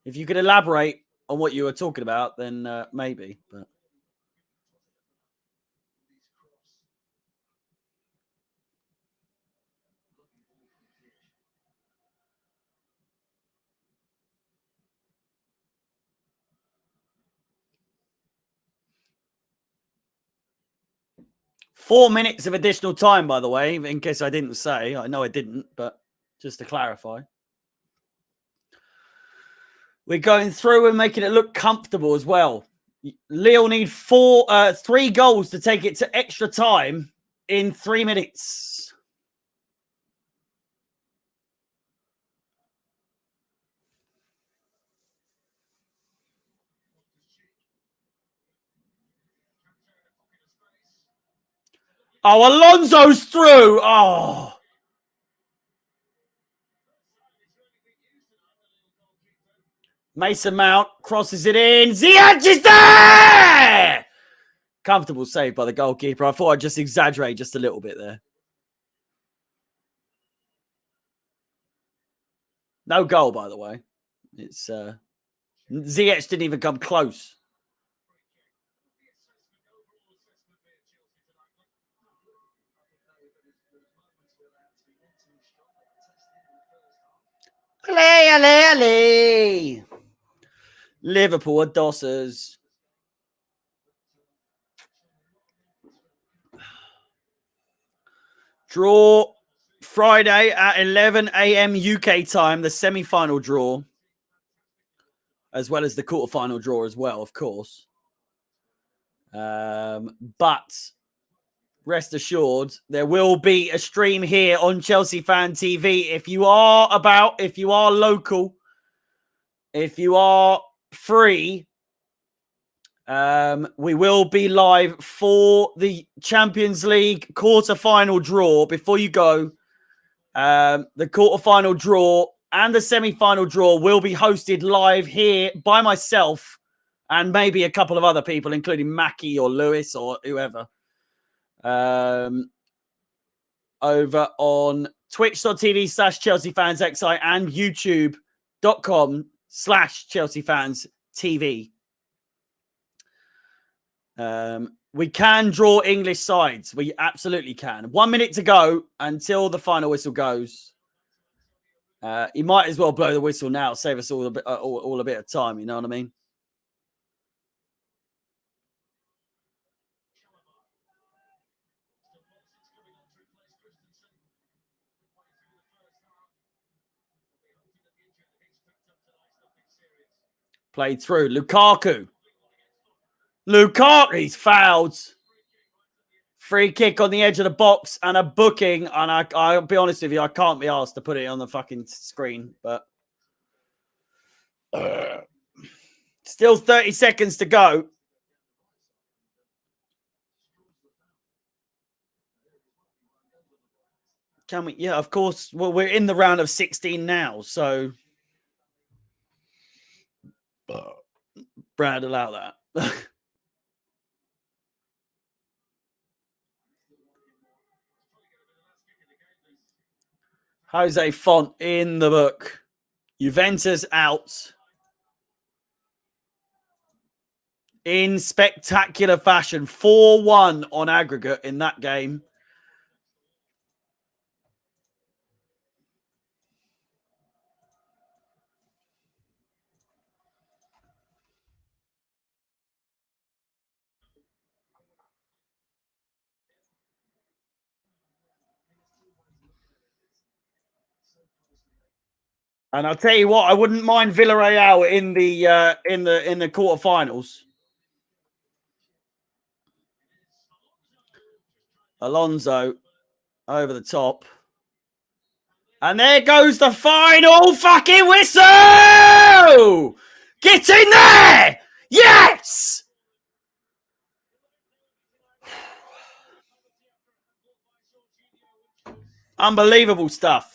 If you could elaborate on what you were talking about, then maybe. But 4 minutes of additional time, by the way, in case I didn't say. I know I didn't, but just to clarify. We're going through and making it look comfortable as well. Lille need 3 goals to take it to extra time in 3 minutes. Oh, Alonso's through. Oh. Mason Mount crosses it in. Ziyech is there! Comfortable save by the goalkeeper. I thought I'd just exaggerate just a little bit there. No goal, by the way. It's Ziyech didn't even come close. Allez, allez, allez. Liverpool are dossers. Draw Friday at 11 a.m. UK time, the semi-final draw, as well as the quarterfinal draw as well, of course. But rest assured, there will be a stream here on Chelsea Fan TV. If you are about, if you are local, if you are free, we will be live for the Champions League quarterfinal draw. Before you go, the quarterfinal draw and the semi-final draw will be hosted live here by myself and maybe a couple of other people, including Mackie or Lewis or whoever. Over on twitch.tv/Chelsea Fans XI and youtube.com/Chelsea Fans TV. We can draw English sides. We absolutely can. 1 minute to go until the final whistle goes. You might as well blow the whistle now. Save us all a bit of time. You know what I mean? Played through. Lukaku. He's fouled. Free kick on the edge of the box and a booking. And I'll be honest with you, I can't be asked to put it on the fucking screen. But still 30 seconds to go. Can we? Yeah, of course. Well, we're in the round of 16 now. So Brad, allow that. Jose Font in the book. Juventus out in spectacular fashion. 4-1 on aggregate in that game. And I'll tell you what, I wouldn't mind Villarreal in the quarterfinals. Alonso over the top. And there goes the final fucking whistle! Get in there! Yes! Unbelievable stuff.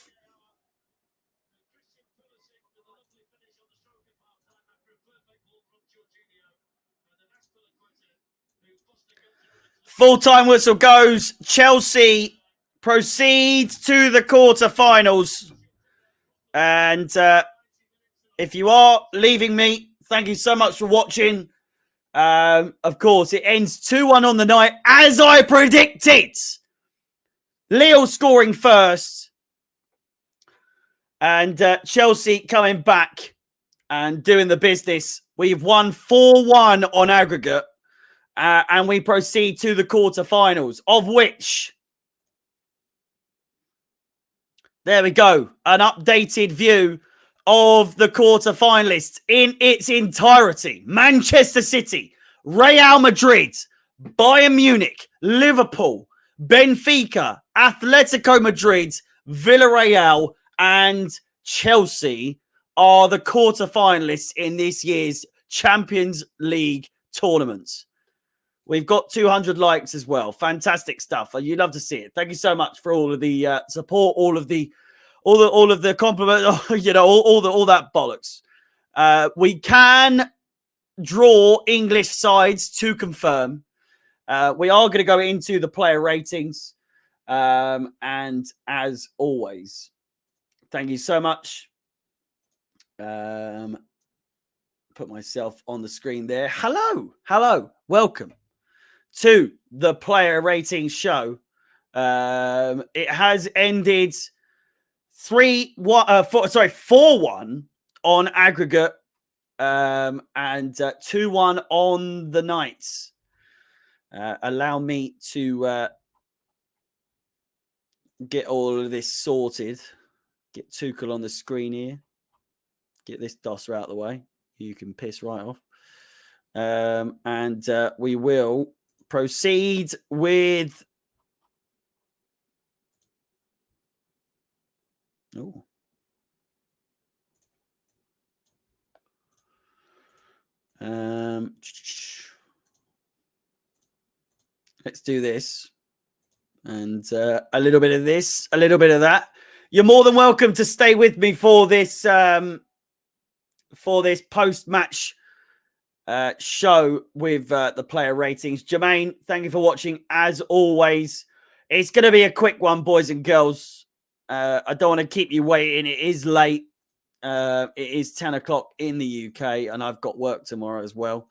Full-time whistle goes. Chelsea proceeds to the quarterfinals. And if you are leaving me, thank you so much for watching. Of course, it ends 2-1 on the night, as I predicted. Lille scoring first. And Chelsea coming back and doing the business. We've won 4-1 on aggregate. And we proceed to the quarterfinals, of which, there we go, an updated view of the quarterfinalists in its entirety. Manchester City, Real Madrid, Bayern Munich, Liverpool, Benfica, Atletico Madrid, Villarreal, and Chelsea are the quarterfinalists in this year's Champions League tournaments. We've got 200 likes as well. Fantastic stuff. You love to see it. Thank you so much for all of the support, all of the compliment, you know, all that bollocks. We can draw English sides to confirm. We are going to go into the player ratings, and as always, thank you so much. Put myself on the screen there. Hello, welcome to the player rating show. It has ended 4-1 on aggregate, and 2-1 on the nights. Allow me to get all of this sorted. Get Tuchel on the screen here. Get this dosser out of the way. You can piss right off. And we will proceed with... Oh. Let's do this. And a little bit of this, a little bit of that. You're more than welcome to stay with me for this post-match show with the player ratings. Jermaine, thank you for watching. As always, it's going to be a quick one, boys and girls. I don't want to keep you waiting. It is late. It is 10 o'clock in the UK, and I've got work tomorrow as well.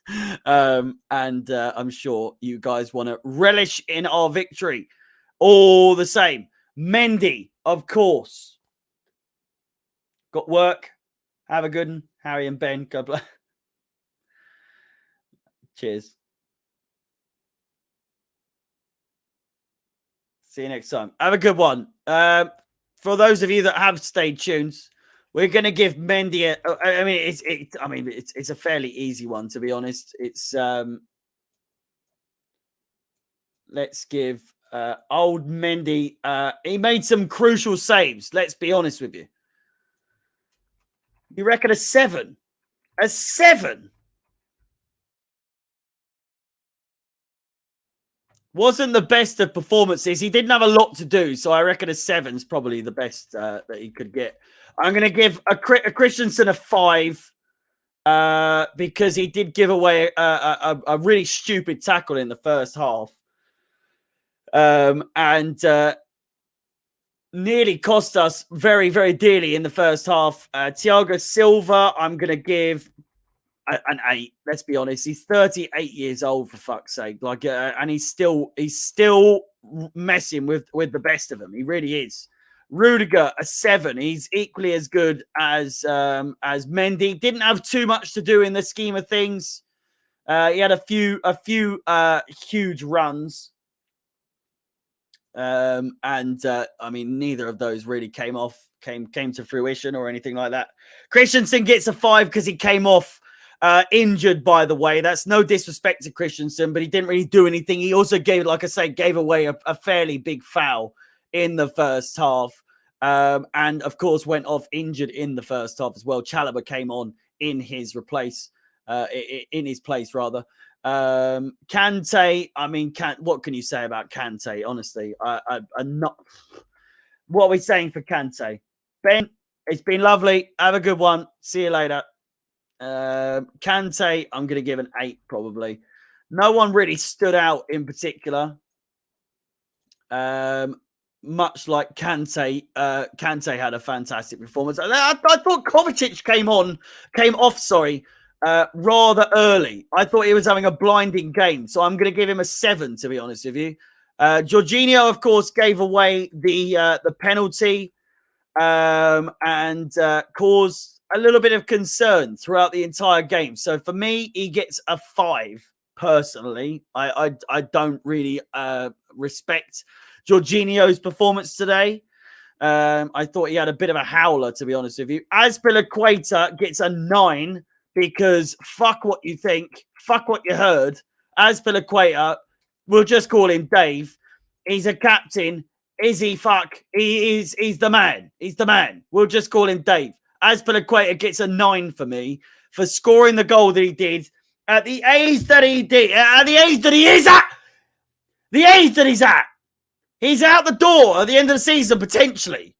And I'm sure you guys want to relish in our victory all the same. Mendy, of course. Got work. Have a good one. Harry and Ben, God bless. Cheers. See you next time. Have a good one. For those of you that have stayed tuned, we're going to give Mendy it's a fairly easy one, to be honest. It's let's give old Mendy. He made some crucial saves. Let's be honest with you. You reckon a 7? A 7? Wasn't the best of performances. He didn't have a lot to do, so I reckon a 7's probably the best that he could get. I'm going to give a Christensen a 5 because he did give away a really stupid tackle in the first half, and nearly cost us very, very dearly in the first half. Thiago Silva, I'm going to give an 8. Let's be honest. He's 38 years old, for fuck's sake. Like, and he's still messing with the best of them. He really is. Rudiger, a 7. He's equally as good as Mendy. Didn't have too much to do in the scheme of things. He had a few huge runs. I mean, neither of those really came to fruition or anything like that. Christensen gets a 5 because he came off injured, by the way. That's no disrespect to Christensen, but he didn't really do anything. He also gave away a fairly big foul in the first half. And of course went off injured in the first half as well. Chalobah came on in his place rather. Kante, I mean, what can you say about Kante? Honestly, I'm not. What are we saying for Kante? Ben, it's been lovely. Have a good one. See you later. Kante, I'm going to give an 8 probably. No one really stood out in particular. Much like Kante, Kante had a fantastic performance. I thought Kovacic came off, rather early. I thought he was having a blinding game, so I'm going to give him a 7, to be honest with you. Jorginho, of course, gave away the penalty and caused a little bit of concern throughout the entire game. So for me, he gets a 5 personally. I don't really respect Jorginho's performance today. I thought he had a bit of a howler, to be honest with you. Azpilicueta gets a 9 because fuck what you think, fuck what you heard. Azpilicueta, we'll just call him Dave. He's a captain. Is he? Fuck. He's the man. He's the man. We'll just call him Dave. Azpilicueta gets a 9 for me for scoring the goal that he did at the age that he did, at the age that he is at, the age that he's at. He's out the door at the end of the season, potentially.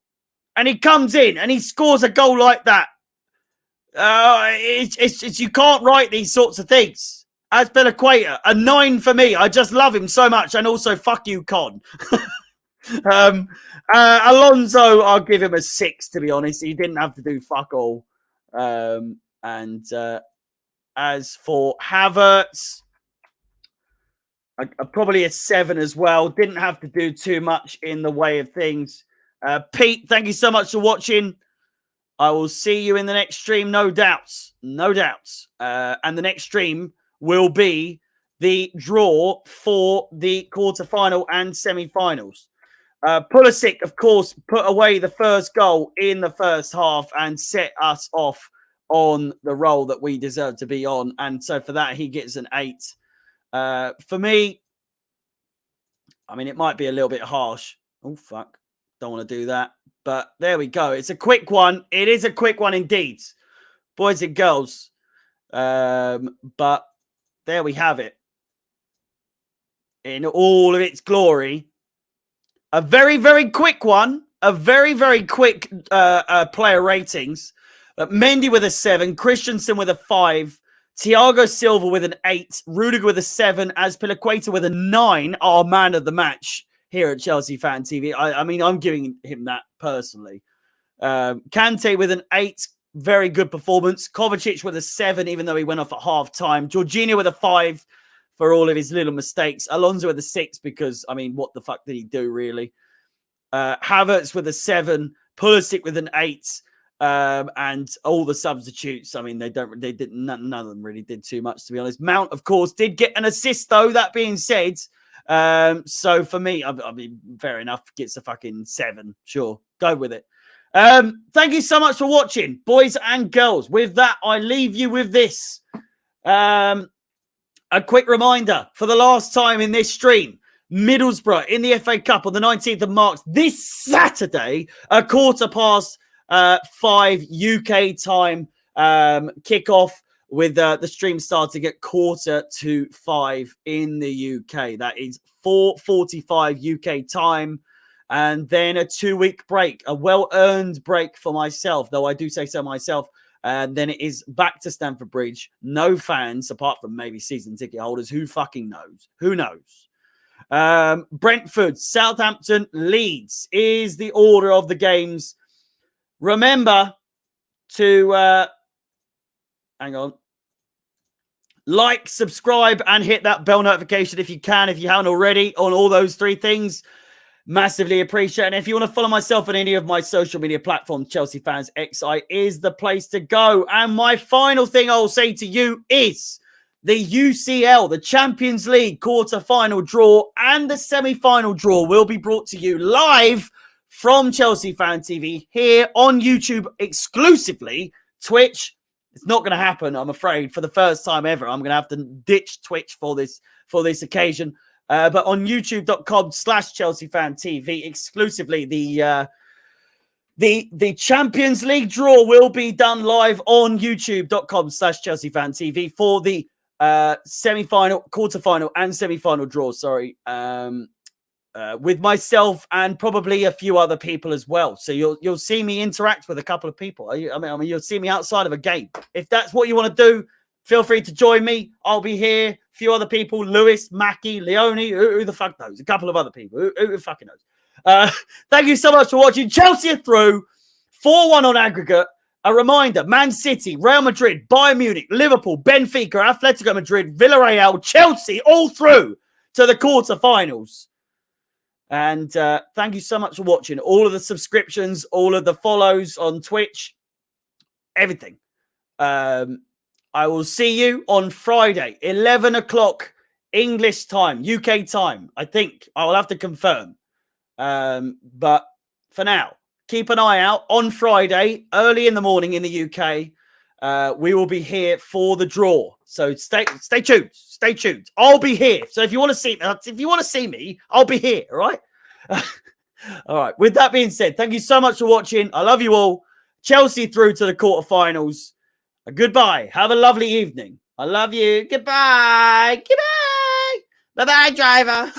And he comes in and he scores a goal like that. You can't write these sorts of things. Azpilicueta, a 9 for me. I just love him so much. And also, fuck you, Con. Alonso, I'll give him a 6, to be honest. He didn't have to do fuck all. As for Havertz, probably a 7 as well. Didn't have to do too much in the way of things. Pete, thank you so much for watching. I will see you in the next stream, no doubts. No doubts. And the next stream will be the draw for the quarterfinal and semi-finals. Pulisic, of course, put away the first goal in the first half and set us off on the role that we deserve to be on. And so for that, he gets an 8. For me, I mean, it might be a little bit harsh. Oh, fuck. Don't want to do that. But there we go. It's a quick one. It is a quick one indeed, boys and girls. But there we have it. In all of its glory. A very, very quick one. A very, very quick player ratings. Mendy with a 7. Christensen with a 5. Thiago Silva with an 8. Rudiger with a 7. Azpilicueta with a 9. Our man of the match here at Chelsea Fan TV. I mean, I'm giving him that personally. Kante with an 8. Very good performance. Kovacic with a 7, even though he went off at half time. Jorginho with a 5 for all of his little mistakes. Alonso with a 6 because, I mean, what the fuck did he do, really? Havertz with a 7. Pulisic with an 8. And all the substitutes, I mean, none of them really did too much, to be honest. Mount, of course, did get an assist, though, that being said. So for me, I mean, fair enough, gets a fucking 7. Sure, go with it. Thank you so much for watching, boys and girls. With that, I leave you with this. A quick reminder, for the last time in this stream, Middlesbrough in the FA Cup on the 19th of March, this Saturday, a 5:15 UK time kickoff with the stream starting at 4:45 in the UK. That is 4:45 UK time. And then a 2-week break, a well-earned break for myself, though I do say so myself. And then it is back to Stamford Bridge. No fans, apart from maybe season ticket holders. Who fucking knows? Who knows? Brentford, Southampton, Leeds is the order of the games. Remember to, hang on, like, subscribe, and hit that bell notification if you can, if you haven't already, on all those 3 things. Massively appreciate it. And if you want to follow myself on any of my social media platforms, Chelsea Fans XI is the place to go. And my final thing I'll say to you is the UCL, the Champions League quarter-final draw and the semi-final draw will be brought to you live from Chelsea Fan TV here on YouTube exclusively. Twitch, it's not going to happen, I'm afraid, for the first time ever. I'm going to have to ditch Twitch for this occasion. But on youtube.com/Chelsea Fan TV exclusively, the Champions League draw will be done live on youtube.com/Chelsea Fan TV for the semi-final, quarter-final, and semi-final draw. Sorry. With myself and probably a few other people as well. So you'll see me interact with a couple of people. I mean, you'll see me outside of a game. If that's what you want to do, feel free to join me. I'll be here. A few other people, Lewis, Mackie, Leone, who the fuck knows? A couple of other people. Who fucking knows? Thank you so much for watching. Chelsea are through. 4-1 on aggregate. A reminder, Man City, Real Madrid, Bayern Munich, Liverpool, Benfica, Atletico Madrid, Villarreal, Chelsea, all through to the quarterfinals. And thank you so much for watching. All of the subscriptions, all of the follows on Twitch, everything. I will see you on Friday, 11 o'clock English time, UK time. I think I will have to confirm. But for now, keep an eye out on Friday, early in the morning in the UK. We will be here for the draw. So stay tuned. Stay tuned. I'll be here. So if you want to see me, I'll be here. All right. All right. With that being said, thank you so much for watching. I love you all. Chelsea through to the quarterfinals. Goodbye. Have a lovely evening. I love you. Goodbye. Goodbye. Bye-bye, driver.